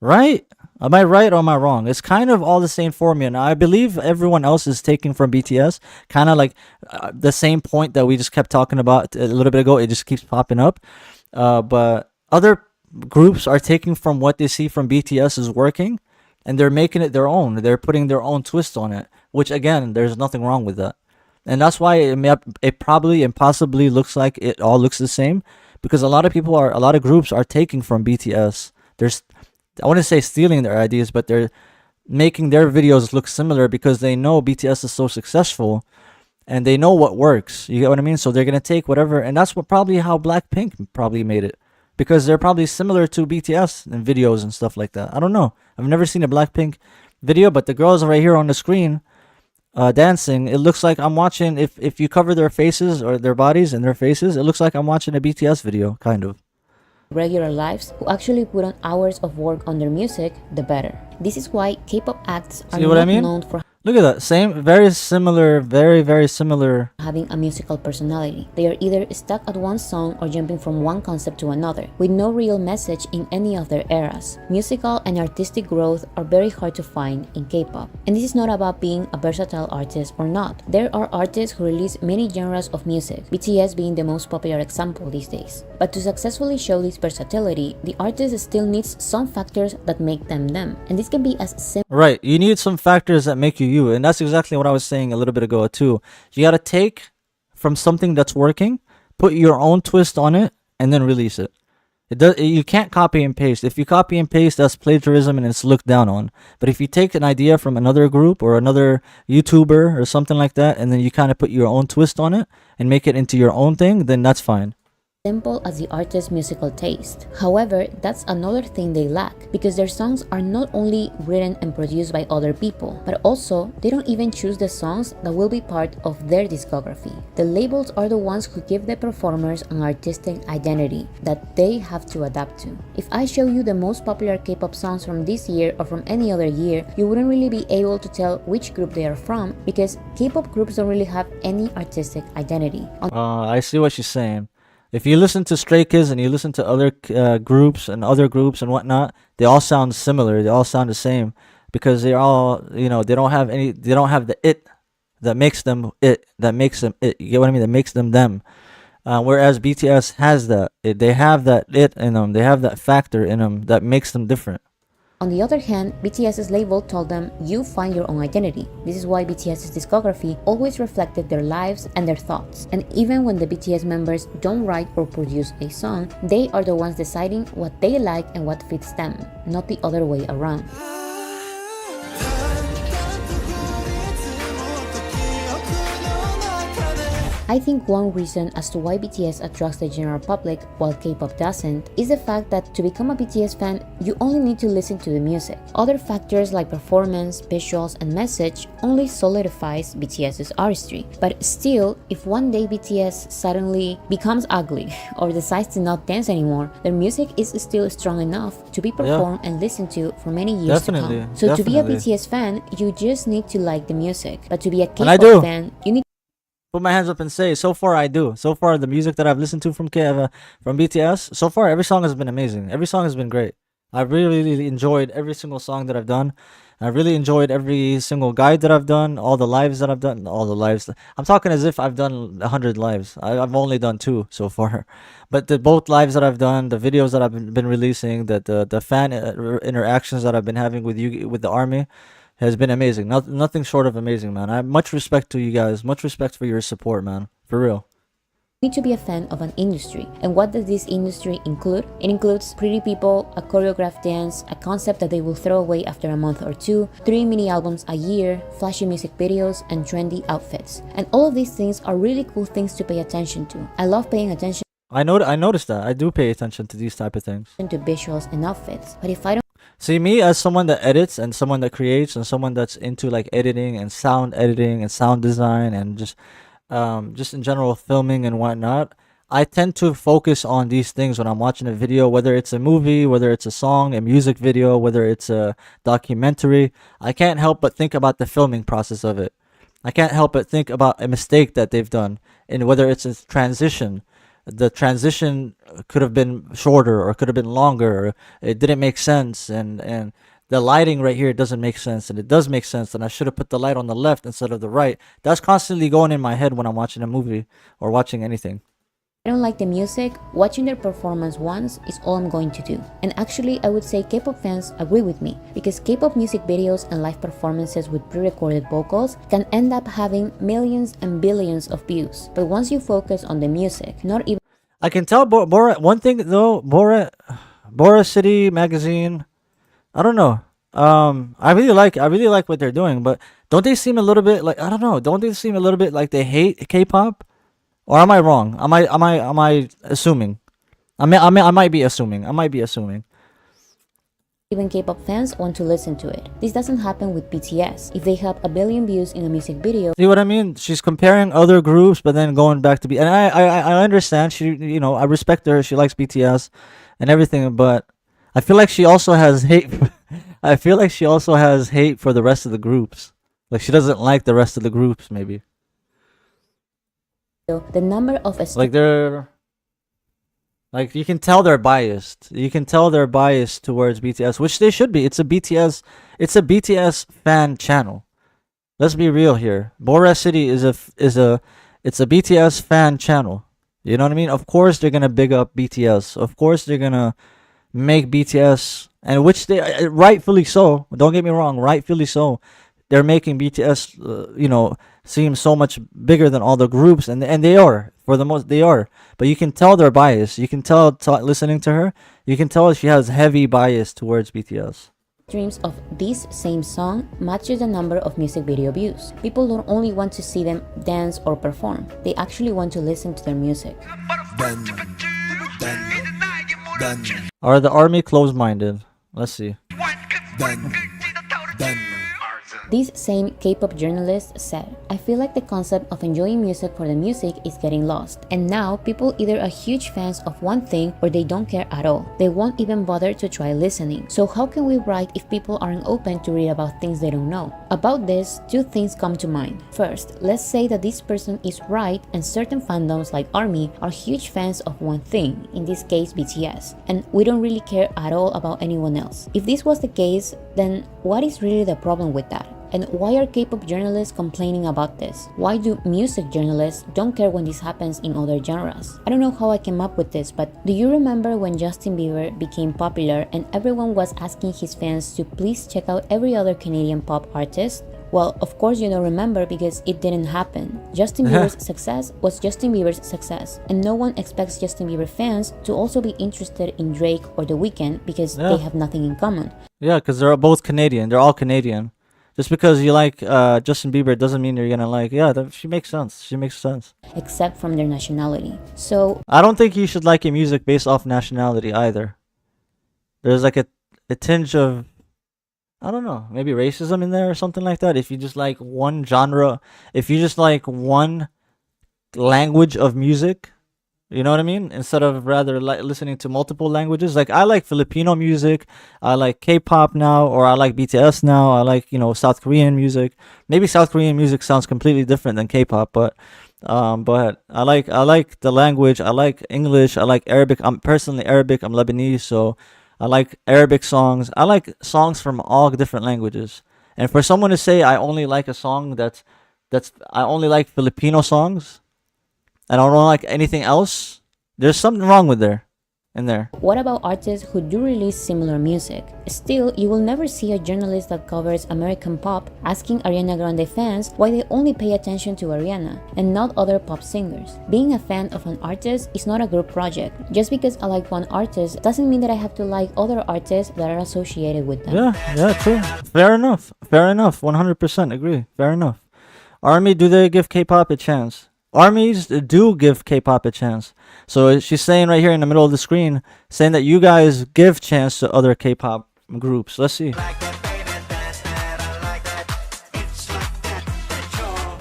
Right? Am I right or am I wrong? It's kind of all the same formula. Now, I believe everyone else is taking from BTS, kind of like the same point that we just kept talking about a little bit ago. It just keeps popping up. But other groups are taking from what they see from BTS is working, and they're making it their own. They're putting their own twist on it, which, again, there's nothing wrong with that. And that's why it probably and possibly looks like it all looks the same, because a lot of groups are taking from BTS. I wouldn't say stealing their ideas, but they're making their videos look similar because they know BTS is so successful and they know what works. You get what I mean? So they're going to take whatever, and that's probably how Blackpink probably made it, because they're probably similar to BTS in videos and stuff like that. I don't know. I've never seen a Blackpink video, but the girls right here on the screen dancing, it looks like I'm watching, if you cover their faces or their bodies and their faces, it looks like I'm watching a BTS video, kind of. Regular lives who actually put on hours of work on their music, the better. This is why K-pop acts are not known for Look at that. Same, very similar, very similar. Having a musical personality. They are either stuck at one song or jumping from one concept to another, with no real message in any of their eras. Musical and artistic growth are very hard to find in K-pop. And this is not about being a versatile artist or not. There are artists who release many genres of music, BTS being the most popular example these days. But to successfully show this versatility, the artist still needs some factors that make them them. And this can be as simple. Right, you need some factors that make you. And that's exactly what I was saying a little bit ago too. You gotta take from something that's working, put your own twist on it, and then release it. You can't copy and paste. If you copy and paste, that's plagiarism and it's looked down on. But if you take an idea from another group or another YouTuber or something like that, and then you kind of put your own twist on it and make it into your own thing, then that's fine. Simple as the artist's musical taste. However, that's another thing they lack, because their songs are not only written and produced by other people, but also they don't even choose the songs that will be part of their discography. The labels are the ones who give the performers an artistic identity that they have to adapt to. If I show you the most popular K-pop songs from this year or from any other year, you wouldn't really be able to tell which group they are from, because K-pop groups don't really have any artistic identity. I see what she's saying. If you listen to Stray Kids and you listen to other groups and whatnot, they all sound similar. They all sound the same, because they're all, they don't have the it that makes them it, that makes them it. You get what I mean? That makes them them. Whereas BTS has that. They have that it in them. They have that factor in them that makes them different. On the other hand, BTS's label told them, you find your own identity. This is why BTS's discography always reflected their lives and their thoughts. And even when the BTS members don't write or produce a song, they are the ones deciding what they like and what fits them, not the other way around. I think one reason as to why BTS attracts the general public while K-pop doesn't is the fact that to become a BTS fan, you only need to listen to the music. Other factors like performance, visuals, and message only solidifies BTS's artistry. But still, if one day BTS suddenly becomes ugly or decides to not dance anymore, their music is still strong enough to be performed and listened to for many years to come. So to be a BTS fan, you just need to like the music. But to be a K-pop fan, you need put my hands up and say, so far I do. So far, the music that I've listened to from BTS, so far every song has been amazing. Every song has been great. I've really enjoyed every single song that I've done. I've really enjoyed every single guide that I've done, all the lives that I've done, all the lives. I'm talking as if I've done 100 lives. I've only done 2 so far. But both lives that I've done, the videos that I've been releasing, the fan interactions that I've been having with you, with the army, has been amazing. Nothing short of amazing, man. I have much respect to you guys. Much respect for your support, man. For real. You need to be a fan of an industry. And what does this industry include? It includes pretty people, a choreographed dance, a concept that they will throw away after a month or 2, 3 mini albums a year, flashy music videos, and trendy outfits. And all of these things are really cool things to pay attention to. I love paying attention. I noticed that. I do pay attention to these type of things. To visuals and outfits. But if I don't see, me as someone that edits and someone that creates and someone that's into like editing and sound design and just just in general filming and whatnot, I tend to focus on these things when I'm watching a video, whether it's a movie, whether it's a song, a music video, whether it's a documentary. I can't help but think about the filming process of it. I can't help but think about a mistake that they've done, and whether it's a transition. The transition could have been shorter or could have been longer. Or it didn't make sense, and the lighting right here doesn't make sense, and it does make sense, and I should have put the light on the left instead of the right. That's constantly going in my head when I'm watching a movie or watching anything. I don't like the music, watching their performance once is all I'm going to do. And actually, I would say K-pop fans agree with me, because K-pop music videos and live performances with pre-recorded vocals can end up having millions and billions of views. But once you focus on the music, not even... I can tell one thing though, Boracity magazine, I don't know. I really like what they're doing, but don't they seem a little bit like, I don't know, don't they seem a little bit like they hate K-pop? Or am I wrong? Am I assuming? I might be assuming. Even K-pop fans want to listen to it. This doesn't happen with BTS. If they have a billion views in a music video... See what I mean? She's comparing other groups, but then going back to and I understand. She, I respect her. She likes BTS and everything, but I feel like she also has hate. I feel like she also has hate for the rest of the groups. Like she doesn't like the rest of the groups, maybe. The number of they're like, you can tell they're biased. You can tell they're biased towards BTS, which they should be. It's a BTS fan channel. Let's be real here. Boracity is a BTS fan channel. You know what I mean? Of course they're gonna big up BTS. Of course they're gonna make BTS, and which they rightfully so. Don't get me wrong, rightfully so. They're making BTS, seem so much bigger than all the groups, and they are, for the most, they are. But you can tell they're biased. You can tell, listening to her, you can tell she has heavy bias towards BTS. Streams of this same song matches the number of music video views. People don't only want to see them dance or perform, they actually want to listen to their music. Are the ARMY closed-minded? Let's see. This same K-pop journalist said, "I feel like the concept of enjoying music for the music is getting lost. And now people either are huge fans of one thing or they don't care at all. They won't even bother to try listening. So how can we write if people aren't open to read about things they don't know?" About this, two things come to mind. First, let's say that this person is right and certain fandoms like ARMY are huge fans of one thing, in this case BTS, and we don't really care at all about anyone else. If this was the case, then what is really the problem with that? And why are K-pop journalists complaining about this? Why do music journalists don't care when this happens in other genres? I don't know how I came up with this, but do you remember when Justin Bieber became popular and everyone was asking his fans to please check out every other Canadian pop artist? Well, of course you don't remember because it didn't happen. Justin Bieber's success was Justin Bieber's success, and no one expects Justin Bieber fans to also be interested in Drake or The Weeknd because they have nothing in common. Yeah, because they're both Canadian. They're all Canadian. Just because you like Justin Bieber doesn't mean you're gonna like, she makes sense. She makes sense. Except from their nationality. So I don't think you should like your music based off nationality either. There's like a tinge of, I don't know, maybe racism in there or something like that. If you just like one genre, if you just like one language of music, you know what I mean? Instead of rather listening to multiple languages. Like I like Filipino music, I like K-pop now, or I like BTS now, I like, South Korean music. Maybe South Korean music sounds completely different than K-pop, but I like the language, I like English, I like Arabic. I'm personally Arabic, I'm Lebanese, so I like Arabic songs. I like songs from all different languages. And for someone to say I only like a song I only like Filipino songs, and I don't like anything else, there's something wrong with in there. What about artists who do release similar music? Still, you will never see a journalist that covers American pop asking Ariana Grande fans why they only pay attention to Ariana and not other pop singers. Being a fan of an artist is not a group project. Just because I like one artist doesn't mean that I have to like other artists that are associated with them. Yeah, true. Fair enough. 100% agree. Fair enough. ARMY, do they give K-pop a chance? ARMYs do give K-pop a chance. So she's saying right here in the middle of the screen, saying that you guys give chance to other K-pop groups. Let's see.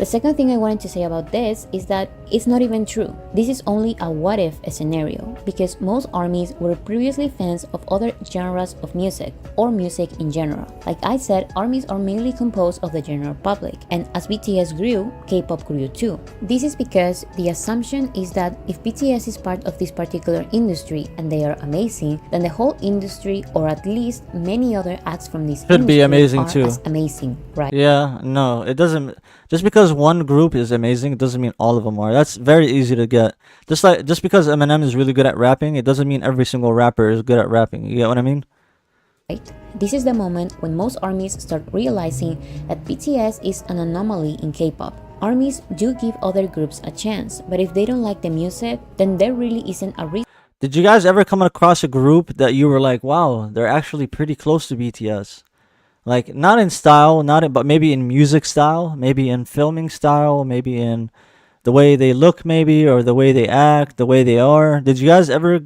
The second thing I wanted to say about this is that it's not even true. This is only a what if scenario, because most armies were previously fans of other genres of music, or music in general. Like I said, armies are mainly composed of the general public, and as BTS grew, K-pop grew too. This is because the assumption is that if BTS is part of this particular industry and they are amazing, then the whole industry, or at least many other acts from this Should be amazing are too. as amazing, right? Yeah, no, it doesn't. Just because one group is amazing, it doesn't mean all of them are. That's very easy to get. Just because Eminem is really good at rapping, it doesn't mean every single rapper is good at rapping. You get what I mean? Right? This is the moment when most armies start realizing that BTS is an anomaly in K-pop. Armies do give other groups a chance, but if they don't like the music, then there really isn't a reason. Did you guys ever come across a group that you were like, wow, they're actually pretty close to BTS? Like, not in style, but maybe in music style, maybe in filming style, maybe in the way they look, maybe, or the way they act, the way they are. Did you guys ever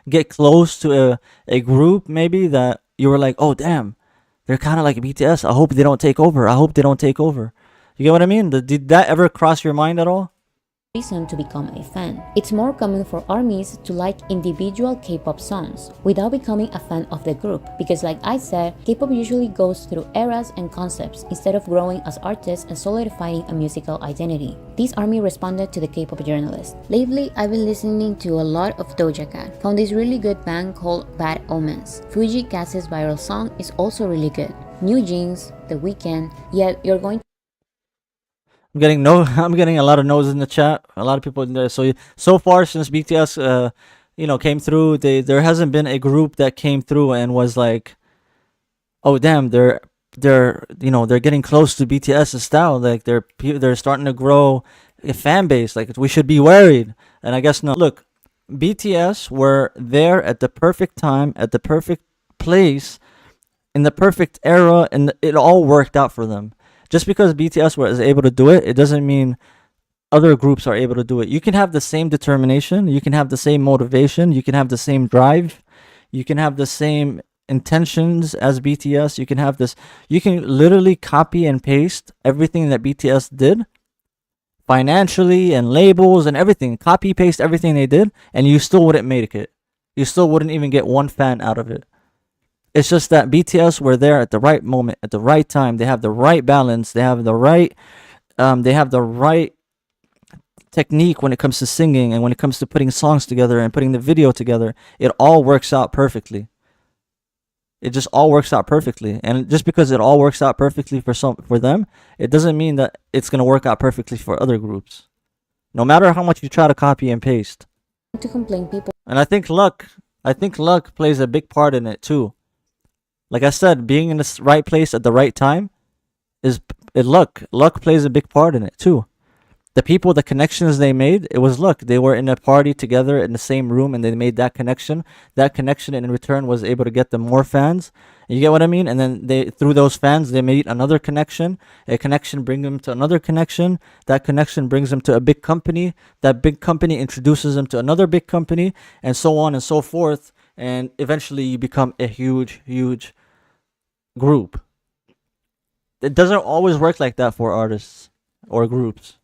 get close to a group, maybe, that you were like, oh, damn, they're kind of like BTS. I hope they don't take over. I hope they don't take over. You get what I mean? Did that ever cross your mind at all? Reason to become a fan. It's more common for armies to like individual K-pop songs without becoming a fan of the group, because like I said, K-pop usually goes through eras and concepts instead of growing as artists and solidifying a musical identity. This army responded to the K-pop journalist. Lately, I've been listening to a lot of Doja Cat. Found this really good band called Bad Omens. Fuji Cat's viral song is also really good. New Jeans, The Weeknd, yet you're going to I'm getting a lot of no's in the chat. A lot of people in there. So far since BTS, came through, there hasn't been a group that came through and was like, oh damn, they're getting close to BTS's style. Like they're starting to grow a fan base. Like we should be worried. And I guess no. Look, BTS were there at the perfect time, at the perfect place, in the perfect era, and it all worked out for them. Just because BTS was able to do it, it doesn't mean other groups are able to do it. You can have the same determination, you can have the same motivation, you can have the same drive, you can have the same intentions as BTS, you can literally copy and paste everything that BTS did, financially and labels and everything, copy paste everything they did, and you still wouldn't make it. You still wouldn't even get one fan out of it. It's just that BTS were there at the right moment, at the right time. They have the right balance. They have the right technique when it comes to singing and when it comes to putting songs together and putting the video together. It all works out perfectly. It just all works out perfectly. And just because it all works out perfectly for them, it doesn't mean that it's gonna work out perfectly for other groups. No matter how much you try to copy and paste. to complain people. And I think luck plays a big part in it too. Like I said, being in the right place at the right time is luck. Luck plays a big part in it too. The people, the connections they made, it was luck. They were in a party together in the same room and they made that connection. That connection in return was able to get them more fans. You get what I mean? And then through those fans, they made another connection. A connection brings them to another connection. That connection brings them to a big company. That big company introduces them to another big company, and so on and so forth. And eventually you become a huge, huge group. It doesn't always work like that for artists or groups.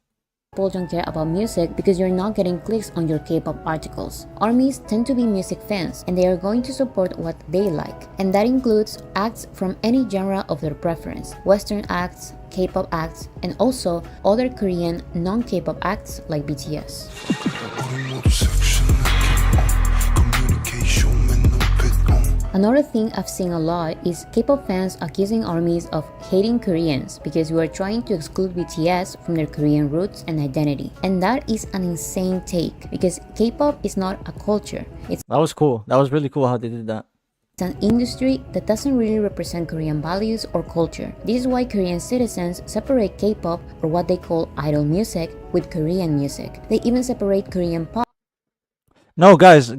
People don't care about music because you're not getting clicks on your K-pop articles. Armies tend to be music fans and they are going to support what they like. And that includes acts from any genre of their preference. Western acts, K-pop acts, and also other Korean non-K-pop acts like BTS. Another thing I've seen a lot is K-pop fans accusing armies of hating Koreans because we are trying to exclude BTS from their Korean roots and identity. And that is an insane take because K-pop is not a culture. That was cool. That was really cool how they did that. It's an industry that doesn't really represent Korean values or culture. This is why Korean citizens separate K-pop, or what they call idol music, with Korean music. They even separate Korean pop. No, guys,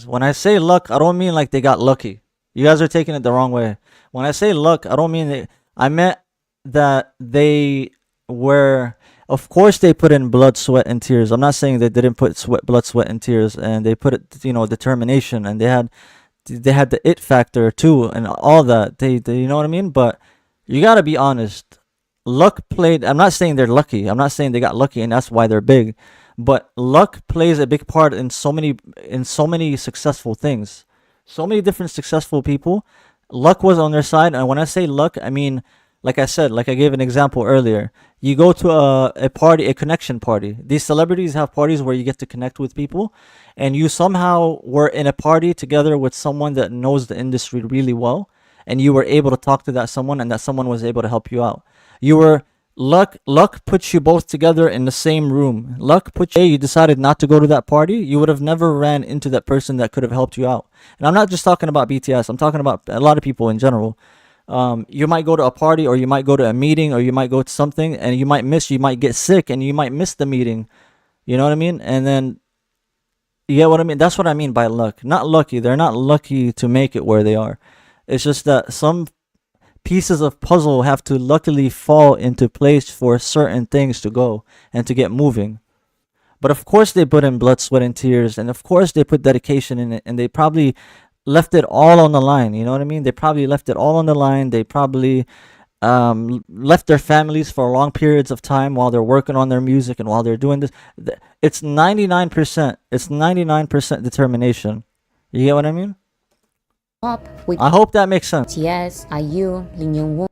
when I say luck, I don't mean like they got lucky. You guys are taking it the wrong way. When I say luck, I don't mean I meant that they were, of course they put in blood, sweat, and tears. I'm not saying they didn't put blood, sweat, and tears, and they put it, determination, and they had the it factor too, and all that. They you know what I mean? But you gotta be honest. luck played. I'm not saying they're lucky. I'm not saying they got lucky and that's why they're big, but luck plays a big part in so many successful things. So many different successful people, luck was on their side. And when I say luck, I mean, like I said, like I gave an example earlier, you go to a party, a connection party. These celebrities have parties where you get to connect with people, and you somehow were in a party together with someone that knows the industry really well, and you were able to talk to that someone, and that someone was able to help you out. You were luck puts you both together in the same room. Luck put you decided not to go to that party, you would have never ran into that person that could have helped you out. And I'm not just talking about BTS, I'm talking about a lot of people in general. You might go to a party, or you might go to a meeting, or you might go to something, and you might get sick, and you might miss the meeting. You know what I mean? And then, you get what I mean? That's what I mean by luck. Not lucky. They're not lucky to make it where they are. It's just that some pieces of puzzle have to luckily fall into place for certain things to go and to get moving. But of course they put in blood, sweat, and tears, and of course they put dedication in it, and they probably left it all on the line. You know what I mean? They probably left it all on the line. They probably left their families for long periods of time while they're working on their music and while they're doing this. It's 99%. It's 99% determination. You get what I mean? I hope that makes sense. BTS, IU, Lee Young-won.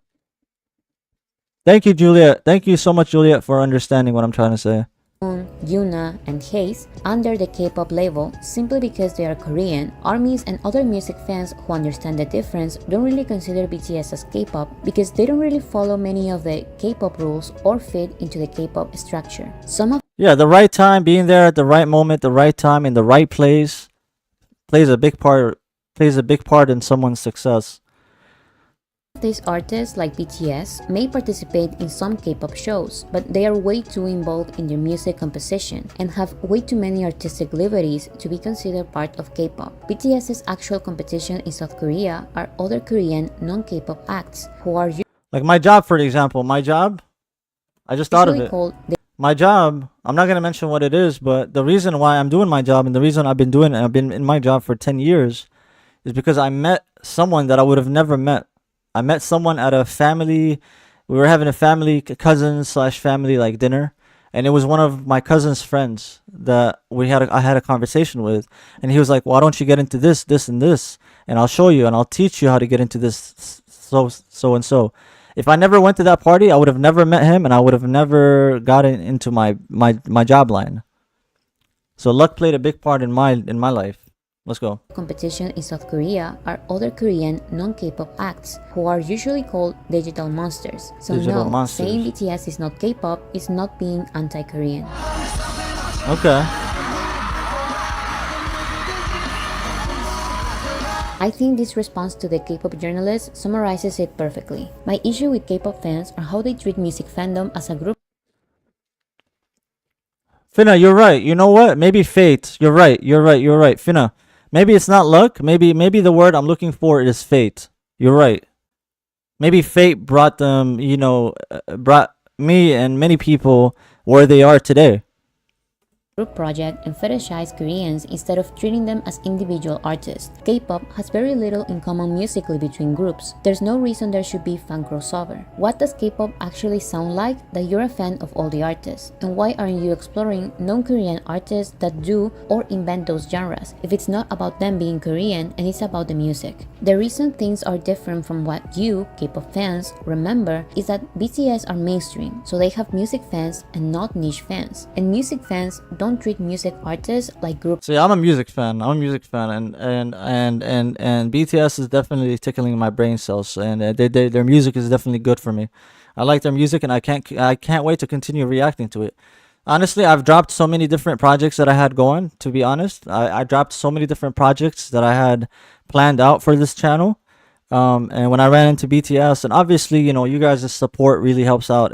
Thank you, Juliet. Thank you so much, Juliet, for understanding what I'm trying to say. Yuna, and Haze under the K-pop label simply because they are Korean. ARMYs and other music fans who understand the difference don't really consider BTS as K-pop because they don't really follow many of the K-pop rules or fit into the K-pop structure. Yeah, the right time, being there at the right moment, the right time, in the right place plays a big part in someone's success. These artists, like BTS, may participate in some K-pop shows, but they are way too involved in their music composition and have way too many artistic liberties to be considered part of K-pop. BTS's actual competition in South Korea are other Korean non-K-pop acts who are like my job, for example. My job, I just thought of it. My job, I'm not going to mention what it is, but the reason why I'm doing my job and the reason I've been in my job for 10 years is because I met someone that I would have never met. I met someone at a family, we were having a family cousin/family like dinner, and it was one of my cousin's friends that I had a conversation with, and he was like, why don't you get into this, and this, and I'll show you and I'll teach you how to get into this, so and so. If I never went to that party, I would have never met him, and I would have never gotten into my job line. So luck played a big part in my life. Let's go. Competition in South Korea are other Korean non-K-pop acts who are usually called digital monsters. So saying BTS is not K-pop is not being anti-Korean. Okay. I think this response to the K-pop journalist summarizes it perfectly. My issue with K-pop fans are how they treat music fandom as a group. Finna, you're right. You know what? Maybe fate. You're right. Finna, maybe it's not luck. Maybe the word I'm looking for is fate. You're right. Maybe fate brought them, brought me and many people where they are today. Group project and fetishize Koreans instead of treating them as individual artists. K-pop has very little in common musically between groups. There's no reason there should be fan crossover. What does K-pop actually sound like that you're a fan of all the artists? And why aren't you exploring non-Korean artists that do or invent those genres if it's not about them being Korean and it's about the music? The reason things are different from what you, K-pop fans, remember is that BTS are mainstream, so they have music fans and not niche fans. And music fans don't treat music artists like groups. See, I'm a music fan, and BTS is definitely tickling my brain cells, and their music is definitely good for me. I like their music, and I can't wait to continue reacting to it. Honestly, I've dropped so many different projects that I had going. To be honest, I dropped so many different projects that I had planned out for this channel. And when I ran into BTS, and obviously, you guys' support really helps out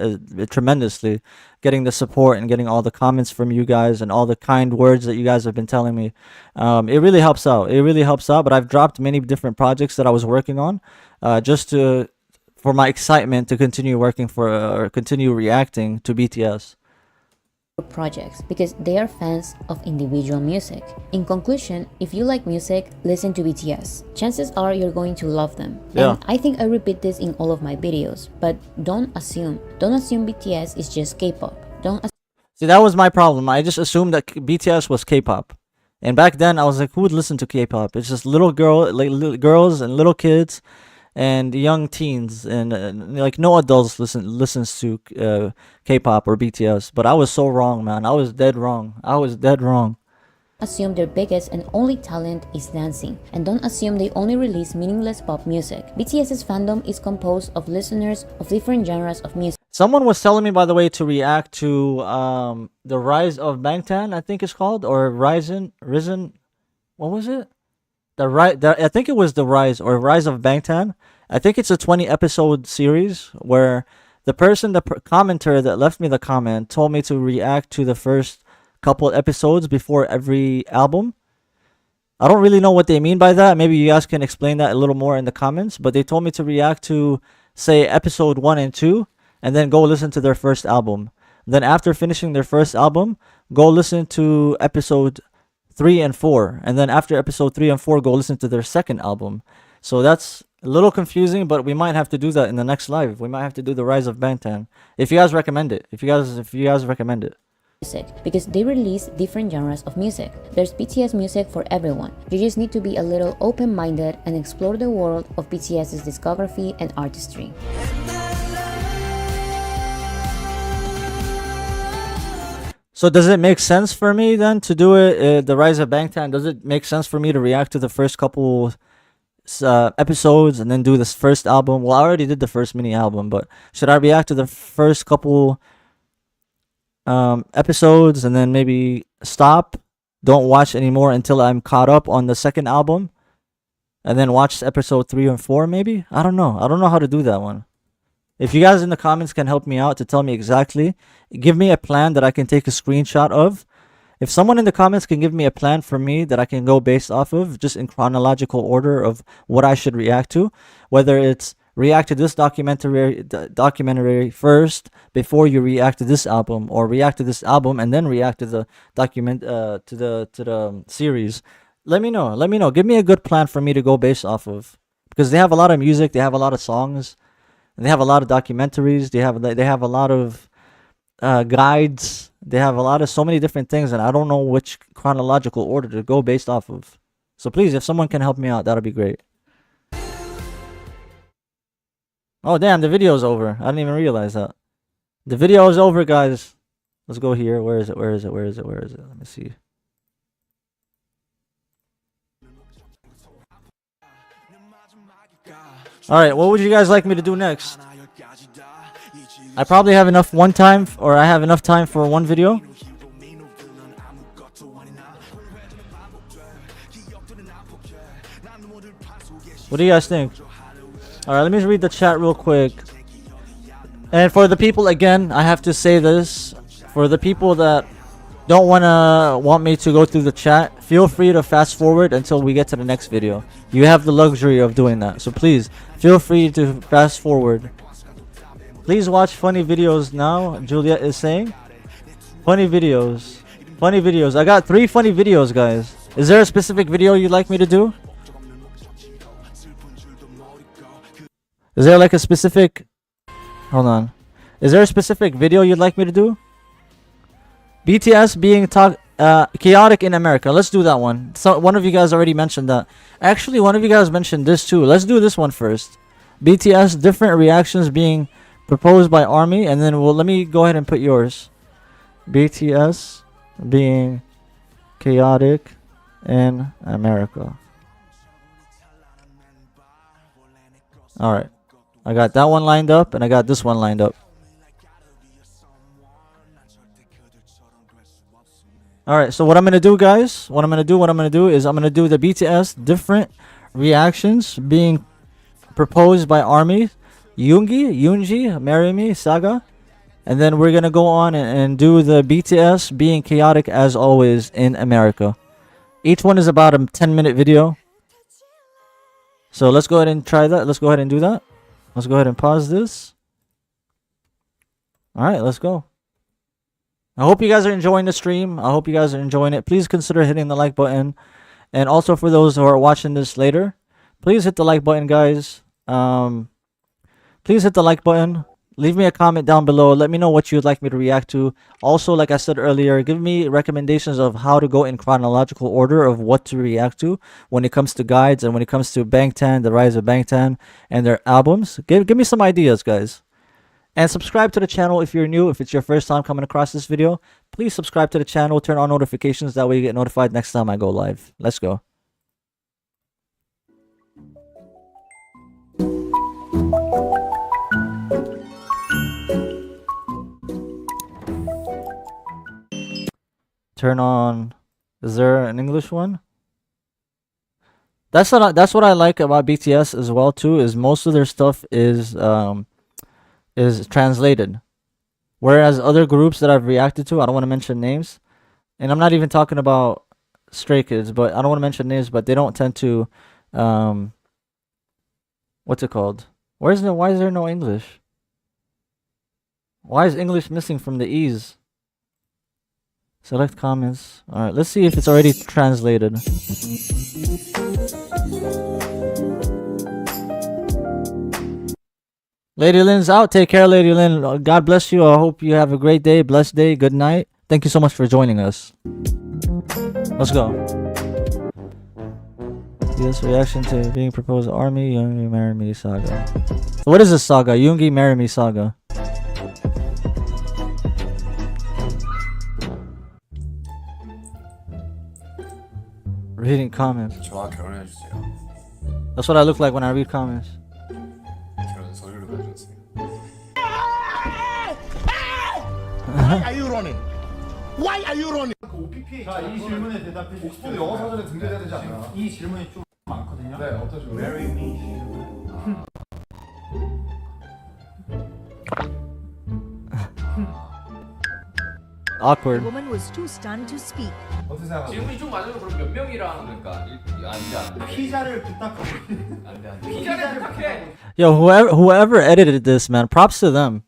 tremendously. Getting the support and getting all the comments from you guys and all the kind words that you guys have been telling me. It really helps out. But I've dropped many different projects that I was working on just for my excitement to continue working or continue reacting to BTS. projects because they are fans of individual music. In conclusion, if you like music, listen to BTS. Chances are you're going to love them. Yeah. And I think I repeat this in all of my videos, but don't assume. Don't assume BTS is just K-pop. Don't See, that was my problem. I just assumed that BTS was K-pop. And back then I was like, who would listen to K-pop? It's just little girls and little kids and young teens, and like no adults listens to K-pop or BTS. But I was so wrong, man. I was dead wrong. assume their biggest and only talent is dancing, and don't assume they only release meaningless pop music. BTS's fandom is composed of listeners of different genres of music. Someone was telling me, by the way, to react to the Rise of Bangtan, I think it's called, or Risen. What was it? I think it was the Rise or Rise of Bangtan. I think it's a 20 episode series where the commenter that left me the comment told me to react to the first couple episodes before every album. I don't really know what they mean by that. Maybe you guys can explain that a little more in the comments. But they told me to react to, say, episode 1 and 2, and then go listen to their first album. Then after finishing their first album, go listen to episode 3 and 4. And then after episode 3 and 4, go listen to their second album. So that's a little confusing, but we might have to do that in the next live. We might have to do the Rise of Bangtan. If you guys recommend it. If you guys recommend it. Because they release different genres of music. There's BTS music for everyone. You just need to be a little open-minded and explore the world of BTS's discography and artistry. So does it make sense for me then to do it, the Rise of Bangtan? Does it make sense for me to react to the first couple episodes and then do this first album? Well, I already did the first mini album, but should I react to the first couple episodes and then maybe stop, don't watch anymore until I'm caught up on the second album, and then watch episode 3 and 4 maybe? I don't know how to do that one. If you guys in the comments can help me out to tell me exactly, give me a plan that I can take a screenshot of. If someone in the comments can give me a plan for me that I can go based off of, just in chronological order of what I should react to, whether it's react to this documentary first before you react to this album, or react to this album and then react to the to the series. Let me know. Give me a good plan for me to go based off of, because they have a lot of music, they have a lot of songs, and they have a lot of documentaries. They have a lot of guides. They have so many different things, and I don't know which chronological order to go based off of. So please, if someone can help me out, that'll be great. Oh damn, the video's over. I didn't even realize that. The video is over, guys. Let's go here. Where is it? Let me see. Alright, what would you guys like me to do next? I probably have enough I have enough time for one video. What do you guys think? Alright, let me read the chat real quick. And for the people, again, I have to say this. For the people that don't want me to go through the chat, feel free to fast forward until we get to the next video. You have the luxury of doing that. So please, feel free to fast forward. Please watch funny videos now, Juliet is saying. Funny videos. I got 3 funny videos, guys. Is there a specific video you'd like me to do? Is there like a specific... Hold on. Is there a specific video you'd like me to do? BTS being chaotic in America. Let's do that one. So one of you guys already mentioned that. Actually, one of you guys mentioned this too. Let's do this one first. BTS different reactions being proposed by ARMY, and then let me go ahead and put yours. BTS being chaotic in America. Alright. I got that one lined up, and I got this one lined up. Alright, so what I'm going to do, guys, is I'm going to do the BTS different reactions being proposed by ARMY, Yoongi, Marry Me, Saga. And then we're going to go on and do the BTS being chaotic as always in America. Each one is about a 10-minute video. So let's go ahead and try that. Let's go ahead and do that. Let's go ahead and pause this. Alright, let's go. I hope you guys are enjoying the stream. I hope you guys are enjoying it. Please consider hitting the like button. And also for those who are watching this later, please hit the like button, guys. Please hit the like button. Leave me a comment down below. Let me know what you'd like me to react to. Also, like I said earlier, give me recommendations of how to go in chronological order of what to react to when it comes to guides and when it comes to Bangtan, the rise of Bangtan, and their albums. Give me some ideas, guys. And subscribe to the channel if you're new. If it's your first time coming across this video, please subscribe to the channel. Turn on notifications. That way you get notified next time I go live. Let's go. Turn on. Is there an English one? That's what I like about BTS as well too. Is most of their stuff is translated, whereas other groups that I've reacted to, I don't want to mention names, and I'm not even talking about Stray Kids, but I don't want to mention names, but they don't tend to what's it called? Why is there no English? Why is English missing from the E's? Select comments. Alright, let's see if it's already translated. Lady Lynn's out. Take care, Lady Lynn. God bless you. I hope you have a great day, blessed day, good night. Thank you so much for joining us. Let's go. Yes, reaction to being proposed army, Yoongi marry me saga. What is this saga? Yoongi marry me saga. Reading comments. 저와 결혼해주세요. That's what I look like when I read comments. 결혼 서류를 가져오세요. Why are you running? Why are you running? 자, 이 질문에 대답해 주십시오. 영어 사전에 등재돼야 되지 않나요? 이 질문이 좀 많거든요. 네, 어떤 식으로? Marry me. Awkward. The woman was too stunned to speak. 어떻게 생각하세요? 질문이 좀 맞으면 그럼 몇 명이랑 그러니까 안 돼. 피자를 부탁하고. 안 돼. 피자를 부탁해. Yo, whoever edited this, man, props to them.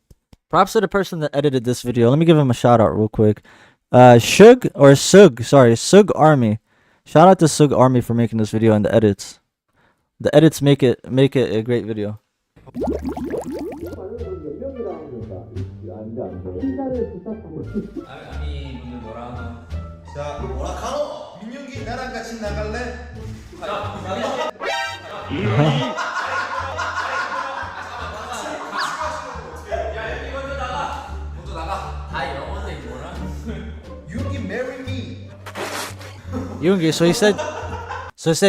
Props to the person that edited this video. Let me give him a shout out real quick. Sug Army. Shout out to Sug Army for making this video and the edits. The edits make it a great video. 자, 오라카노 민윤기 나랑 같이 나갈래? Yoongi, so he said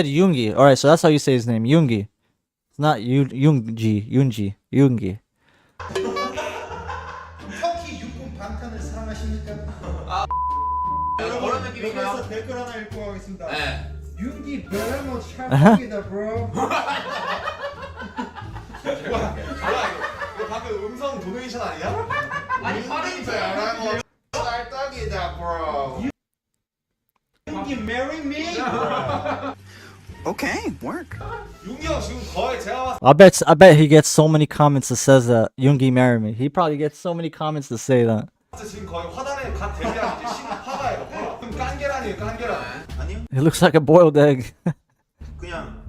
Yoongi. Alright, so that's how you say his name, Yoongi. It's not Yoongi. 터키 육군 방탄을 사랑하십니까? 여기서 댓글 하나 읽고 가겠습니다. 네. 윤기 베레모 찰떡이다, bro. 이거 방금 음성 도네이션 아니야? 아니 발음이 베레모 찰떡이다, bro. 윤기 marry me? Okay, work. 윤기 형 지금 거의 제가 I bet he gets so many comments that says that Yoongi marry me. He probably gets so many comments to say that. 지금 거의 화단에 갓 데뷔한 이제 신화가예요. 그럼 깐계란이에요, 깐계란. 아니요? He looks like a boiled egg. 그냥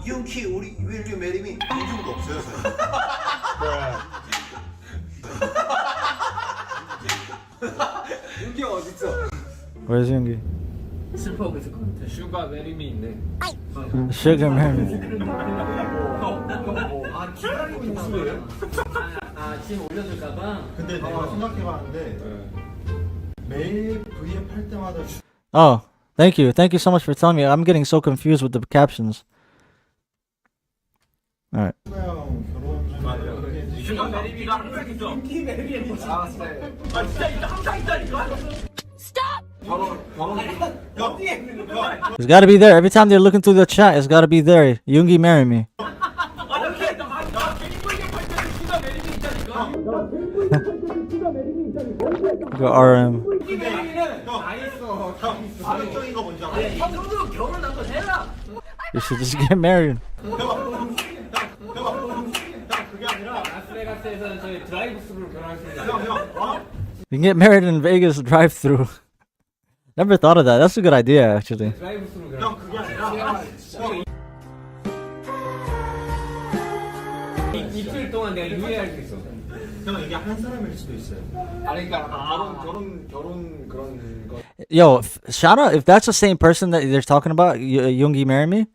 윤기 우리 will you marry me? 이 정도 없어요, 저희. 윤기 형 어딨어? Where's Yoongi? 슬퍼하고 있을 것 같아. 슈가 메리미 있네. Sugar marry me. 아 기다리고 있는 거예요? 지금 올려줄까봐. 근데 내가 생각해봤는데 매일 V앱 할 때마다 Oh, thank you so much for telling me. I'm getting so confused with the captions. Alright. 슈가 메리미가 항상 있어. 윤기 메리미 아 진짜 이거 항상 있다니까. Stop! It's gotta be there. Every time they're looking through the chat, it's gotta be there. Yoongi marry me. Go RM. You should just get married. 라스베가스에서는 저희 드라이브 스루로 결혼했습니다. You can get married in Vegas drive-through. Never thought of that. That's a good idea, actually. 형 그게 아니라 이틀 동안 내가 유예할 수 있어. 형 이게 한 사람일 수도 있어요. 아니 그러니까 결혼 그런 거. Yo, shout out if that's the same person that they're talking about, Yoongi Marry Me.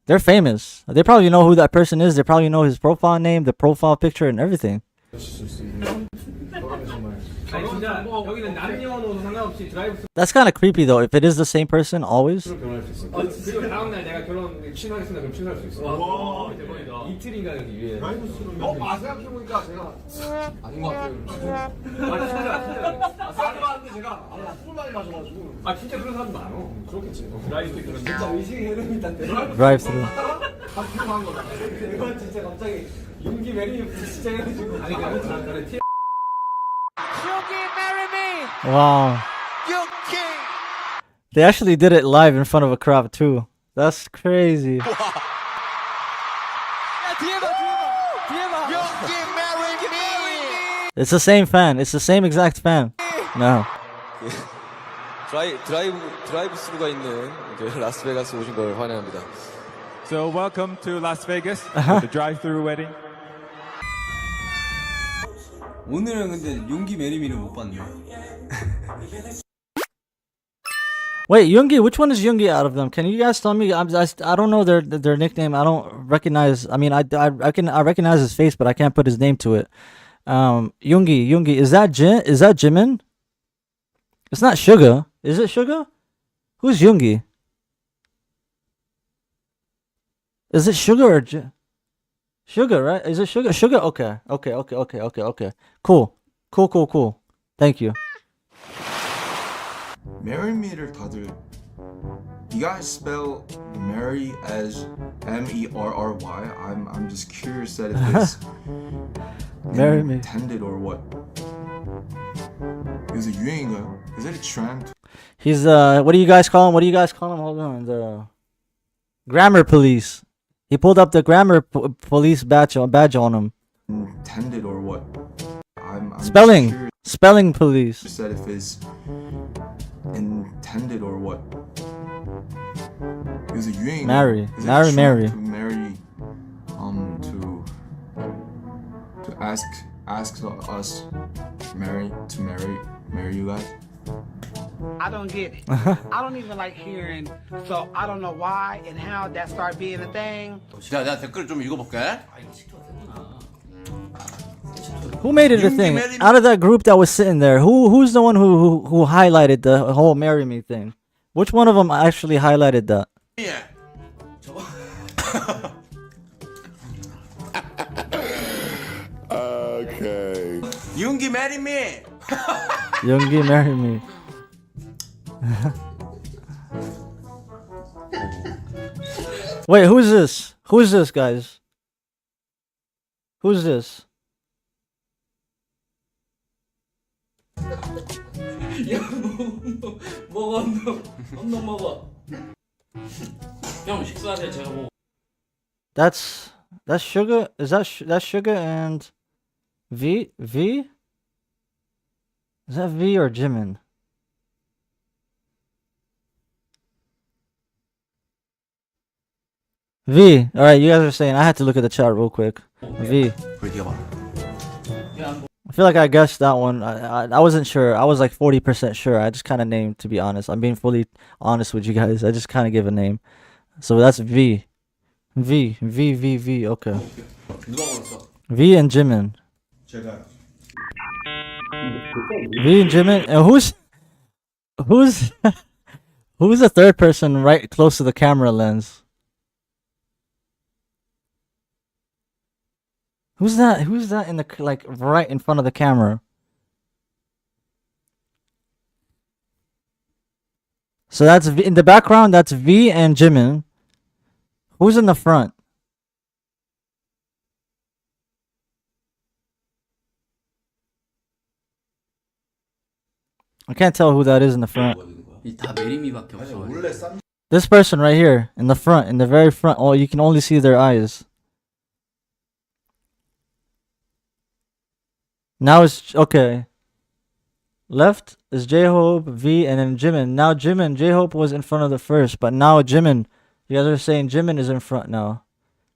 They're famous. They probably know who that person is. They probably know his profile name, the profile picture, and everything. 아니 진짜 여기는 남녀노소 상관없이 드라이브 That's kind of creepy though. If it is the same person always. 결혼할 수 있어. 그리고 다음 날 내가 결혼 취소하겠습니다. 그럼 취소할 수 있어. 와 대박이다. 이틀인가 여기 위에. 드라이브 스루. 생각해 보니까 제가 아닌 것 같아요. 진짜. 사람 많은데 제가 술 많이 마셔가지고. 진짜 그런 사람도 많아. 그렇겠지. 드라이브 그런 진짜 의식의 흐름이 있다는데. Drive through. 필요한 거다. 이건 진짜 갑자기 윤기 매니 진짜 해가지고. 아니 그래. Wow. They actually did it live in front of a crowd too. That's crazy. It's the same fan. It's the same exact fan. No. 드라이브 스루가 있는 라스베가스 오신 걸 환영합니다. So welcome to Las Vegas, the drive-through wedding. 오늘은 근데 윤기 메리미를 못 봤네. Wait, Yoongi, which one is Yoongi out of them? Can you guys tell me? I don't know their nickname. I don't recognize. I mean, I recognize his face, but I can't put his name to it. Yoongi, is that Jimin? It's not Suga. Is it Suga? Who's Yoongi? Is it Suga or Suga, right? Is it Suga? Suga? Okay. Cool. Thank you. Marry me를 다들 you guys spell marry as M-E-R-R-Y? I'm just curious that if it's Marry me. intended or what. Is it 유행인가요? Is it a trend? He's what do you guys call him? Hold on. The grammar police. He pulled up the grammar police badge on him. Intended or what? I'm Spelling police. Said if it's intended or what? Is it 유행? Marry. Is it Marry. to marry to ask us marry you guys? I don't get it. I don't even like hearing, so I don't know why and how that started being a thing. 내가 댓글 좀 읽어볼게. Who made it a thing? Out of that group that was sitting there, who's the one who highlighted the whole marry me thing? Which one of them actually highlighted that? Yeah. Okay. 윤기 marry me. Yoongi marry me. Wait, who's this? Who's this, guys? Who's this? 먹어 언덕 먹어. 형 식사하세요. 제가 뭐. That's Suga. Is that's Suga and V? Is that V or Jimin? V. All right, you guys are saying. I had to look at the chat real quick. V. I feel like I guessed that one. I wasn't sure. I was like 40% sure. I just kind of named, to be honest. I'm being fully honest with you guys. I just kind of give a name. So that's V. V. Okay. V and Jimin. V and Jimin. And who's the third person right close to the camera lens? Who's that in the like right in front of the camera? So that's V in the background. That's V and Jimin. Who's in the front? I can't tell who that is in the front. 다 메리미밖에 없어. This person right here in the front, in the very front. Oh, you can only see their eyes. Now it's okay. Left is J-Hope, V, and then Jimin. Now Jimin, J-Hope was in front of the first, but now Jimin, you guys are saying Jimin is in front now.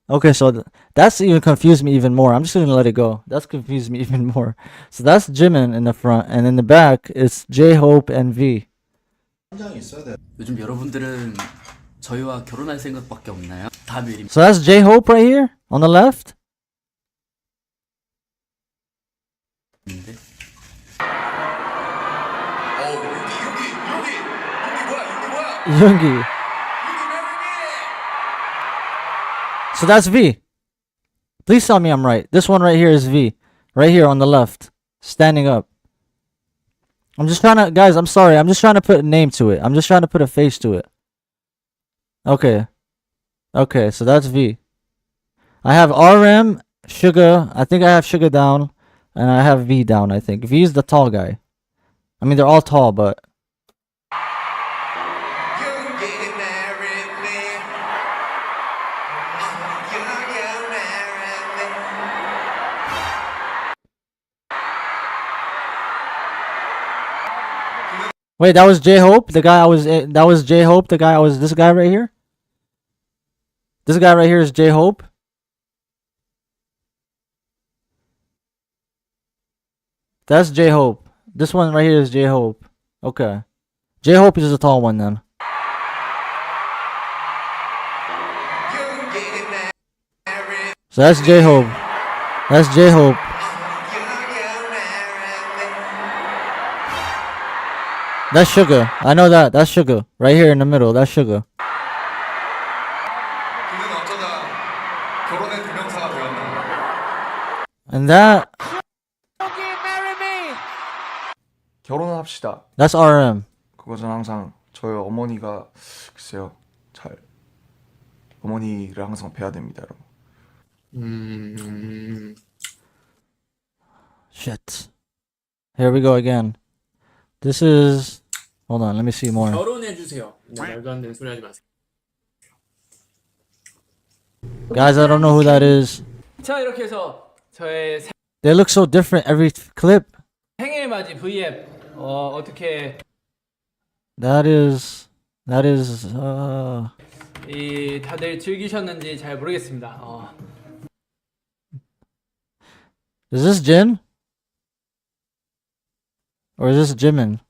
Okay, so that's even confused me even more. I'm just gonna let it go. That's confused me even more. So that's Jimin in the front, and in the back it's J-Hope and V. 요즘 여러분들은 저희와 결혼할 생각밖에 없나요? 다 미리. So that's J-Hope right here on the left. Yoongi. So that's V. Please tell me I'm right. This one right here is V. Right here on the left. Standing up. I'm just trying to... Guys, I'm sorry. I'm just trying to put a name to it. I'm just trying to put a face to it. Okay. Okay, so that's V. I have RM, Suga. I think I have Suga down. And I have V down, I think. V is the tall guy. I mean, they're all tall, but... Wait, that was J-Hope? The guy I was... That was J-Hope? The guy I was... This guy right here? This guy right here is J-Hope? That's J-Hope. This one right here is J-Hope. Okay. J-Hope is the tall one then. So that's J-Hope. That's J-Hope. That's Suga. I know that. That's Suga. Right here in the middle. That's Suga. And that... 결혼합시다. That's RM. 그것은 항상 저희 어머니가 글쎄요 잘 어머니를 항상 뵈야 됩니다, 여러분. Shit. Here we go again. This is... Hold on, let me see more. 결혼해 주세요. 말도 안 되는 소리 하지 마세요. Guys, I don't know who that is. 자, 이렇게 해서 저의 They look so different every clip. 생일 맞이 V앱 어떻게 That is 이 다들 즐기셨는지 잘 모르겠습니다. Is this Jin? Or is this Jimin?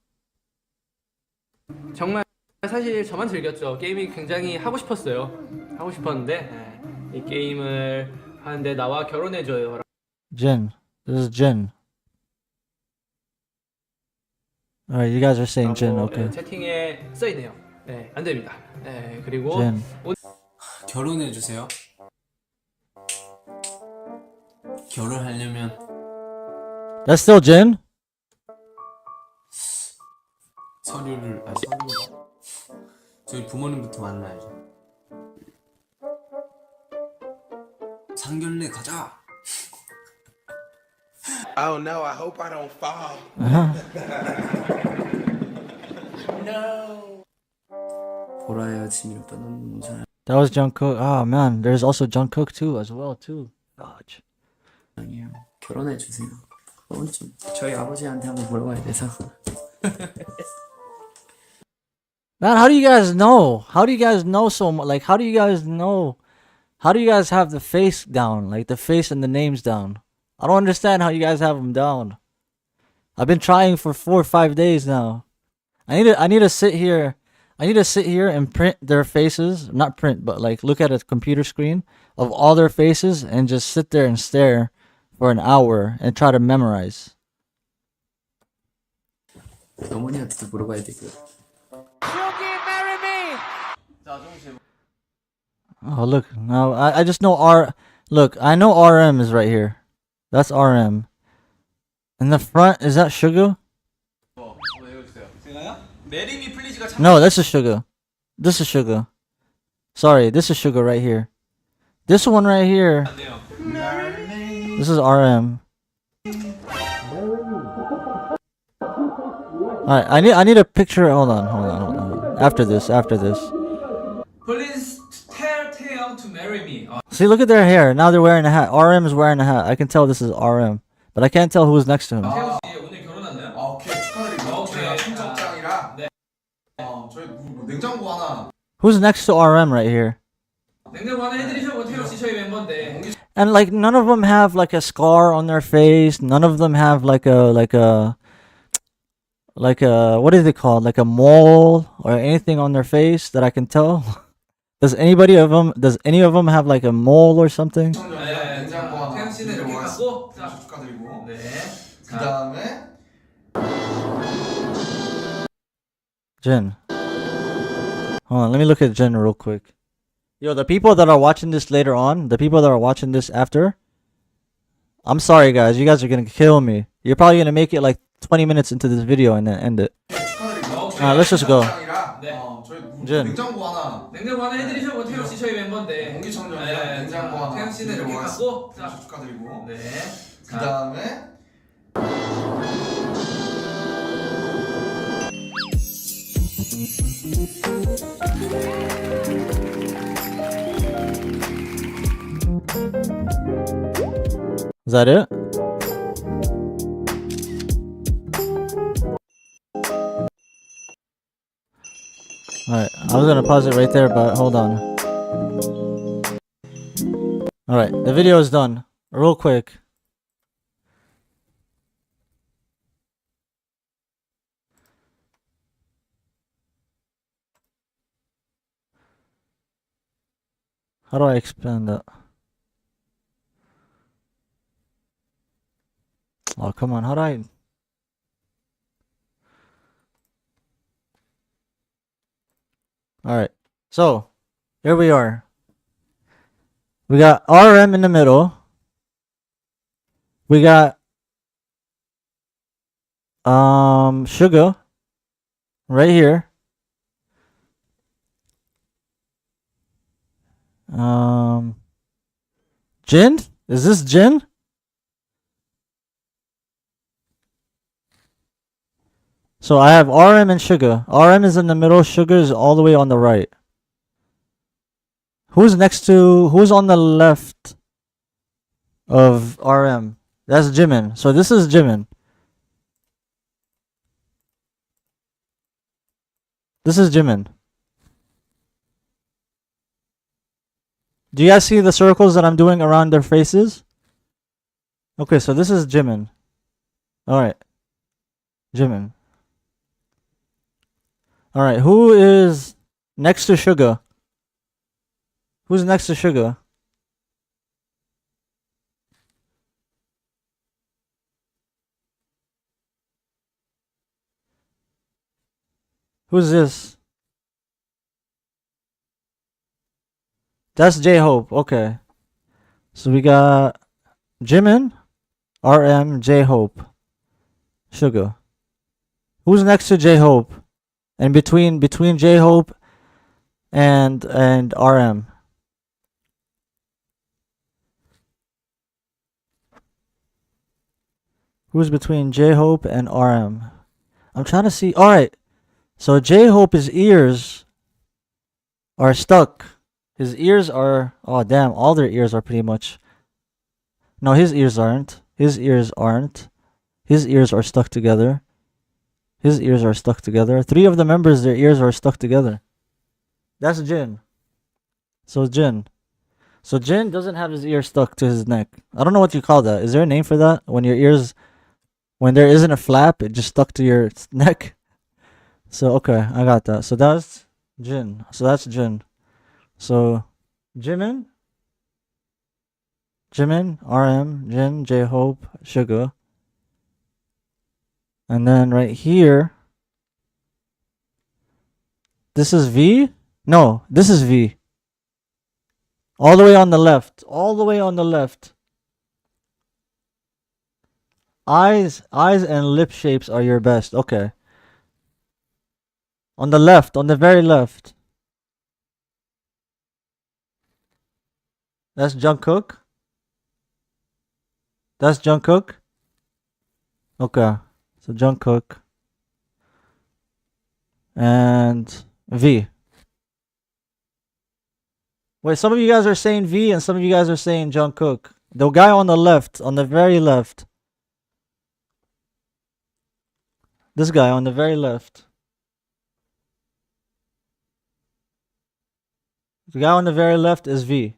정말 사실 저만 즐겼죠. 게임이 굉장히 하고 싶었어요. 하고 싶었는데 이 게임을 하는데 나와 결혼해줘요. Jin. This is Jin. Alright, you guys are saying Jin, okay. 채팅에 써있네요. 네, 안 됩니다. 네, 그리고 Jin. 결혼해주세요. 결혼하려면 That's still Jin? 서류를 저희 부모님부터 만나야죠. 상견례 가자. Oh no, I hope I don't fall. No. 보라야 지민 오빠 너무 잘. That was Jungkook. Oh man, there's also Jungkook too as well too. Gosh. 아니요. 결혼해 주세요. 좀 저희 아버지한테 한번 물어봐야 돼서. Man, how do you guys know? How do you guys know so much? Like, how do you guys know? How do you guys have the face down? Like, the face and the names down? I don't understand how you guys have them down. I've been trying for 4 or 5 days now. I need to sit here. I need to sit here and print their faces. Not print, but like look at a computer screen of all their faces and just sit there and stare for an hour and try to memorize. 어머니한테도 물어봐야 되고요. Oh, look. Now, I just know Look, I know RM is right here. That's RM. In the front, is that Suga? No, this is Suga. This is Suga. Sorry, this is Suga right here. This one right here. This is RM. Alright, I need a picture. Hold on. After this. Please tell Taeyong to marry me. See, look at their hair. Now they're wearing a hat. RM is wearing a hat. I can tell this is RM, but I can't tell who's next to him. 태우 씨 오늘 결혼하나요? 오케이, 축하드립니다. 냉장고 하나. Who's next to RM right here? 냉장고 하나 해드리죠. 어떻게 혹시 저희 멤버인데. And like none of them have like a scar on their face. None of them have like a what is it called? Like a mole or anything on their face that I can tell. Does any of them have like a mole or something? 네, 태양 씨는 이렇게 갖고 자 축하드리고. 네. 그 다음에 Jin. Hold on, let me look at Jin real quick. Yo, the people that are watching this later on, the people that are watching this after, I'm sorry guys, you guys are gonna kill me. You're probably gonna make it like 20 minutes into this video and then end it. Alright, let's just go. Jin. 냉장고 하나. 냉장고 하나 해드리죠. 어떻게 혹시 저희 멤버인데. 공기청정기랑 냉장고 하나. 태양 씨는 이렇게 갖고 자 축하드리고. 네. 그 다음에 Is that it? Alright, I was gonna pause it right there, but hold on. Alright, the video is done. Real quick. How do I expand that? Oh, come on, how do I... Alright, so, here we are. We got RM in the middle. We got Suga right here. Jin? Is this Jin? So I have RM and Suga. RM is in the middle, Suga is all the way on the right. Who's on the left of RM? That's Jimin. So this is Jimin. This is Jimin. Do you guys see the circles that I'm doing around their faces? Okay, so this is Jimin. Alright. Jimin. Alright, who is next to Suga? Who's next to Suga? Who's this? That's J-Hope. Okay. So we got Jimin, RM, J-Hope, Suga. Who's next to J-Hope? And between J-Hope and RM. Who's between J-Hope and RM? I'm trying to see. Alright. So J-Hope's ears are stuck. His ears are... Oh, damn. All their ears are pretty much... No, his ears aren't. His ears aren't. His ears are stuck together. His ears are stuck together. 3 of the members, their ears are stuck together. That's Jin. So Jin. So Jin doesn't have his ear stuck to his neck. I don't know what you call that. Is there a name for that? When your ears... When there isn't a flap, it just stuck to your neck? So, okay, I got that. So that's Jin. So that's Jin. So, Jimin, RM, Jin, J-Hope, Suga. And then right here, this is V? No, this is V. All the way on the left. All the way on the left. Eyes and lip shapes are your best. Okay. On the left, on the very left. That's Jungkook. That's Jungkook. Okay. So Jungkook. And V. Wait, some of you guys are saying V and some of you guys are saying Jungkook. The guy on the left, on the very left. This guy on the very left. The guy on the very left is V.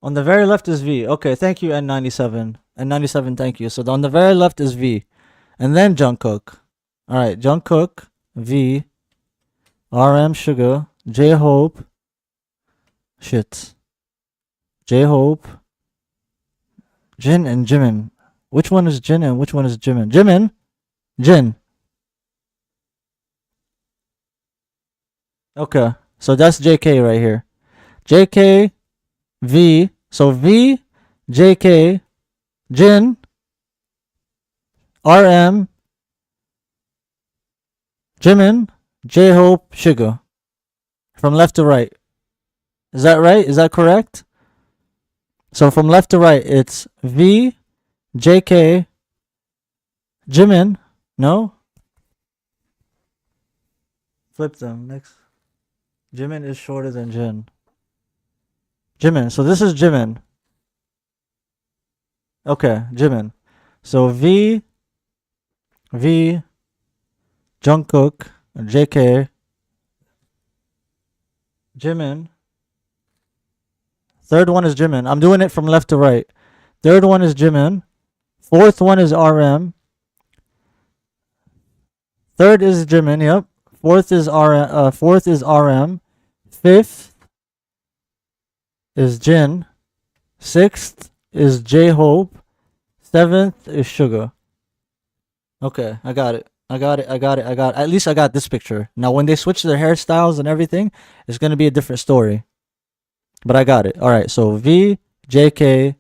On the very left is V. Okay, thank you, N97. N97, thank you. So on the very left is V. And then Jungkook. Alright, Jungkook, V, RM, Suga, J-Hope. Shit. J-Hope. Jin and Jimin. Which one is Jin and which one is Jimin? Jimin? Jin. Okay, so that's JK right here. JK, V. So V, JK, Jin, RM, Jimin, J-Hope, Suga. From left to right. Is that right? Is that correct? So from left to right, it's V, JK, Jimin. No? Flip them. Next. Jimin is shorter than Jin. Jimin. So this is Jimin. Okay, Jimin. So V, Jungkook, JK, Jimin. Third one is Jimin. I'm doing it from left to right. Third one is Jimin. Fourth one is RM. Third is Jimin, yep. Fourth is RM. Fifth is Jin. Sixth is J-Hope. Seventh is Suga. Okay, I got it. At least I got this picture. Now when they switch their hairstyles and everything, it's gonna be a different story. But I got it. Alright, so V, JK,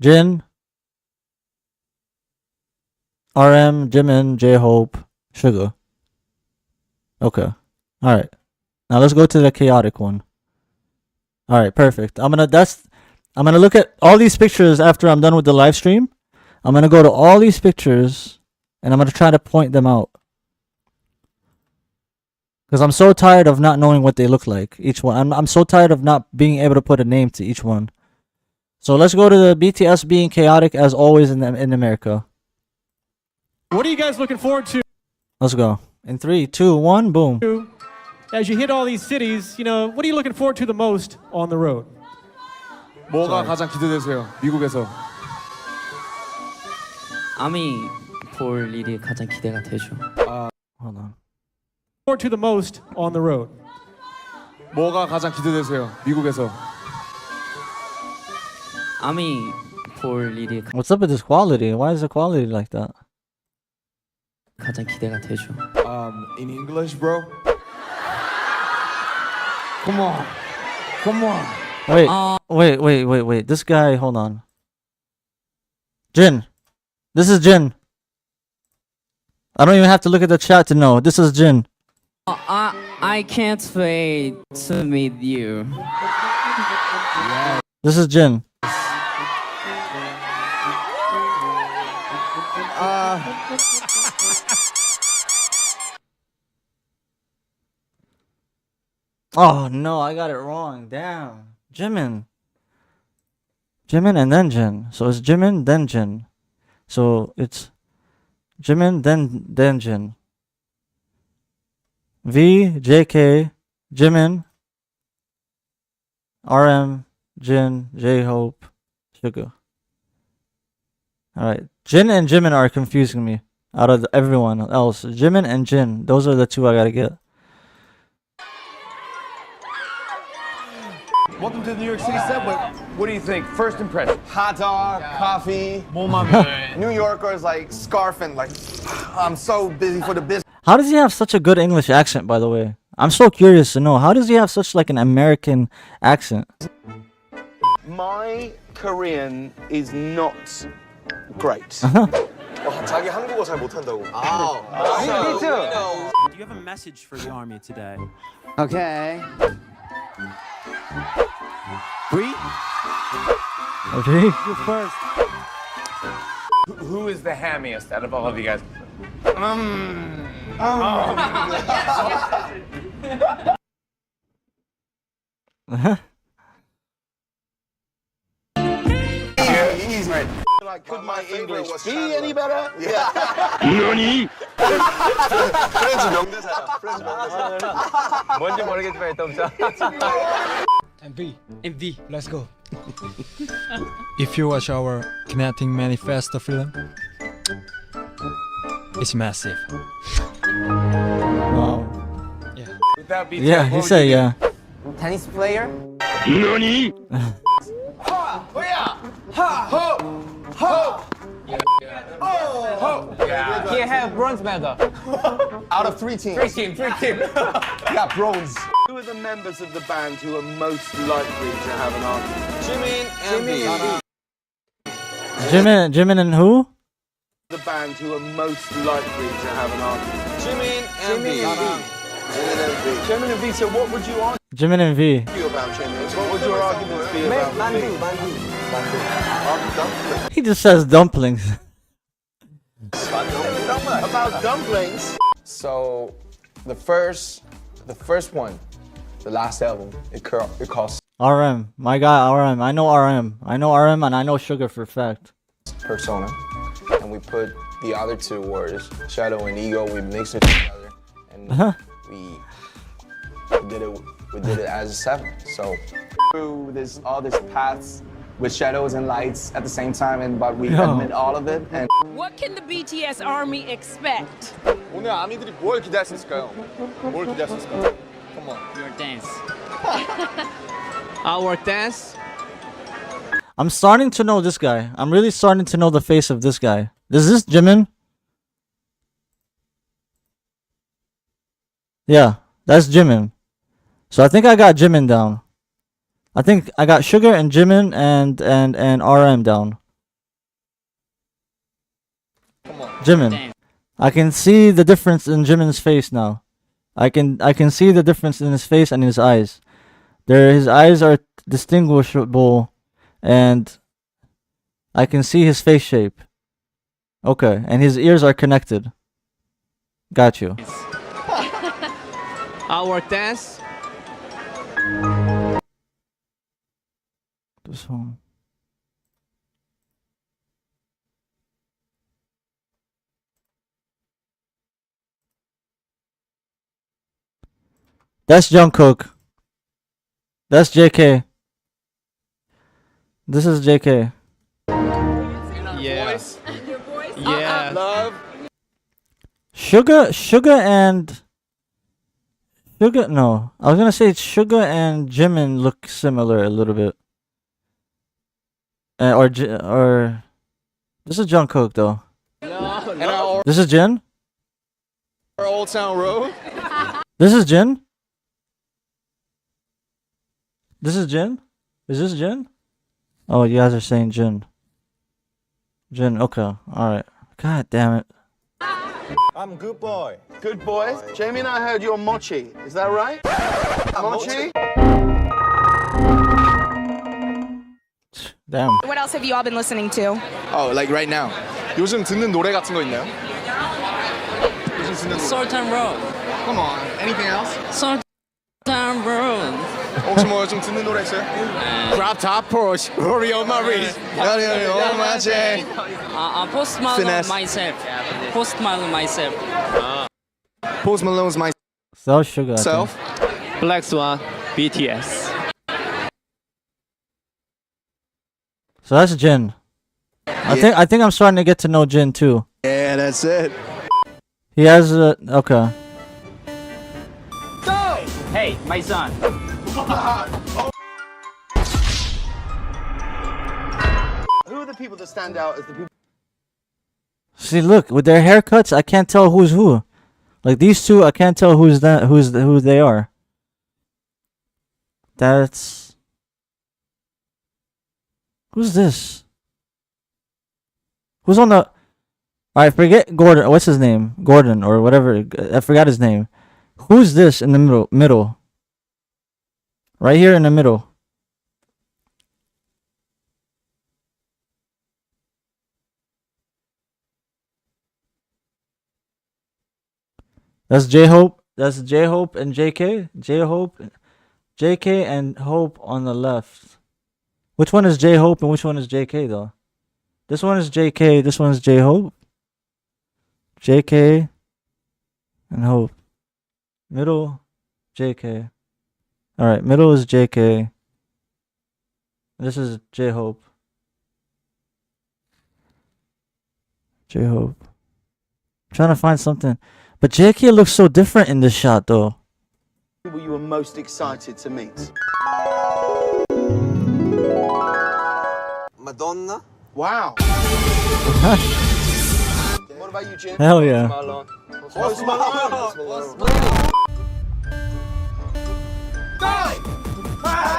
Jin, RM, Jimin, J-Hope, Suga. Okay. Alright. Now let's go to the chaotic one. Alright, perfect. I'm gonna look at all these pictures after I'm done with the live stream. I'm gonna go to all these pictures and I'm gonna try to point them out. Because I'm so tired of not knowing what they look like, each one. I'm so tired of not being able to put a name to each one. So let's go to the BTS being chaotic as always in America. What are you guys looking forward to? Let's go. In 3, 2, 1, boom. As you hit all these cities, you know, what are you looking forward to the most on the road? 뭐가 가장 기대되세요? 미국에서. 아미 볼 일이 가장 기대가 되죠. Hold on. Forward to the most on the road. 뭐가 가장 기대되세요? 미국에서. 아미 볼 일이 What's up with this quality? Why is the quality like that? 가장 기대가 되죠. In English, bro. Come on. Come on. Wait. This guy, hold on. Jin. This is Jin. I don't even have to look at the chat to know. This is Jin. I can't wait to meet you. This is Jin. Oh no, I got it wrong. Damn. Jimin and then Jin. So it's Jimin then Jin. So it's Jimin then Jin. V, JK, Jimin, RM, Jin, J-Hope, Suga. Alright. Jin and Jimin are confusing me out of everyone else. Jimin and Jin. Those are the two I gotta get. Welcome to the New York City subway. What do you think? First impression? Hot dog, coffee. New Yorkers like scarf and like, I'm so busy for the business. How does he have such a good English accent, by the way? I'm so curious to know. How does he have such like an American accent? My Korean is not great. 자기 한국어 잘 못한다고. Me too. Do you have a message for the army today? Okay. Bree? Okay. You first. Who is the hammiest out of all of you guys? He's right. Like, could my English be any better? Yeah. NANI? 프렌즈 명대사야. 프렌즈 명대사. 뭔지 모르겠지만 일단 보자. MV, let's go. If you watch our Kinetic Manifesto film, it's massive. Wow. Yeah. Without BTS, Yeah, he said yeah. Tennis player? NANI? He had bronze medal. Out of 3 teams. 3 team. He got bronze. Who are the members of the band who are most likely to have an argument? Jimin and V. Jimin and who? The band who are most likely to have an argument. Jimin and V. Jimin and V. So what would you argue Jimin and V. about Jimin? What would your arguments be about V? He just says dumplings. About dumplings. So the first one, the last album, it costs RM. My guy RM. I know RM. I know RM and I know Suga for a fact. Persona, and we put the other 2 words, Shadow and Ego, we mixed it together, and we did it as a 7. So through all this paths with shadows and lights at the same time, but we admit all of it. And What can the BTS army expect? 오늘 아미들이 뭘 기대할 수 있을까요? 뭘 기대할 수 있을까요? Come on. Your dance. Our dance. I'm starting to know this guy. I'm really starting to know the face of this guy. Is this Jimin? Yeah, that's Jimin. So I think I got Jimin down. I think I got Suga and Jimin and RM down. Jimin. I can see the difference in Jimin's face now. I can see the difference in his face and his eyes. His eyes are distinguishable, and I can see his face shape. Okay, and his ears are connected. Got you. Our dance. This one. That's Jungkook. That's JK. This is JK. Yeah. Yeah. Love. No, I was gonna say Suga and Jimin look similar a little bit. Or this is Jungkook though. And our This is Jin. Old Town Road. This is Jin. This is Jin. Is this Jin? Oh, you guys are saying Jin. Jin. Okay. All right. God damn it. I'm good boy. Good boy. Jamie and I heard you're Mochi. Is that right? Mochi? Damn. What else have you all been listening to? Oh, like right now. 요즘 듣는 노래 같은 거 있나요? 요즘 듣는 노래. Salt and Road. Come on. Anything else? Salt and Road. 혹시 뭐 요즘 듣는 노래 있어요? Drop top Porsche. Rory on my wrist. Rory on my chain. Post Malone Finesse. myself. Post Malone myself. Post Malone's my So Suga. I self. think. Black Swan. BTS. So that's Jin. I think I'm starting to get to know Jin too. Yeah, that's it. He has a okay. Hey, my son. Who are the people that stand out as the people? See, look, with their haircuts, I can't tell who's who. Like these two, I can't tell who they are. Who's this? Who's on the? Alright, forget Gordon. What's his name? Gordon or whatever. I forgot his name. Who's this in the middle? Right here in the middle. That's J-Hope. That's J-Hope and JK. J-Hope, JK and Hope on the left. Which one is J-Hope and which one is JK though? This one is JK. This one's J Hope. JK and Hope. Middle, JK. All right, middle is JK. This is J Hope. J Hope. I'm trying to find something, but JK looks so different in this shot, though. Who you were most excited to meet? Madonna. Wow. What about you, Jim? Hell yeah. Post Malone.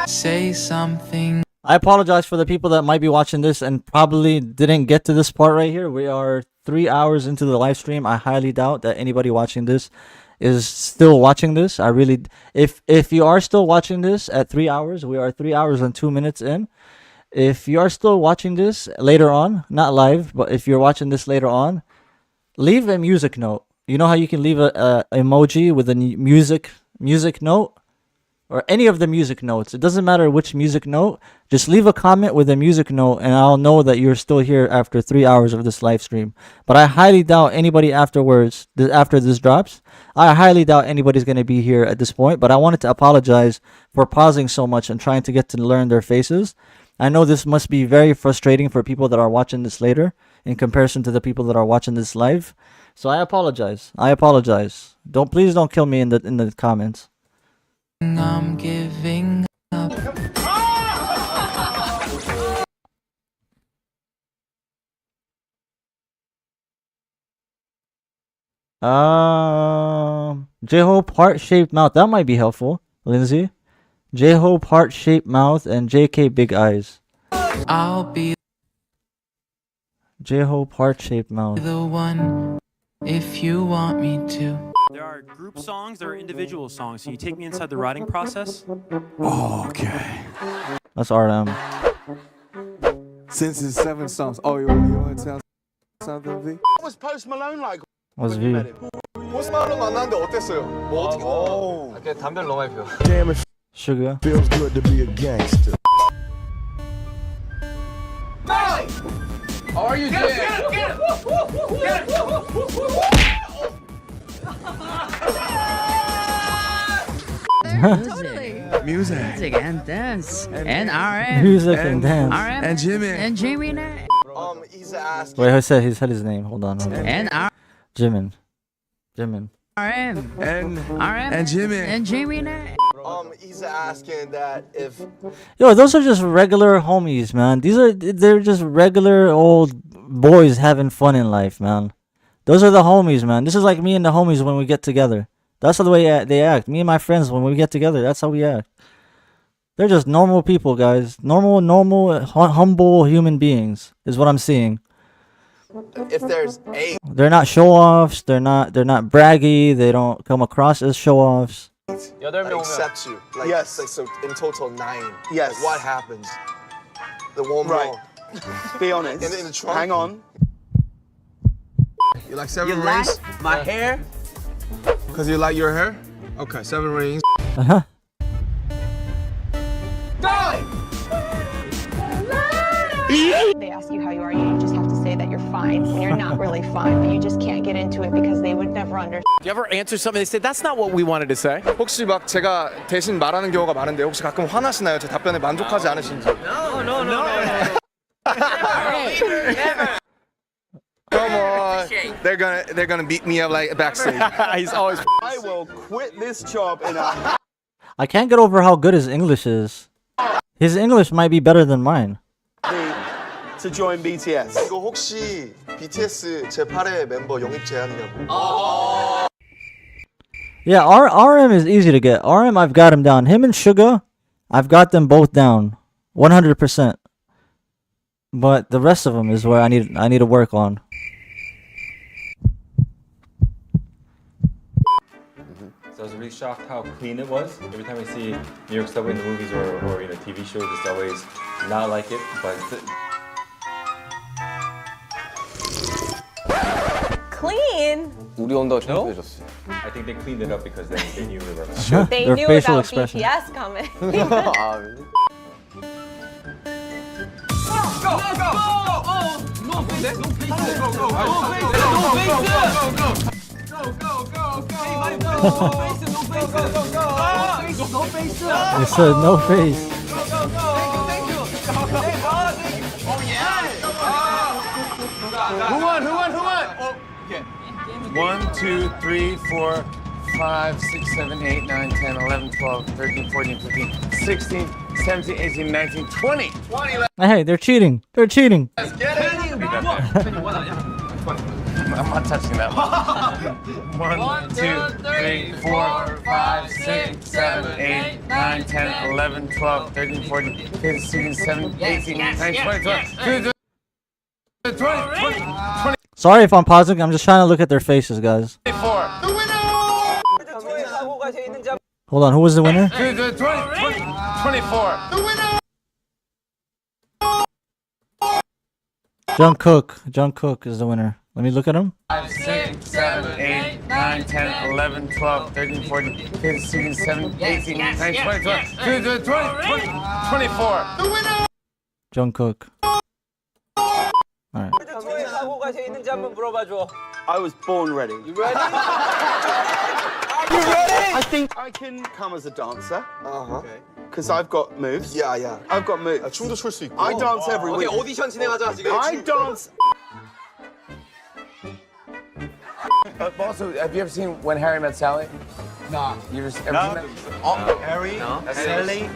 Say something. I apologize for the people that might be watching this and probably didn't get to this part right here. We are 3 hours into the live stream. I highly doubt that anybody watching this is still watching this. I really, if you are still watching this at 3 hours, we are 3 hours and 2 minutes in. If you are still watching this later on, not live, but if you're watching this later on, leave a music note. You know how you can leave a emoji with a music note? Or any of the music notes. It doesn't matter which music note. Just leave a comment with a music note and I'll know that you're still here after 3 hours of this live stream. But I highly doubt anybody afterwards, after this drops, I highly doubt anybody's going to be here at this point. But I wanted to apologize for pausing so much and trying to get to learn their faces. I know this must be very frustrating for people that are watching this later in comparison to the people that are watching this live. So I apologize. I apologize. Please don't kill me in the comments. I'm giving up. J-Hope heart-shaped mouth. That might be helpful, Lindsay. J-Hope heart-shaped mouth and JK big eyes. I'll be J-Hope heart-shaped mouth. the one if you want me to. There are group songs, there are individual songs. Can you take me inside the writing process? Okay. That's RM. Since it's 7 songs. Oh, you want to tell something, V? What was Post Malone like? What's V? 포스트 말론 만났는데 어땠어요? 뭐 어떻게? 그냥 담배를 너무 많이 피워. Suga. Feels good to be a gangster. How are you, Jay? Get Totally. Music and dance and RM. Music and dance. RM and Jimin. And Jimin. He's asking. Wait, he said his name. Hold on. And Jimin. RM. And RM. and Jimin. And Jimin. He's asking that if. Yo, those are just regular homies, man. They're just regular old boys having fun in life, man. Those are the homies, man. This is like me and the homies when we get together. That's the way they act. Me and my friends, when we get together, that's how we act. They're just normal people, guys. Normal, humble human beings is what I'm seeing. If there's a. They're not show-offs. They're not braggy. They don't come across as show-offs. Accept you. Like, yes. Like, so in total 9. Yes. Like, what happens? The one Right. more. Be honest. In the trunk. Hang on. You like 7 You rings? like my hair? Because you like your hair? Okay, 7 rings. Uh-huh. They ask you how you are, you just have to say that you're fine when you're not really fine, but you just can't get into it because they would never understand. Do you ever answer something they say, that's not what we wanted to say? 혹시 막 제가 대신 말하는 경우가 많은데 혹시 가끔 화나시나요? 제 답변에 만족하지 않으신지? No. Never. Come on. They're gonna beat me up like backstage. He's always. I will quit this job in a. I can't get over how good his English is. His English might be better than mine. To join BTS. 이거 혹시 BTS 제8회 멤버 영입 제안이냐고. Yeah, RM is easy to get. RM, I've got him down. Him and Suga, I've got them both down, 100%. But the rest of them is where I need to work on. So I was really shocked how clean it was. Every time I see New York subway in the movies or TV shows, it's always not like it, but. Clean? 우리 온다고 청소해줬어. I think they cleaned it up because they knew we were. They Their knew facial about expression. BTS coming. 아, really? They said no face. Who won? Oh, okay. 1, 2, 3, 4, 5, 6, 7, 8, 9, 10, 11, 12, 13, 14, 15, 16, 17, 18, 19, 20. 20 left. Hey, they're cheating. They're cheating. Let's get it. I'm not touching that one. 1, 2, 3, 4, 5, 6, 7, 8, 9, 10, 11, 12, 13, 14, 15, 16, 17, 18, 19, 20, 20. Sorry if I'm pausing. I'm just trying to look at their faces, guys. 24. Hold on. Who was the winner? 24. Jungkook is the winner. Let me look at him. 5, 6, 7, 8, 9, 10, 11, 12, 13, 14, 15, 16, 17, 18, 19, 20, 24. Jungkook. Alright. I was born ready. You ready? I think I can come as a dancer. Okay. Because I've got moves. Yeah. I've got moves. 춤도 출 수 있고. I dance every week. 오디션 진행하자 지금. I dance. Also, have you ever seen When Harry Met Sally? Nah. You ever seen that? Harry, Sally.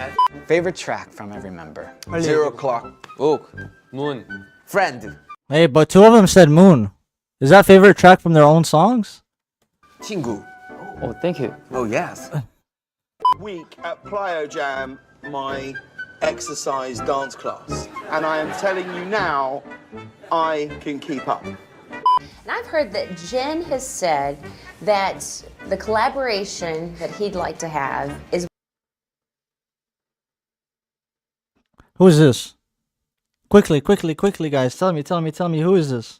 Favorite track from every member? 0 o'clock. Ook. Moon. Friend. Hey, but two of them said Moon. Is that favorite track from their own songs? 친구. Oh, thank you. Oh, yes. Week at Plyo Jam, my exercise dance class. And I am telling you now, I can keep up. And I've heard that Jin has said that the collaboration that he'd like to have is... Who is this? Quickly, guys. Tell me, who is this?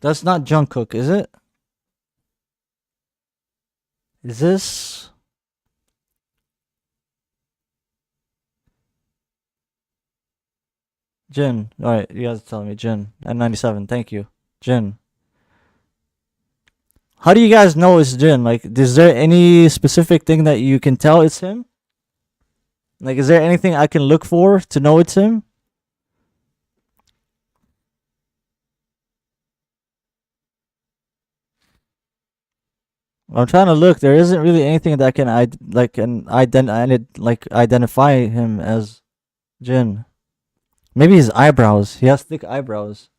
That's not Jungkook, is it? Is this... Jin. Alright, you guys are telling me. Jin. N97, thank you. Jin. How do you guys know it's Jin? Like, is there any specific thing that you can tell it's him? Like, is there anything I can look for to know it's him? I'm trying to look. There isn't really anything that can identify him as Jin. Maybe his eyebrows. He has thick eyebrows.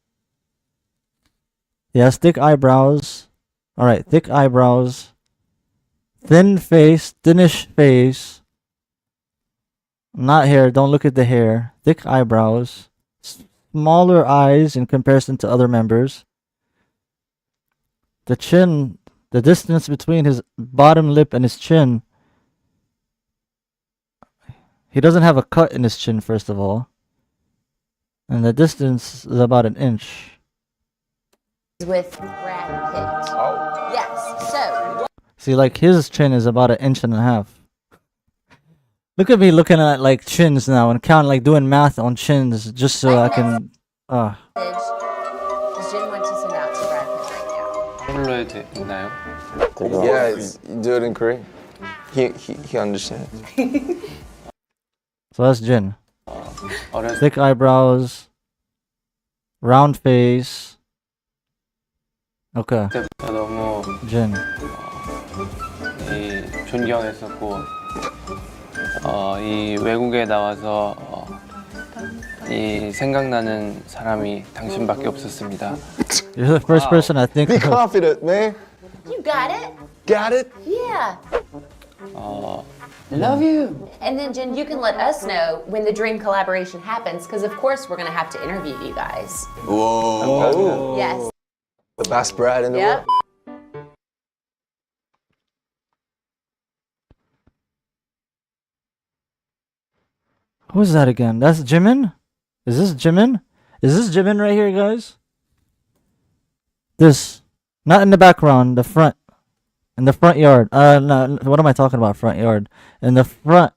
Alright, thick eyebrows. Thin face, thinnish face. Not hair, don't look at the hair. Thick eyebrows. Smaller eyes in comparison to other members. The chin, the distance between his bottom lip and his chin. He doesn't have a cut in his chin, first of all. And the distance is about an inch. with Brad Pitt. Oh. Yes, so... See, like, his chin is about 1.5 inches. Look at me looking at, like, chins now and counting, like, doing math on chins just so I can... Jin wants to send out to Brad Pitt right now. Yeah, you do it in Korean. He understands. So that's Jin. Thick eyebrows. Round face. Okay. 너무 Jin. 존경했었고 이 외국에 나와서 이 생각나는 사람이 당신밖에 없었습니다. You're the first person I think Be of. confident, man. You got it? Got it? Yeah. Love you. And then, Jin, you can let us know when the dream collaboration happens, because of course we're going to have to interview you guys. Whoa. Yes. The best Brad in the Yep. world. Who is that again? That's Jimin? Is this Jimin? Is this Jimin right here, guys? This. Not in the background, the front. In the front yard. No, what am I talking about? Front yard. In the front.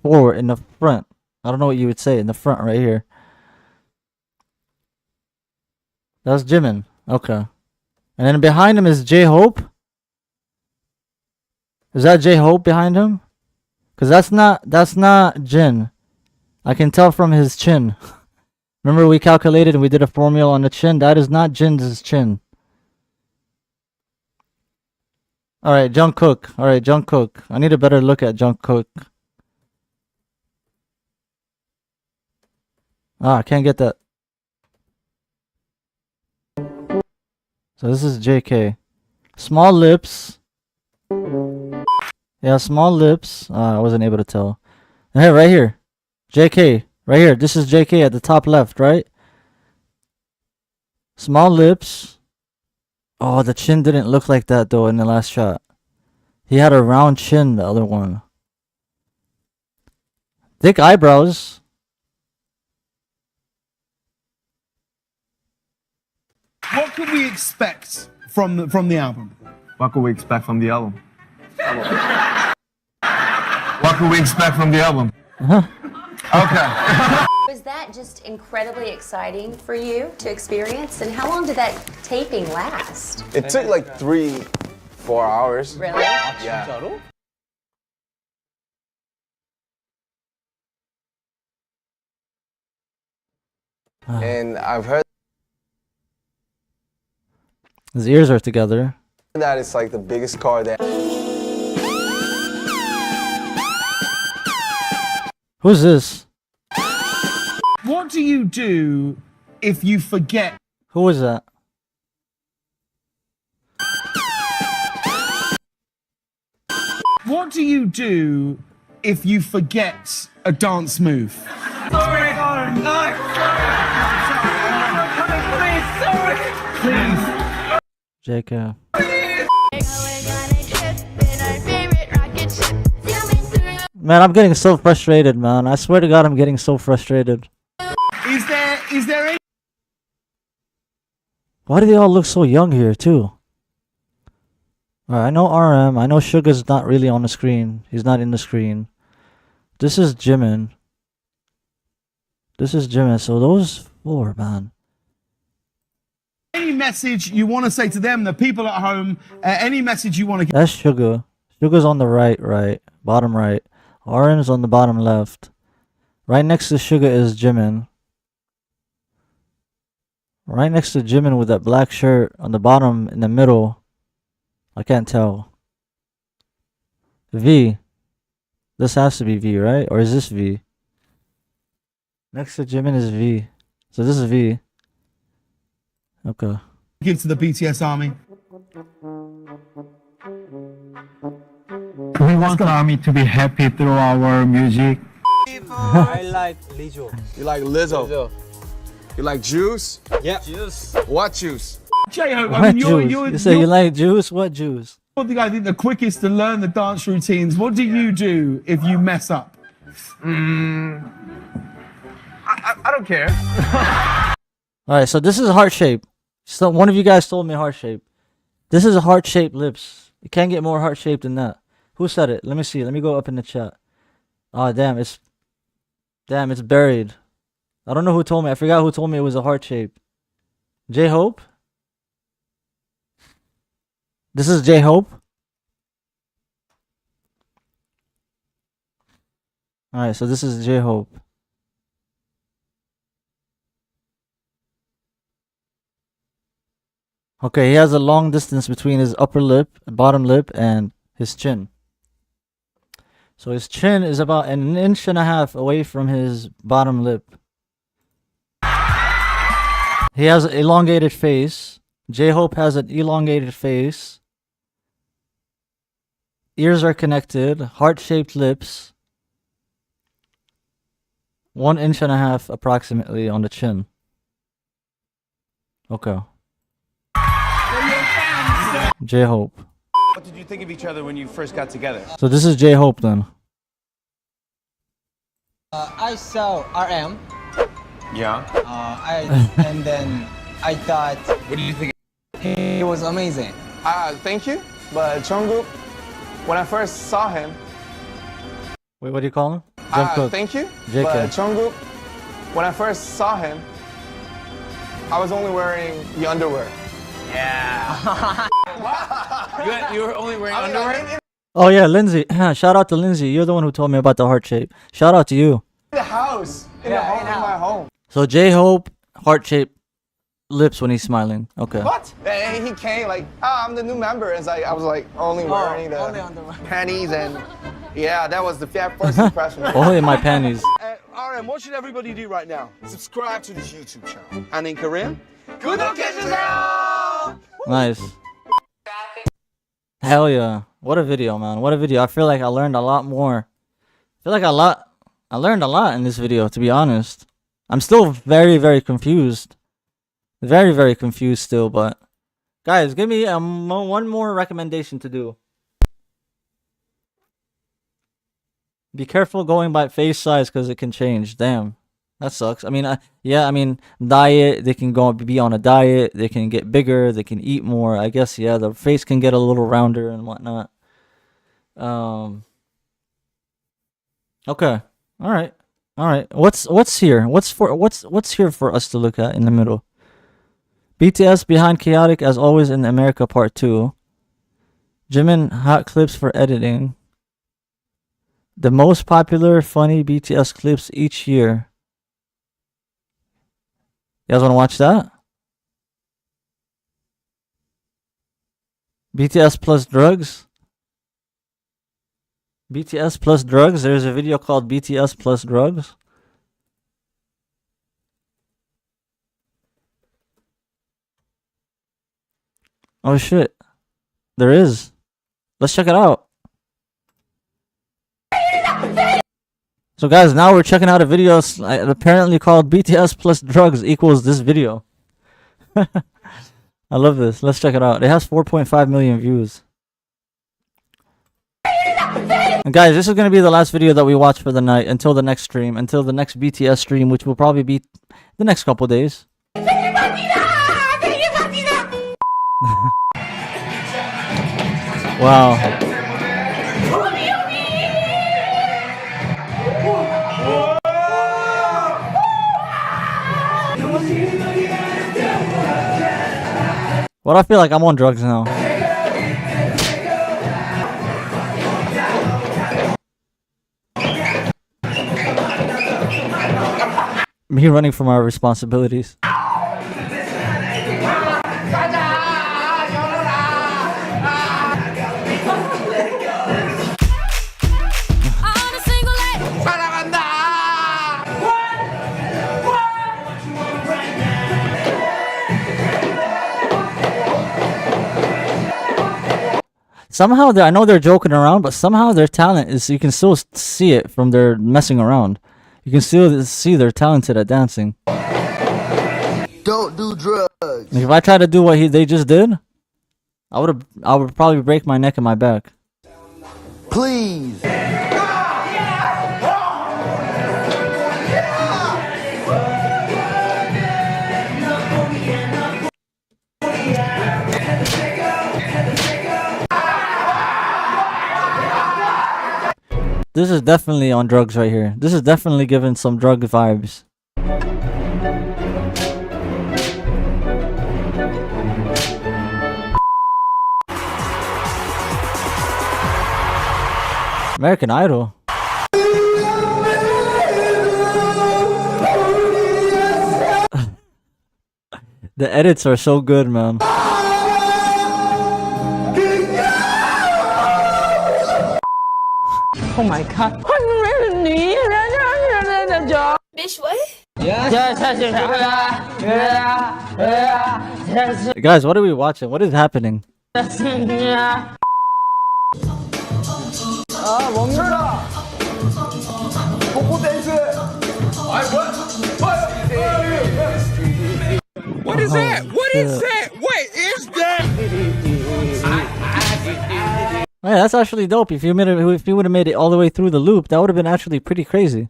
Forward. In the front. I don't know what you would say. In the front right here. That's Jimin. Okay. And then behind him is J-Hope. Is that J-Hope behind him? Cause that's not Jin. I can tell from his chin. Remember we calculated and we did a formula on the chin? That is not Jin's chin. Alright, Jungkook. Alright, Jungkook. I need a better look at Jungkook. Ah, I can't get that. So this is JK. Small lips. Yeah, small lips. I wasn't able to tell. Hey, right here. JK. Right here. This is JK at the top left, right? Small lips. Oh, the chin didn't look like that though in the last shot. He had a round chin, the other one. Thick eyebrows. What can we expect from the album? What could we expect from the album? What could we expect from the album? Okay. Was that just incredibly exciting for you to experience? And how long did that taping last? It took like 3-4 hours. Really? Yeah. And I've heard His ears are together. that it's like the biggest car that. Who's this? What do you do if you forget? Who is that? What do you do if you forget a dance move? Sorry, no. Please. JK. Man, I'm getting so frustrated, man. I swear to God, I'm getting so frustrated. Is there any? Why do they all look so young here, too? Alright, I know RM. I know Suga's not really on the screen. He's not in the screen. This is Jimin. This is Jimin. So those four, man. Any message you want to say to them, the people at home? Any message you want to? That's Suga. Suga's on the right, bottom right. RM's on the bottom left. Right next to Suga is Jimin. Right next to Jimin with that black shirt on the bottom in the middle. I can't tell. V. This has to be V, right? Or is this V? Next to Jimin is V. So this is V. Okay. Give to the BTS army. We want ARMY to be happy through our music. I like Lizzo. You like Lizzo? You like juice? Yeah. Juice. What juice? J-Hope, What juice? You say you like juice? What juice? I think the quickest to learn the dance routines. What do you do if you mess up? I don't care. Alright, so this is heart shape. So one of you guys told me heart shape. This is a heart shaped lips. You can't get more heart shaped than that. Who said it? Let me see. Let me go up in the chat. Oh damn, it's buried. I don't know who told me. I forgot who told me it was a heart shape. J-Hope? This is J-Hope? Alright, so this is J-Hope. Okay, he has a long distance between his upper lip, bottom lip, and his chin. So his chin is about 1.5 inches away from his bottom lip. He has an elongated face. J-Hope has an elongated face. Ears are connected. Heart-shaped lips. 1.5 inches approximately on the chin. Okay. J-Hope. What did you think of each other when you first got together? So this is J-Hope then. I saw RM. Yeah. And then I thought. What did you think? He was amazing. Thank you. But Jungkook, when I first saw him. Wait, what do you call him? Jungkook. Thank you. JK. But Jungkook, when I first saw him, I was only wearing the underwear. Yeah. you were only wearing underwear? Oh yeah, Lindsay. Shout out to Lindsay. You're the one who told me about the heart shape. Shout out to you. In the house. In my home. So J-Hope, heart shape lips when he's smiling. Okay. What? And he came like, I'm the new member. And I was like only wearing the panties and yeah, that was the first impression. Only in my panties. RM, what should everybody do right now? Subscribe to this YouTube channel. And in Korean? 구독해주세요! Nice. Hell yeah. What a video, man. What a video. I feel like I learned a lot more. I feel like I learned a lot in this video, to be honest. I'm still very, very confused. Very, very confused still, but guys, give me one more recommendation to do. Be careful going by face size because it can change. Damn, that sucks. I mean, yeah, I mean, diet, they can be on a diet, they can get bigger, they can eat more. I guess, yeah, the face can get a little rounder and whatnot. Okay. All right. What's here? What's here for us to look at in the middle? BTS behind chaotic as always in America part 2. Jimin hot clips for editing. The most popular funny BTS clips each year. You guys want to watch that? BTS plus drugs. BTS plus drugs. There's a video called BTS plus drugs. Oh shit. There is. Let's check it out. So guys, now we're checking out a video apparently called BTS plus drugs equals this video. I love this. Let's check it out. It has 4.5 million views. And guys, this is going to be the last video that we watch for the night until the next stream, until the next BTS stream, which will probably be the next couple days. Wow. What I feel like I'm on drugs now. Me running from our responsibilities. Somehow, I know they're joking around, but somehow their talent is, you can still see it from their messing around. You can still see they're talented at dancing. Don't do drugs. Like if I tried to do what they just did, I would probably break my neck and my back. Please. This is definitely on drugs right here. This is definitely giving some drug vibes. American Idol. The edits are so good, man. Oh my god. Bitch, what? Guys, what are we watching? What is happening? 멈춰라! 복고 댄스! What is that? What is that? What is that? Yeah, that's actually dope. If you would have made it all the way through the loop, that would have been actually pretty crazy.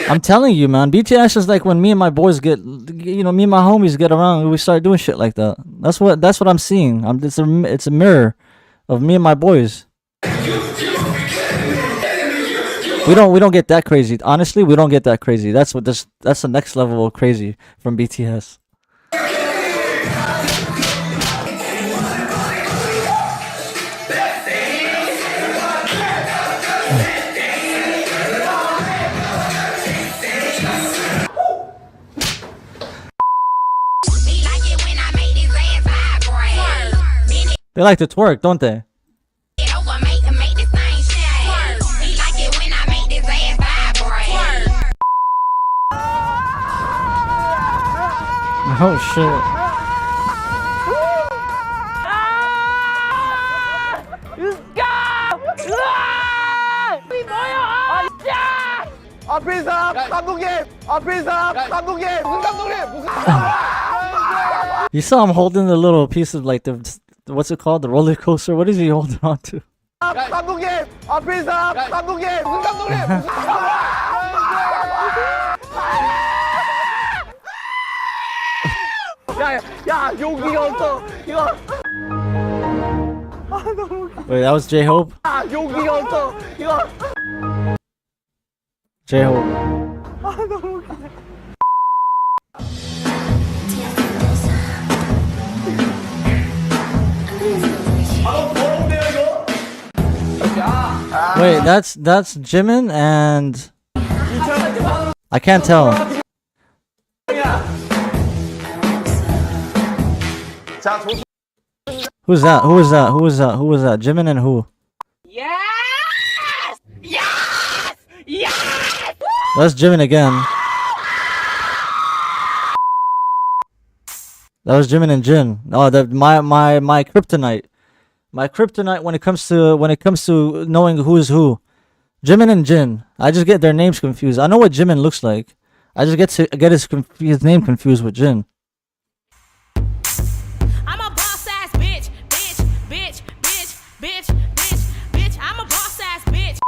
I'm telling you, man, BTS is like when me and my boys get, me and my homies get around, we start doing shit like that. That's what I'm seeing. It's a mirror of me and my boys. We don't get that crazy. Honestly, we don't get that crazy. That's the next level of crazy from BTS. They like to twerk, don't they? Oh shit. 앞에서 감독님! 앞에서 감독님! 무슨 감독님! 무슨 You saw him holding the little piece of like the what's it called? The roller coaster? What is he holding on to? 감독님! 앞에서 감독님! 무슨 감독님! 무슨 야, 용기가 없어. 이거. Wait, that was J-Hope? 아, 용기가 없어. 이거. J-Hope. 아, 너무 웃기네. Wait, that's Jimin and I can't tell. Who's that? Who is that? Who is that? Who is that? Jimin and who? Yes! Yes! Yes! That's Jimin again. That was Jimin and Jin. Oh, my kryptonite. My kryptonite when it comes to knowing who is who. Jimin and Jin. I just get their names confused. I know what Jimin looks like. I just get his name confused with Jin. I'm a boss ass bitch, bitch, bitch, bitch, bitch, bitch, bitch. I'm a boss ass bitch.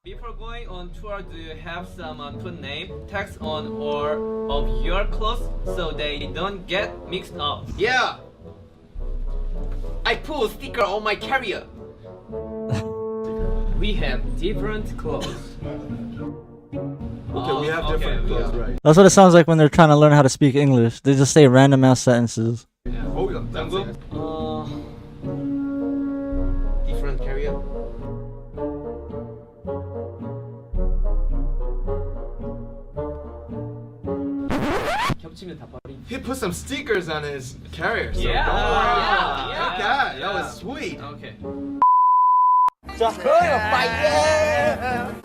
Before going on tour, do you have someone put name, text on or of your clothes so they don't get mixed up? Yeah. I put a sticker on my carrier. We have different clothes. Okay, we have different clothes, right? That's what it sounds like when they're trying to learn how to speak English. They just say random ass sentences. Oh, yeah, that's it. Different carrier. He put some stickers on his carrier. So Yeah. Don't worry. Yeah. Okay, that was sweet. Okay.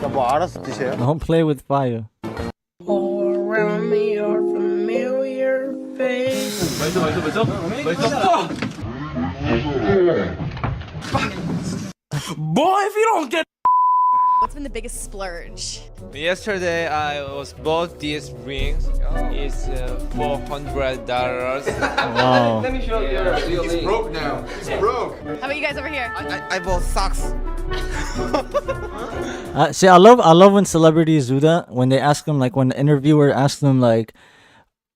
뭐 알아서 드세요. Don't play with fire. All around me are familiar faces. Boy, if you don't get. What's been the biggest splurge? Yesterday I was bought these rings. It's $400. Wow. Let me show you your real He's broke now. He's broke. How about you guys over here? I bought socks. See, I love when celebrities do that. When they ask them, like when the interviewer asks them, like,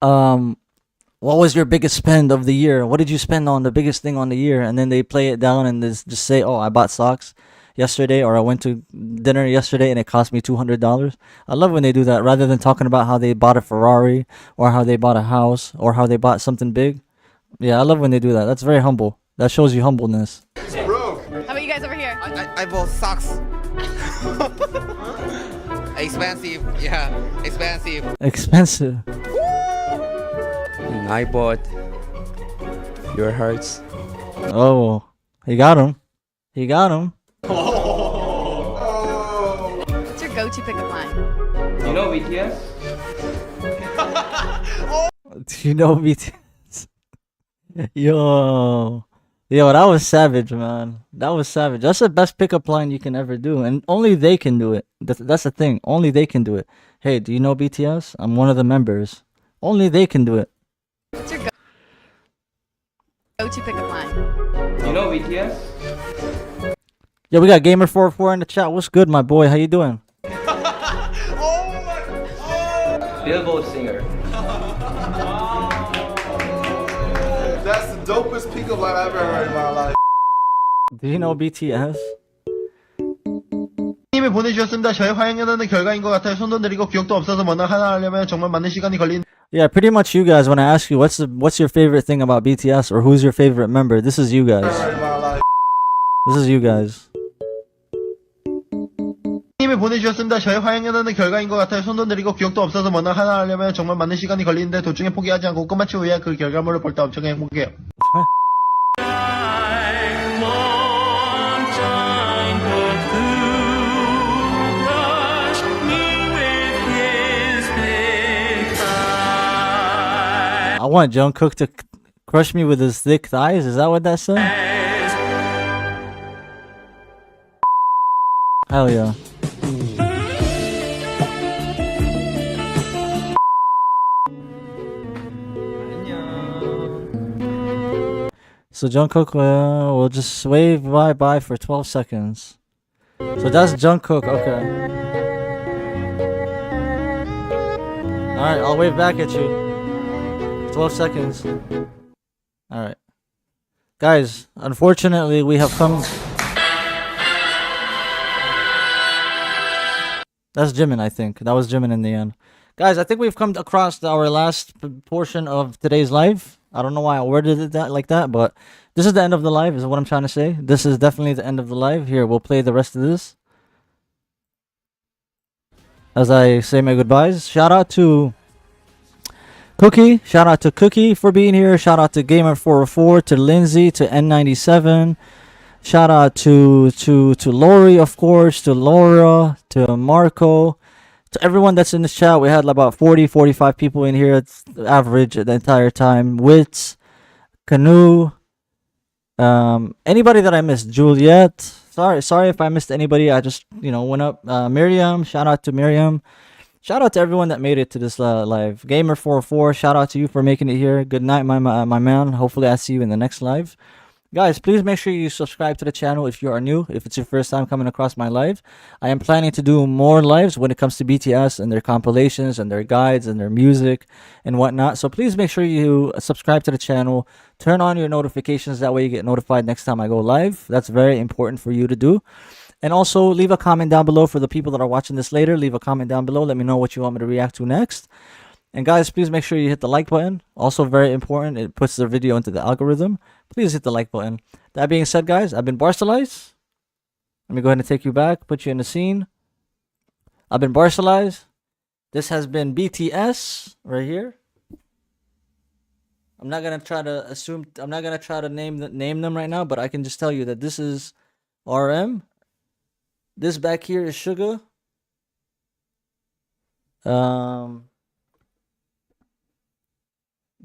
what was your biggest spend of the year? What did you spend on the biggest thing on the year? And then they play it down and just say, oh, I bought socks yesterday, or I went to dinner yesterday and it cost me $200. I love when they do that rather than talking about how they bought a Ferrari or how they bought a house or how they bought something big. Yeah, I love when they do that. That's very humble. That shows you humbleness. He's broke. How about you guys over here? I bought socks. Expensive. Yeah, expensive. Expensive. I bought your hearts. Oh, he got him. He got him. What's your go-to pickup line? You know BTS? Do you know BTS? Yo, that was savage, man. That was savage. That's the best pickup line you can ever do, and only they can do it. That's the thing. Only they can do it. Hey, do you know BTS? I'm one of the members. Only they can do it. What's your go-to pickup line? You know BTS? Yo, we got Gamer44 in the chat. What's good, my boy? How you doing? Billboard singer. unthinkable I've ever heard in my life. Do you know BTS? 님이 보내주셨습니다. 저의 화양연화는 결과인 것 같아요. 손도 느리고 기억도 없어서 뭐나 하나 하려면 정말 많은 시간이 걸린. Yeah, pretty much you guys. When I ask you what's your favorite thing about BTS or who's your favorite member, this is you guys. This is you guys. 님이 보내주셨습니다. 저의 화양연화는 결과인 것 같아요. 손도 느리고 기억도 없어서 뭐나 하나 하려면 정말 많은 시간이 걸리는데 도중에 포기하지 않고 끝마치 후에 그 결과물을 볼 때 엄청 행복해요. I want Jungkook to crush me with his thick thighs. Is that what that said? Hell yeah. So Jungkook will just wave bye-bye for 12 seconds. So that's Jungkook, okay. Alright, I'll wave back at you. 12 seconds. Alright. Guys, unfortunately we have come... That's Jimin, I think. That was Jimin in the end. Guys, I think we've come across our last portion of today's live. I don't know why I worded it like that, but this is the end of the live, is what I'm trying to say. This is definitely the end of the live. Here, we'll play the rest of this as I say my goodbyes. Shout out to Cookie. Shout out to Cookie for being here. Shout out to Gamer404, to Lindsay, to N97. Shout out to Lori, of course, to Laura, to Marco, to everyone that's in the chat. We had about 45 people in here. It's the average the entire time. Wits, Canoe, anybody that I missed. Juliet. Sorry if I missed anybody. I just, went up. Miriam. Shout out to Miriam. Shout out to everyone that made it to this live. Gamer404. Shout out to you for making it here. Good night, my man. Hopefully I see you in the next live. Guys, please make sure you subscribe to the channel if you are new, if it's your first time coming across my live. I am planning to do more lives when it comes to BTS and their compilations and their guides and their music and whatnot. So please make sure you subscribe to the channel. Turn on your notifications. That way you get notified next time I go live. That's very important for you to do. And also leave a comment down below for the people that are watching this later. Leave a comment down below. Let me know what you want me to react to next. And guys, please make sure you hit the like button. Also very important, it puts the video into the algorithm. Please hit the like button. That being said, guys, I've been BarcaLyze. Let me go ahead and take you back, put you in the scene. I've been BarcaLyze. This has been BTS right here. I'm not gonna try to name them right now, but I can just tell you that this is RM. This back here is Suga.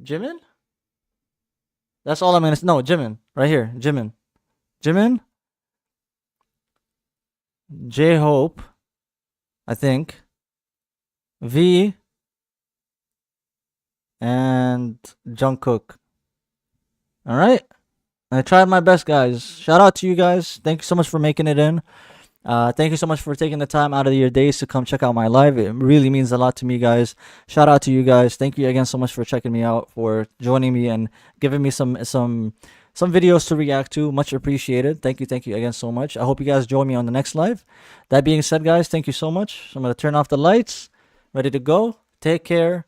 Jimin? That's all I'm gonna say. No, Jimin. Right here. Jimin. J-Hope. I think. V. And Jungkook. Alright? I tried my best, guys. Shout out to you guys. Thank you so much for making it in. Thank you so much for taking the time out of your days to come check out my live. It really means a lot to me, guys. Shout out to you guys. Thank you again so much for checking me out, for joining me and giving me some videos to react to. Much appreciated. Thank you again so much. I hope you guys join me on the next live. That being said, guys, thank you so much. I'm going to turn off the lights. Ready to go. Take care.